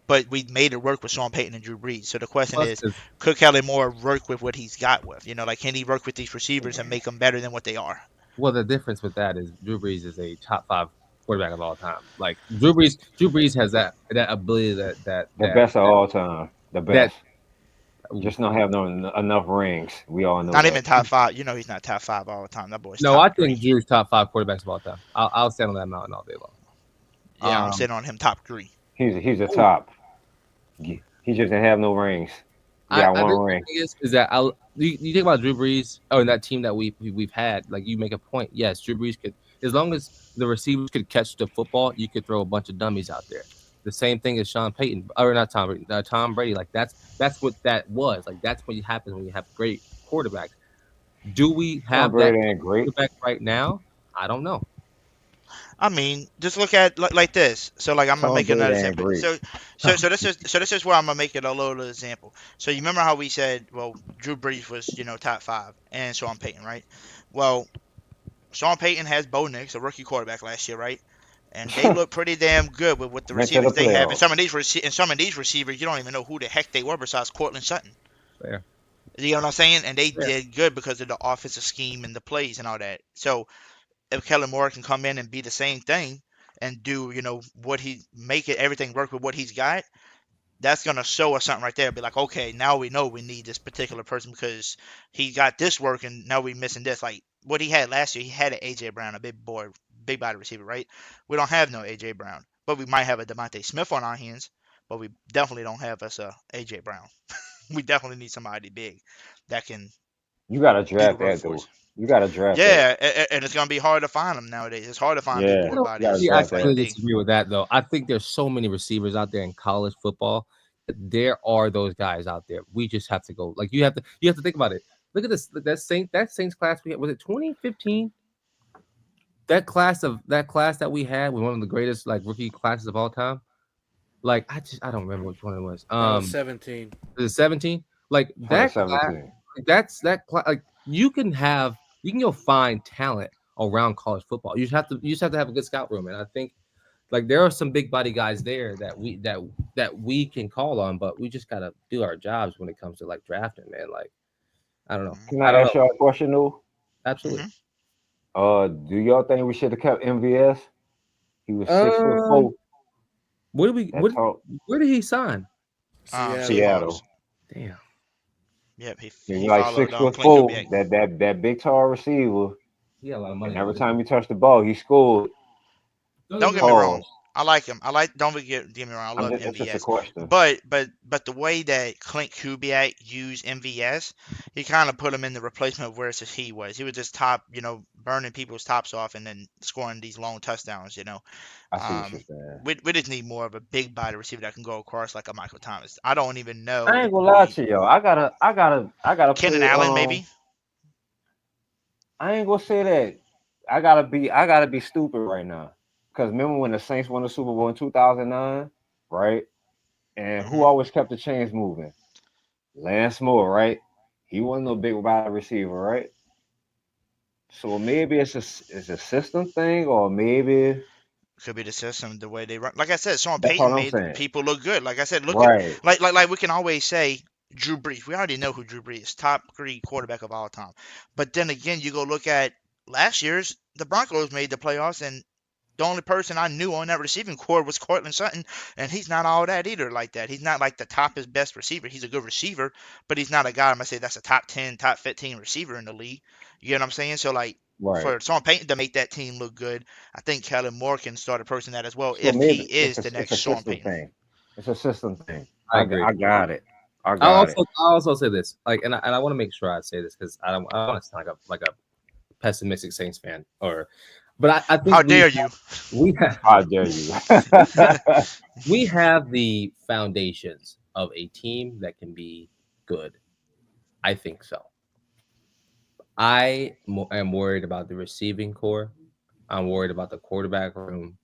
But we made it work with Sean Payton and Drew Brees. So the question is, could Kellen Moore work with what he's got with? Can he work with these receivers and make them better than what they are? Well, the difference with that is Drew Brees is a top 5 quarterback of all time. Like Drew Brees has that ability that The best of all time. The best. Just not have enough rings. We all know. Not that. even top 5. He's not top 5 all the time. That boy's No, top I think Drew's top 5 quarterbacks of all time. I'll stand on that mountain all day long. Yeah, I'm sitting on him top 3. He's a top. He just didn't have no rings. He got one ring. The thing is that you think about Drew Brees, and that team that we've had. Like you make a point. Yes, Drew Brees could, as long as the receivers could catch the football, you could throw a bunch of dummies out there. The same thing as Sean Payton, or not Tom Brady. Like that's what that was. Like that's what happens when you have great quarterbacks. Do we have that quarterback right now? I don't know. I mean, just look at like this. So like I'm gonna make another example. So this is where I'm gonna make it a little example. So you remember how we said, well, Drew Brees was top 5 and Sean Payton, right? Well, Sean Payton has Bo Nix, a rookie quarterback last year, right? And they look pretty damn good with the receivers they have. And some of these receivers, you don't even know who the heck they were besides Cortland Sutton. Fair. You know what I'm saying? And they did good because of the offensive scheme and the plays and all that. So if Kellen Moore can come in and be the same thing, and do, what make it everything work with what he's got, that's going to show us something right there. Be like, okay, now we know we need this particular person because he got this working. Now we're missing this. Like what he had last year, he had an A.J. Brown, a big body receiver, right? We don't have no A.J. Brown, but we might have a Devontae Smith on our hands, but we definitely don't have us a A.J. Brown. We definitely need somebody big that can You gotta do the draft work that for though. us. You gotta draft that. Yeah, and it's going to be hard to find them nowadays. It's hard to find big Yeah, boy you bodies. gotta See, I draft completely that. Big. disagree with that, though. I think there's so many receivers out there in college football. There are those guys out there. We just have to go. Like you have to think about it. Look at this. That Saints class we had, was it 2015? That class that we had was one of the greatest like rookie classes of all time. Like I don't remember which one it was. That was 17. Was it 17? Like that class, 2017. like you can go find talent around college football. You just have to have a good scout room, and I think like there are some big body guys there that we can call on, but we just gotta do our jobs when it comes to like drafting, man. Like I don't know. Can I ask y'all a question though? Absolutely. Do y'all think we should have kept MVS? He was 6'4". Where did he sign? Seattle. Damn. Yep, He's he like followed, 6'4". Clint Kubiak. That big tall receiver. He got a lot of money. And every time he touched the ball, he scored. Don't get me wrong. I like him. Don't get me wrong. I love It's just a MVS. question. But the way that Clint Kubiak used MVS, he kind of put him in the replacement of where he was. He was just burning people's tops off and then scoring these long touchdowns. I see what you're saying. We just need more of a big body receiver that can go across like a Michael Thomas. I don't even know. I ain't gonna lie to y'all. I gotta Kenan play, Allen maybe. I ain't gonna say that. I gotta be stupid right now. Because remember when the Saints won the Super Bowl in 2009, right? And who always kept the chains moving? Lance Moore, right? He wasn't no big wide receiver, right? So maybe it's a system thing, or maybe could be the system, the way they run. Like I said, Sean That's Payton all I'm made saying. people look good. Like I said, look Right. at like we can always say Drew Brees. We already know who Drew Brees is, top 3 quarterback of all time. But then again, you go look at last year's the Broncos made the playoffs, and the only person I knew on that receiving core was Cortland Sutton, and he's not all that either like that. He's not like the toppest best receiver. He's a good receiver, but he's not a guy I'm gonna say that's a top 10, top 15 receiver in the league. You get what I'm saying? So like Right. for Sean Payton to make that team look good, I think Kellen Moore can start approaching that as well So if maybe he is the next it's a Sean system Payton. thing. It's a system thing. I agree. I got it. I'll also say this, like, and I want to make sure I say this because I don't want to sound like a pessimistic Saints fan, but I think how dare you? How dare you? We have the foundations of a team that can be good. I think so. I am worried about the receiving core. I'm worried about the quarterback room.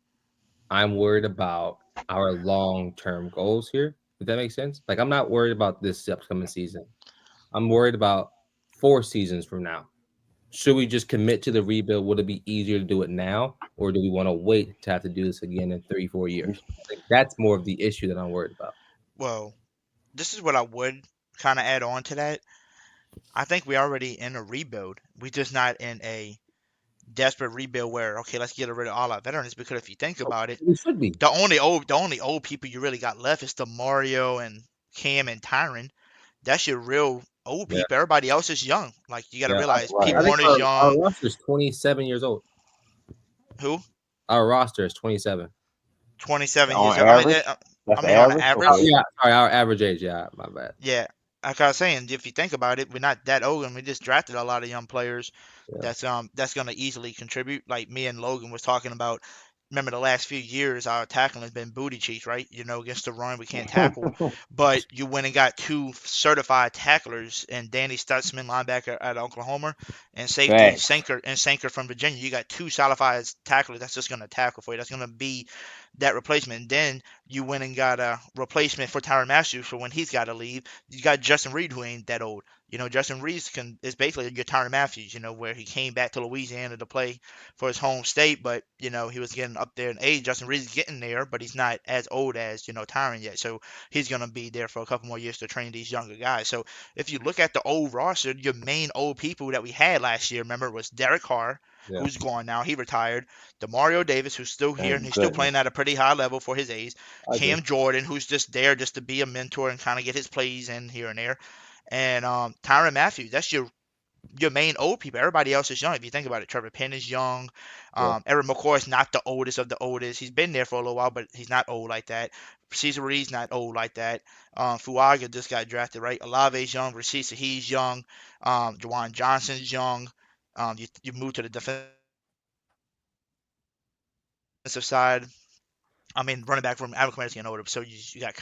I'm worried about our long-term goals here. If that makes sense. Like I'm not worried about this upcoming season. I'm worried about 4 seasons from now. Should we just commit to the rebuild? Would it be easier to do it now, or do we want to wait to have to do this again in 3-4 years? Like, that's more of the issue that I'm worried about. Well, this is what I would kind of add on to that. I think we're already in a rebuild. We're just not in a desperate rebuild where, okay, let's get rid of all our veterans, because if you think about it, We should be. the only old people you really got left is the Mario and Cam and Tyron. That's your real old people. Yeah. Everybody else is young. Like you got to realize right. Pete I think Warner's our young. roster is 27 years old. Who? Our roster is 27. 27 On years old. average? I That's mean, on average? the average. Okay. Yeah, sorry, our average age. Yeah, my bad. Yeah, like I was saying, if you think about it, we're not that old, and we just drafted a lot of young players. Yeah. That's gonna easily contribute. Like me and Logan was talking about. Remember the last few years, our tackling has been booty cheeks, right? Against the run, we can't tackle. But you went and got 2 certified tacklers, and Danny Stutzman, linebacker at Oklahoma, and safety Facts. Sanker from Virginia. You got 2 certified tacklers that's just gonna tackle for you. That's gonna be that replacement. And then you went and got a replacement for Tyrann Matthews for when he's got to leave. You got Justin Reed, who ain't that old. Justin Reed is basically your Tyrann Matthews, where he came back to Louisiana to play for his home state, but, he was getting up there in age. Justin Reed's getting there, but he's not as old as, Tyrann yet. So he's going to be there for a couple more years to train these younger guys. So if you look at the old roster, your main old people that we had last year, remember, was Derek Carr, who's gone now. He retired. DeMario Davis, who's still here, and he's still goodness. playing at a pretty high level for his age. I Cam agree. Jordan, who's just there just to be a mentor and kind of get his plays in here and there. And Tyrann Mathieu, that's your main old people. Everybody else is young. If you think about it, Trevor Penn is young. Eric McCoy is not the oldest of the oldest. He's been there for a little while, but he's not old like that. Cesar Reed's not old like that. Fuaga just got drafted, right? Olave's young. Rasisa, he's young. Juwan Johnson's young. You move to the defensive side. I mean, running back from Alvin Kamara's getting older, so you got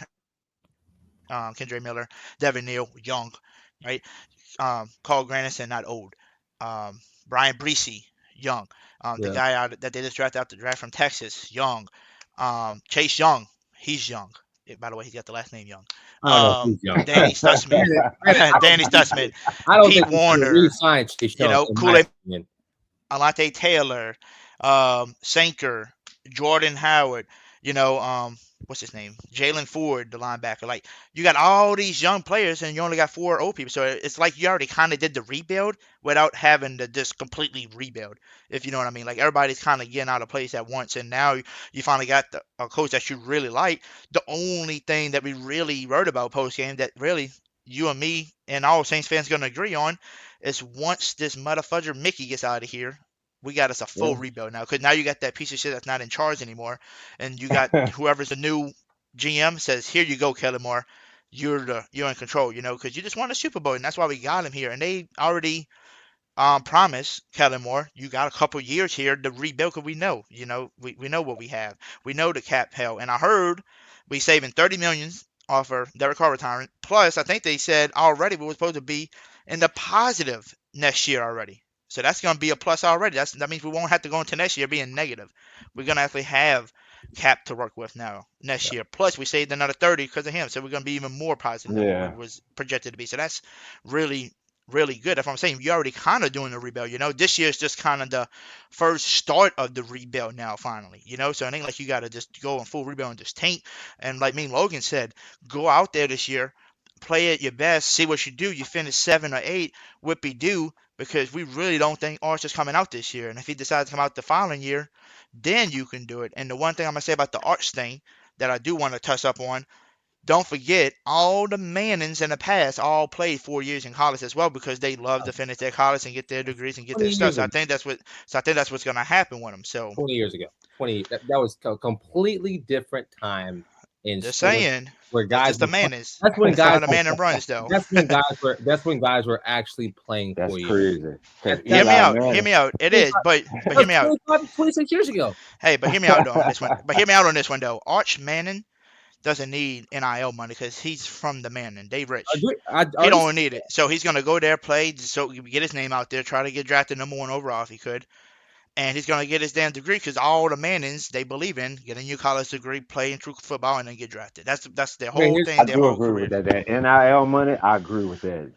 Kendre Miller, Devin Neal, young, right? Carl Granderson, not old. Brian Breesy, young. The guy that they just drafted out the draft from Texas, young. Chase Young, he's young. By the way, he's got the last name Young. Danny Stutzman. Danny Stutzman. I don't Pete think Warner. re-sign Chase Young, in my Kool-Aid. opinion. Alante Taylor. Sanker. Jordan Howard. What's his name? Jalen Ford, the linebacker. Like, you got all these young players and you only got 4 old people. So it's like you already kind of did the rebuild without having to just completely rebuild, if you know what I mean. Like, everybody's kind of getting out of place at once. And now you finally got a coach that you really like. The only thing that we really wrote about post-game that really you and me and all Saints fans going to agree on is once this motherfucker Mickey gets out of here, we got us a full rebuild now, because now you got that piece of shit that's not in charge anymore, and you got whoever's the new GM says, "Here you go, Kellen Moore, you're in control," because you just won a Super Bowl, and that's why we got him here, and they already promised Kellen Moore, you got a couple years here to rebuild, because we know, we know what we have, we know the cap hell, and I heard we saving $30 million off of Derek Carr retiring. Plus, I think they said already we were supposed to be in the positive next year already. So that's going to be a plus already. That means we won't have to go into next year being negative. We're going to actually have cap to work with now next year. Plus, we saved another 30 because of him. So we're going to be even more positive than what it was projected to be. So that's really, really good. That's what I'm saying. You're already kind of doing the rebuild. This year is just kind of the first start of the rebuild now, finally. So it ain't like you got to just go in full rebuild and just tank. And like me and Logan said, go out there this year, play at your best, see what you do. You finish 7 or 8, whippy-do, because we really don't think Arch is coming out this year. And if he decides to come out the following year, then you can do it. And the one thing I'm going to say about the Arch thing that I do want to touch up on, don't forget, all the Mannings in the past all played 4 years in college as well, because they love to finish their college and get their degrees and get their stuff. So I think that's what's going to happen with them. So 20 years ago, that was a completely different time in just saying. Where guys, the Mannings. That's when guys the Manning runs though. That's when guys were actually playing. That's 4 crazy. years. Hear me out. It is, but hear me out. 26 years ago. Hey, but hear me out on this one. But hear me out on this one though. Arch Manning doesn't need NIL money because he's from the Manning. They rich. He don't need it. So he's gonna go there, play, so get his name out there, try to get drafted #1 overall if he could. And he's going to get his damn degree because all the Mannings, they believe in getting your college degree, playing true football, and then get drafted. That's their whole thing. I do agree with that. That NIL money, I agree with that.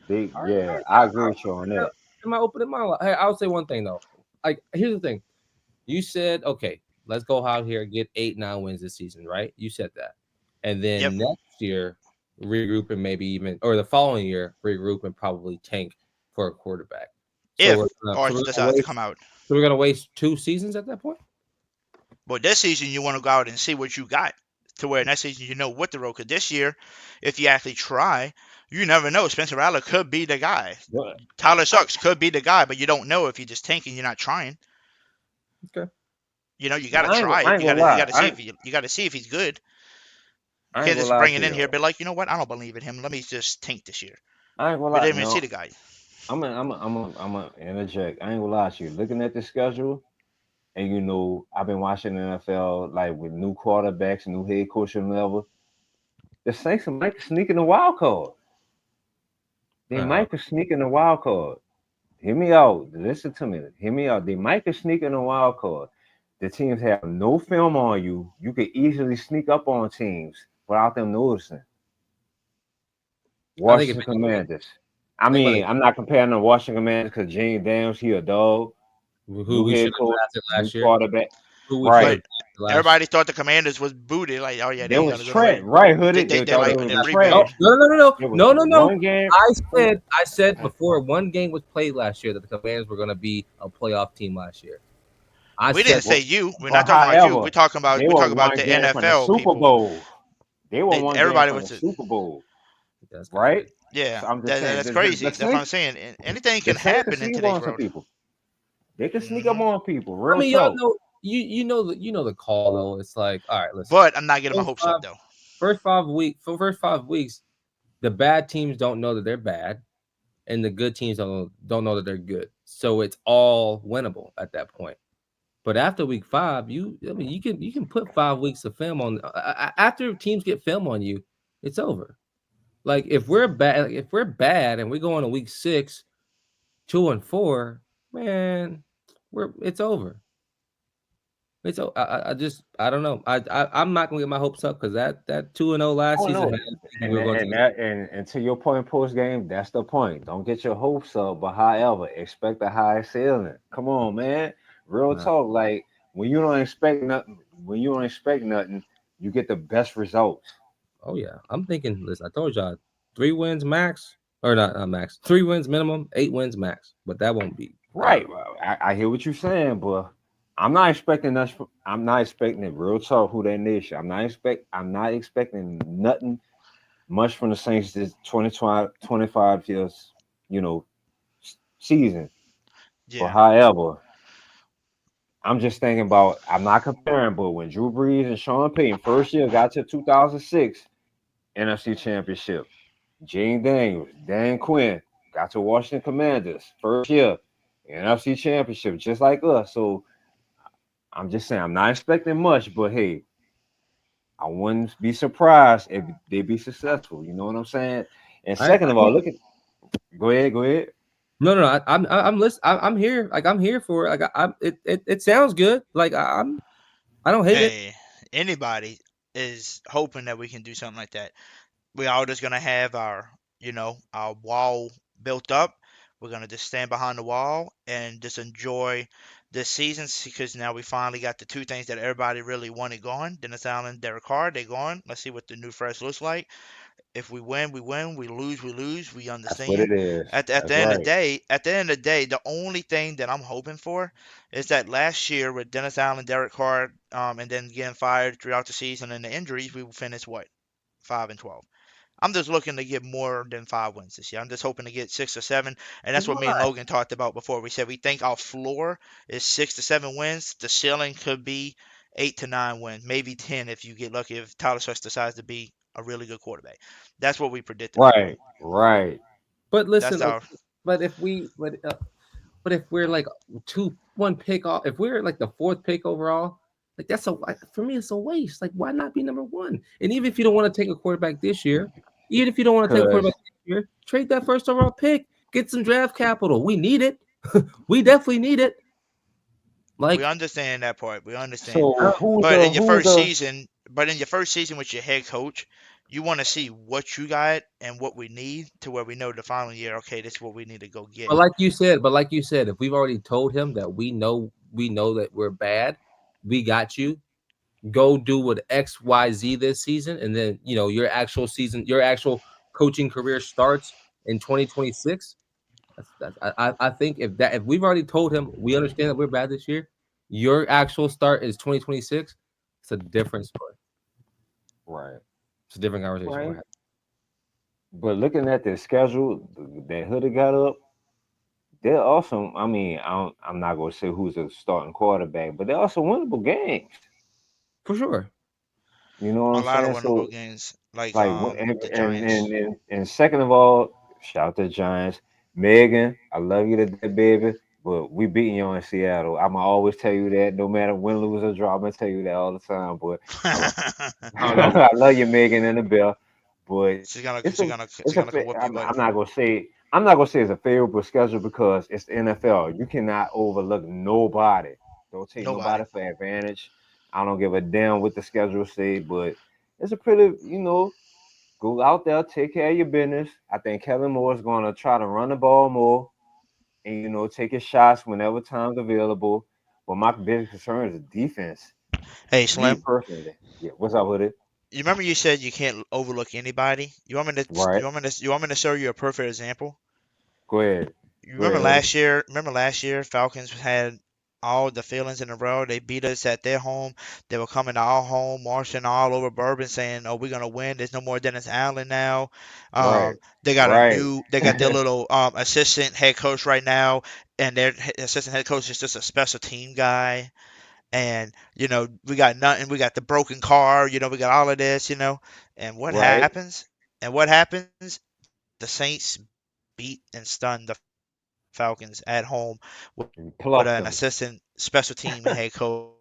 I agree with you on that. Am I opening my life? Hey, I'll say one thing, though. Like, here's the thing. You said, okay, let's go out here, get 8-9 wins this season, right? You said that. And then next year, regroup and maybe even, or the following year, regroup and probably tank for a quarterback. If Arch decides to come out. So we're going to waste 2 seasons at that point? Well, this season, you want to go out and see what you got to where next season you know what the road. Because this year, if you actually try, you never know. Spencer Rattler could be the guy. What? Tyler Suggs could be the guy, but you don't know if you just tanking, you're not trying. Okay. You got to try. You got to see if he's good. You can't just bring it in here, but like, you know what? I don't believe in him. Let me just tank this year. I ain't gonna lie. But didn't even see the guy. I'm gonna interject. I ain't gonna lie to you. Looking at the schedule, and I've been watching the NFL like with new quarterbacks, new head coaching level. The Saints might sneak in the wild card. They might sneak in the wild card. Hear me out. Listen to me. Hear me out. They might sneak in the wild card. The teams have no film on you. You could easily sneak up on teams without them noticing. Washington Commanders. I mean, I'm not comparing the Washington Commanders because Gene Daniels, he a dog. Who we should have drafted last year. Quarterback. Who we right. Everybody thought the Commanders was booted. Like, oh yeah, they There ain't was gonna go Trent, nowhere. right, Hoodie? They They thought like it they was rebuilt. Trent. No. It was one game. I said before one game was played last year that the Commanders were going to be a playoff team last year. We didn't say you. We're But not talking about you. however, We're talking about they were the one game from the NFL Super people. Bowl. They were one game Everybody from was the Super Bowl, That's right? Yeah, So I'm just saying that's the crazy. the That's what I'm Saints, saying. Anything the can Saints can happen in sneak today's on some world. people. They can sneak up on people. Real I mean, y'all talk. know you know the call though. It's like, all right, listen. But I'm not getting my hopes up though. First 5 weeks, the bad teams don't know that they're bad, and the good teams don't know that they're good. So it's all winnable at that point. But after week 5, you can put 5 weeks of film on. After teams get film on you, it's over. Like if we're bad, and we go on to week 6, 2-4, man, it's over. It's I don't know. I'm not gonna get my hopes up because that 2-0 last Oh season. no, and to your point post game, that's the point. Don't get your hopes up, but however, expect a high ceiling. Come on, man. Real talk. Like when you don't expect nothing, you get the best results. Oh yeah, I'm thinking. Listen, I told y'all 3 wins max, or not max. 3 wins minimum, 8 wins max. But that won't be right. I hear what you're saying, but I'm not expecting us. I'm not expecting it. Real talk. Who that nation? I'm not expecting nothing much from the Saints this 2025 years, season. Yeah. But however, I'm just thinking about. I'm not comparing, but when Drew Brees and Sean Payton first year got to 2006 NFC Championship, Gene Daniels, Dan Quinn got to Washington Commanders first year NFC Championship, just like us. So I'm just saying I'm not expecting much, but hey, I wouldn't be surprised if they be successful. You know what I'm saying? And second of all, look at. Go ahead. No. I'm listening. I'm here. Like I'm here for it. Like it sounds good. Like I don't hate it. Anybody is hoping that we can do something like that. We all just gonna have our wall built up. We're gonna just stand behind the wall and just enjoy this season because now we finally got the 2 things that everybody really wanted gone. Dennis Allen, Derek Carr, they gone. Let's see what the new fresh looks like. If we win, we win. We lose, we lose. We understand. That's what it is. At the end of the day, the only thing that I'm hoping for is that last year with Dennis Allen, Derek Carr, and then getting fired throughout the season and the injuries, we finished 5-12. I'm just looking to get more than 5 wins this year. I'm just hoping to get 6 or 7, and that's what me and Logan talked about before. We said we think our floor is 6 to 7 wins. The ceiling could be 8 to 9 wins, maybe 10 if you get lucky. If Tyler Swift decides to be a really good quarterback, that's what we predicted. Right. But listen, but if we're like 1 pick off, if we're like the 4th pick overall, like for me, it's a waste. Like, why not be number 1? And even if you don't want to take a quarterback this year, trade that 1st overall pick, get some draft capital. We need it. We definitely need it. Like, we understand that part. We understand. So in your first season with your head coach, you want to see what you got and what we need to where we know the following year, okay, this is what we need to go get. But like you said, if we've already told him that we know that we're bad, we got you. Go do what XYZ this season, and then your actual coaching career starts in 2026. I think if we've already told him we understand that we're bad this year, your actual start is 2026. It's a different story. Right. It's a different conversation. Right. But looking at the schedule that Hoodie got up, they're also. I mean, I'm not gonna say who's a starting quarterback, but they're also winnable games. For sure. You know what I'm saying? A lot of winnable games, like the Giants. And second of all, shout out to the Giants. Megan, I love you to death, baby. But we beating you in Seattle. I'ma always tell you that, no matter win, lose, or draw. I'm gonna tell you that all the time. But I love you, Megan and the Bell. But she's gonna whoop you. I'm not gonna say it's a favorable schedule because it's the NFL. You cannot overlook nobody. Don't take nobody for advantage. I don't give a damn what the schedule say, but it's a pretty, go out there, take care of your business. I think Kellen Moore is going to try to run the ball more and, take his shots whenever time's available. But my biggest concern is the defense. Hey, Me Slim. personally. Yeah. What's up with it? You remember you said you can't overlook anybody? Right. You want me to show you a perfect example? Go ahead. You Go ahead, Hoodie. remember last year Falcons had all the feelings in a row. They beat us at their home. They were coming to our home, marching all over Bourbon, saying, "Oh, we're gonna win. There's no more Dennis Allen now." Right. Right. They got their little assistant head coach right now, and their assistant head coach is just a special team guy. And we got nothing. We got the broken car. We got all of this. And what Right. happens? And what happens? The Saints beat and stunned the Falcons at home with Plucked an them. assistant special team head coach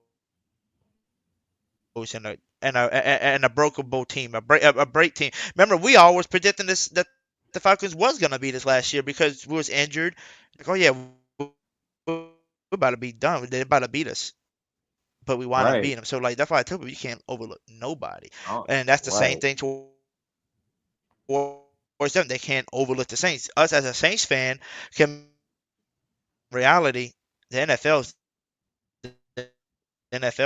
and a breakable team, a break team. Remember, we always predicting this that the Falcons was gonna beat us last year because we was injured. Like, oh yeah, we're about to be done. They're about to beat us, but we wind up Right. beating them. So like that's why I tell people you can't overlook nobody, Oh, and that's the same right. thing towards them. They can't overlook the Saints. Us as a Saints fan can reality the NFL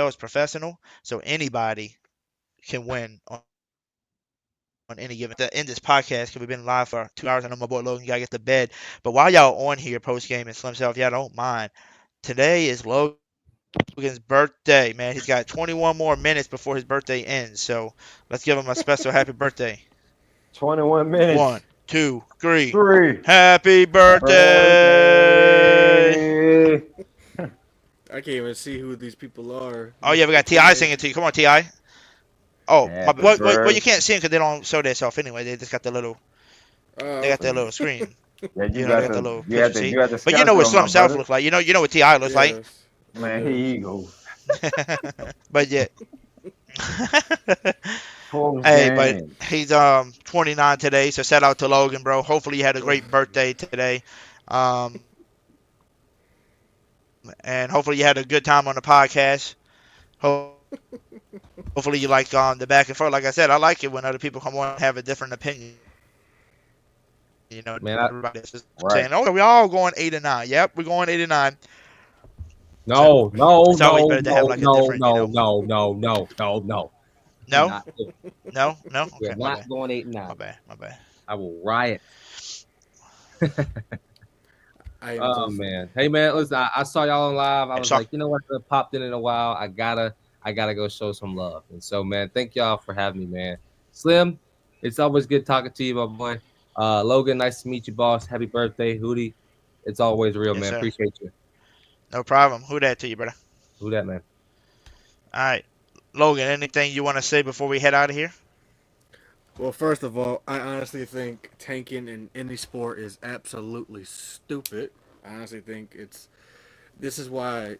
is professional, so anybody can win on any given. In this podcast, because we've been live for 2 hours, I know my boy Logan gotta get to bed. But while y'all on here post game and Slim Cell, if y'all don't mind, today is Logan's birthday. Man, he's got 21 more minutes before his birthday ends. So let's give him a special happy birthday. 21 minutes. 1, 2, 3. 3. Happy birthday! I can't even see who these people are. Oh yeah, we got Ti singing to you. Come on, Ti. Oh, Happy well, you can't see them because they don't show themselves anyway. They just got the little, they got their little screen. Yeah, They got the little picture, see? you got the But you know what schedule, Slim my South brother. looks like. You know what Ti looks like. Yes. Man, here you go. But yeah. Folks, Hey, man. but he's 29 today, so shout out to Logan, bro. Hopefully you had a great birthday today. And hopefully you had a good time on the podcast. Hopefully you like the back and forth. Like I said, I like it when other people come on and have a different opinion. Man, everybody's just Right. saying, "Oh, we all going 8 and 9." Yep, we're going 8 and 9. No, It's always no, better to have like a no, different, no, you no, no, no, no, no. No, Not good. no. We're Okay, my not bad. going 8 and My 9. bad. My bad. I will riot. I Oh man, hey man, listen, I saw y'all on live. I Hey, was sorry. like, you know what? I popped in a while. I gotta go show some love. And so, man, thank y'all for having me, man. Slim, it's always good talking to you, my boy. Logan, nice to meet you, boss. Happy birthday, Hootie. It's always real, Yes, man. sir. Appreciate you. No problem. Who that to you, brother? Who that, man? All right, Logan. Anything you want to say before we head out of here? Well, first of all, I honestly think tanking in any sport is absolutely stupid. I honestly think this is why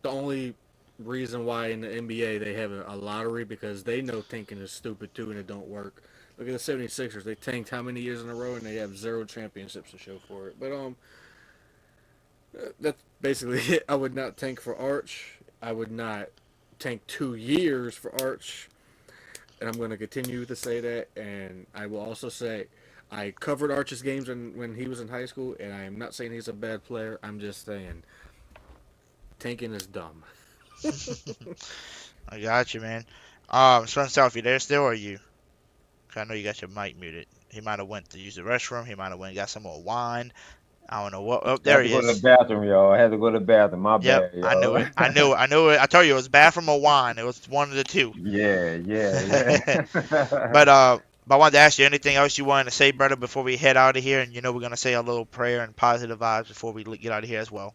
the only reason why in the NBA they have a lottery, because they know tanking is stupid too and it don't work. Look at the 76ers. They tanked how many years in a row and they have 0 championships to show for it. But that's basically it. I would not tank for Arch. I would not tank 2 years for Arch. And I'm going to continue to say that. And I will also say I covered Arch's games when he was in high school, and I am not saying he's a bad player. I'm just saying tanking is dumb. I got you, man. Son Self, you there still, or are you? 'Cause I know you got your mic muted. He might have went to use the restroom. He might have went and got some more wine. I don't know what. Oh, I there had to he go to is. the bathroom, y'all. I had to go to the bathroom. My Yep, bad, y'all. I knew it. I knew it. I told you it was bathroom or wine. It was one of the two. Yeah. But I wanted to ask you anything else you wanted to say, brother, before we head out of here. And we're gonna say a little prayer and positive vibes before we get out of here as well.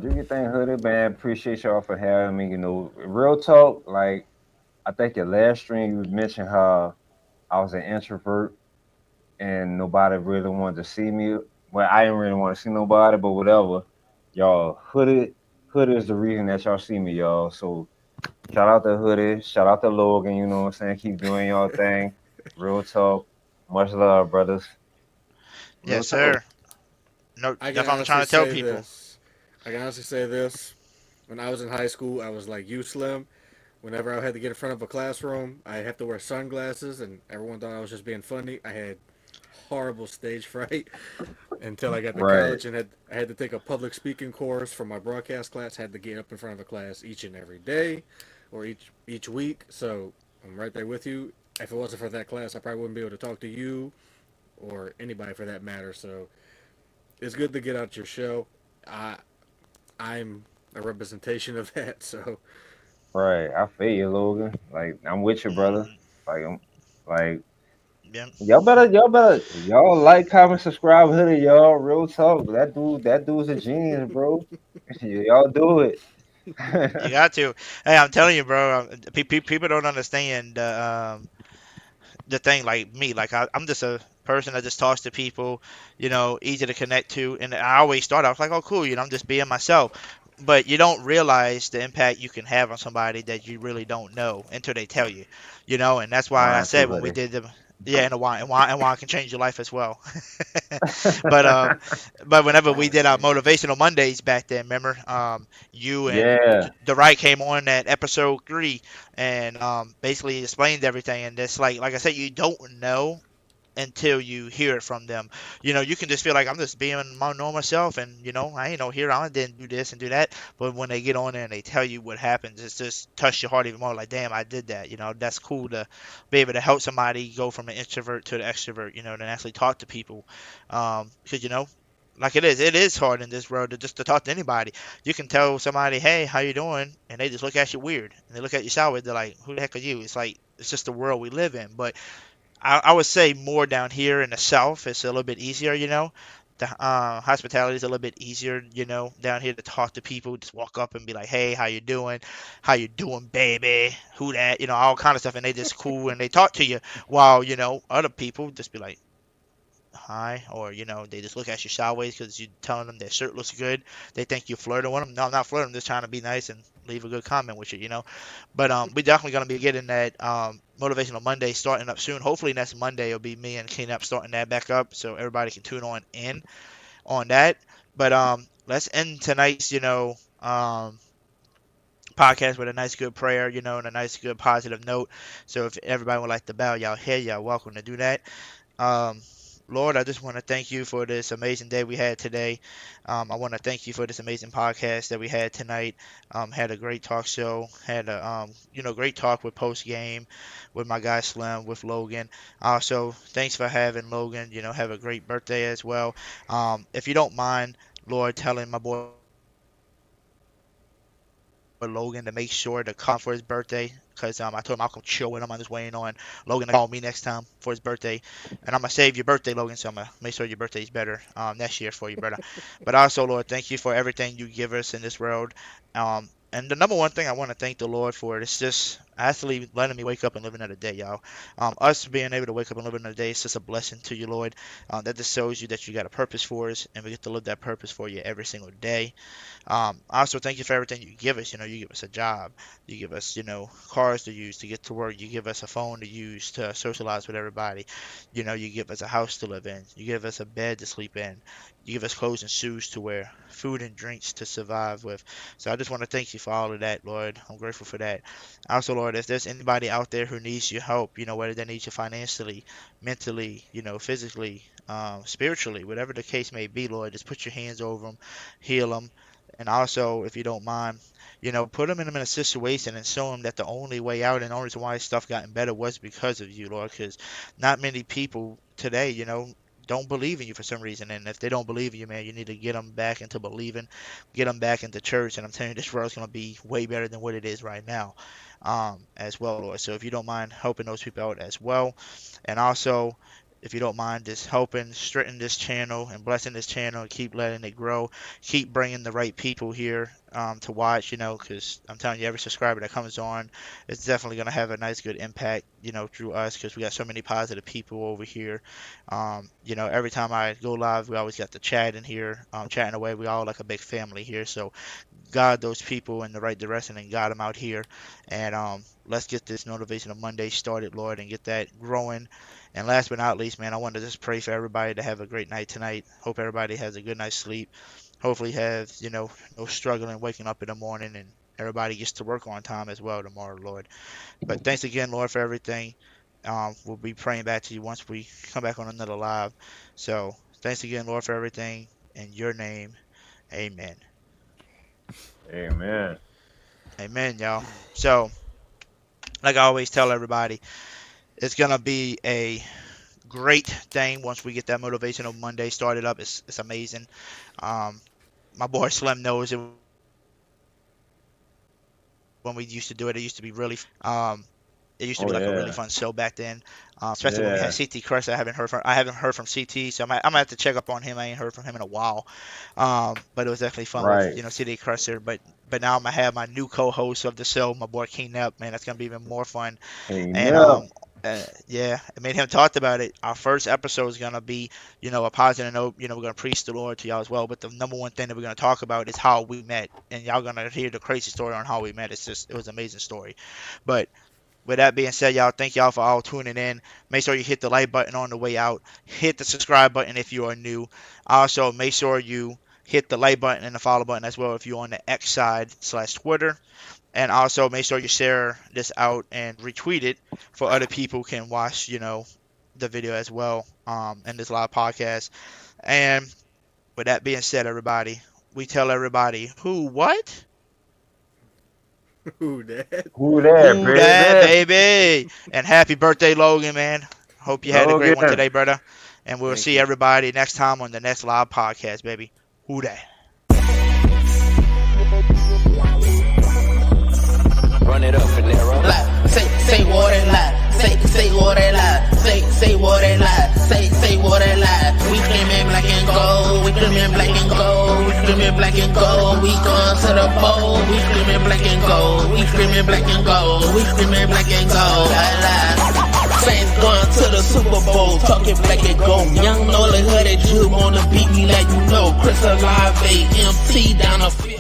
Do your thing, Hoodie, man. Appreciate y'all for having me. Real talk, like, I think your last stream you mentioned how I was an introvert and nobody really wanted to see me. Well, I didn't really want to see nobody, but whatever. Y'all, Hoodie is the reason that y'all see me, y'all. So shout out to Hoodie, shout out to Logan, you know what I'm saying? Keep doing y'all thing. Real talk. Much love, brothers. Real Yes, talk. sir. No, I that's can what I'm trying to honestly tell say people. this. I can honestly say this. When I was in high school, I was like you, Slim. Whenever I had to get in front of a classroom, I had to wear sunglasses, and everyone thought I was just being funny. I had horrible stage fright. until I got to Right. college and I had to take a public speaking course for my broadcast class. Had to get up in front of a class each and every day, or each week. So I'm right there with you. If it wasn't for that class, I probably wouldn't be able to talk to you or anybody for that matter. So it's good to get out your show. I'm a representation of that. So Right. I feel you, Logan. Like I'm with you, brother. Like I'm like Yeah. y'all like, comment, subscribe, hoodie, y'all. Real talk. That dude's a genius, bro. Y'all do it. You got to. Hey, I'm telling you, bro. People don't understand the thing like me. Like I'm just a person that just talks to people, easy to connect to. And I always start off like, oh, cool, I'm just being myself. But you don't realize the impact you can have on somebody that you really don't know until they tell you, and that's why I Mine too, said when we hoodie. did the yeah, and why it can change your life as well. But whenever we did our motivational Mondays back then, remember, you and Yeah. the right came on at episode 3 and basically explained everything. And it's like I said, you don't know until you hear it from them. You can just feel like I'm just being my normal self, and I ain't no hero. I didn't do this and do that. But when they get on there and they tell you what happens, it's just touch your heart even more. Like, damn, I did that. That's cool to be able to help somebody go from an introvert to the extrovert. And actually talk to people, because like it is hard in this world to talk to anybody. You can tell somebody, hey, how you doing, and they just look at you weird, and they look at you sideways. They're like, who the heck are you? It's like it's just the world we live in. But I would say more down here in the South, it's a little bit easier, The hospitality is a little bit easier, down here to talk to people. Just walk up and be like, "Hey, how you doing? How you doing, baby? Who that? All kind of stuff." And they just cool and they talk to you. While other people just be like, hi, or they just look at you sideways because you're telling them their shirt looks good. They think you're flirting with them. No, I'm not flirting. I'm just trying to be nice and leave a good comment with you. But we're definitely gonna be getting that motivational Monday starting up soon. Hopefully next Monday will be me and Clean Up starting that back up, so everybody can tune in on that. But let's end tonight's podcast with a nice good prayer, and a nice good positive note. So if everybody would like to bow y'all head, y'all welcome to do that. Um, Lord, I just want to thank you for this amazing day we had today. I want to thank you for this amazing podcast that we had tonight. Had a great talk show. Had a great talk with post game with my guy Slim, with Logan. Also, thanks for having Logan. Have a great birthday as well. If you don't mind, Lord, telling my boy Logan to make sure to come for his birthday, because I told him I'll come chill with him. I'm just waiting on Logan to call me next time for his birthday, and I'm gonna save your birthday, Logan. So I'm gonna make sure your birthday's better next year for you, brother. But also, Lord, thank you for everything you give us in this world. And the number one thing I want to thank the Lord for is just actually letting me wake up and live another day, y'all. Us being able to wake up and live another day is just a blessing to you, Lord. That just shows you that you got a purpose for us, and we get to live that purpose for you every single day. I also thank you for everything you give us. You give us a job, you give us, cars to use to get to work, you give us a phone to use to socialize with everybody. You give us a house to live in, you give us a bed to sleep in, you give us clothes and shoes to wear, food and drinks to survive with. So I just want to thank you for all of that, Lord. I'm grateful for that. Also, Lord, if there's anybody out there who needs your help, whether they need you financially, mentally, physically, spiritually, whatever the case may be, Lord, just put your hands over them, heal them. And also, if you don't mind, put them in a situation and show them that the only way out and the only reason why stuff gotten better was because of you, Lord. Because not many people today, don't believe in you for some reason. And if they don't believe in you, man, you need to get them back into believing, get them back into church. And I'm telling you, this world's going to be way better than what it is right now, as well, Lord. So if you don't mind helping those people out as well. And also, if you don't mind just helping strengthen this channel and blessing this channel and keep letting it grow, keep bringing the right people here to watch, because I'm telling you, every subscriber that comes on is definitely going to have a nice, good impact, through us, because we got so many positive people over here. Every time I go live, we always got the chat in here, chatting away. We all like a big family here, so guide those people in the right direction and guide them out here. And let's get this Motivational Monday started, Lord, and get that growing. And last but not least, man, I want to just pray for everybody to have a great night tonight. Hope everybody has a good night's sleep. Hopefully have, no struggling waking up in the morning, and everybody gets to work on time as well tomorrow, Lord. But thanks again, Lord, for everything. We'll be praying back to you once we come back on another live. So Thanks again, Lord, for everything. In your name, amen. Amen. Amen, y'all. So, like I always tell everybody, it's going to be a great thing once we get that Motivational Monday started up. It's amazing. My boy Slim knows it. When we used to do it, it used to be really it used to be like a really fun show back then, especially when we had CT Crush. I haven't heard from CT, so I'm gonna have to check up on him. I ain't heard from him in a while, but it was definitely fun with CT Crusher. But now I'm gonna have my new co-host of the show, my boy King Nep. Man, that's gonna be even more fun. And yeah, I made him talked about it. Our first episode is gonna be, a positive note. We're gonna preach the Lord to y'all as well. But the number one thing that we're gonna talk about is how we met, and y'all gonna hear the crazy story on how we met. It was an amazing story. But with that being said, y'all, thank y'all for all tuning in. Make sure you hit the like button on the way out. Hit the subscribe button if you are new. Also, make sure you hit the like button and the follow button as well if you're on the X side / Twitter. And also make sure you share this out and retweet it for other people can watch, the video as well, in this live podcast. And with that being said, everybody, we tell everybody who what? Who that? Who that, baby? And happy birthday, Logan, man. Hope you had a great one today, brother. And we'll see everybody next time on the next live podcast, baby. Who that? Run it up, Panero. Say what and lie. Say what and lie. Say what and lie. Say what and lie. We screaming black and gold. We screaming black and gold. We screaming black and gold. We going to the bowl. We screaming black and gold. We screaming black and gold. We screaming black and gold. Saints going to the Super Bowl, talking black and gold. Young Nolan Hooded Jew on the beat, we let you know. Chris Alive, AMT down the field.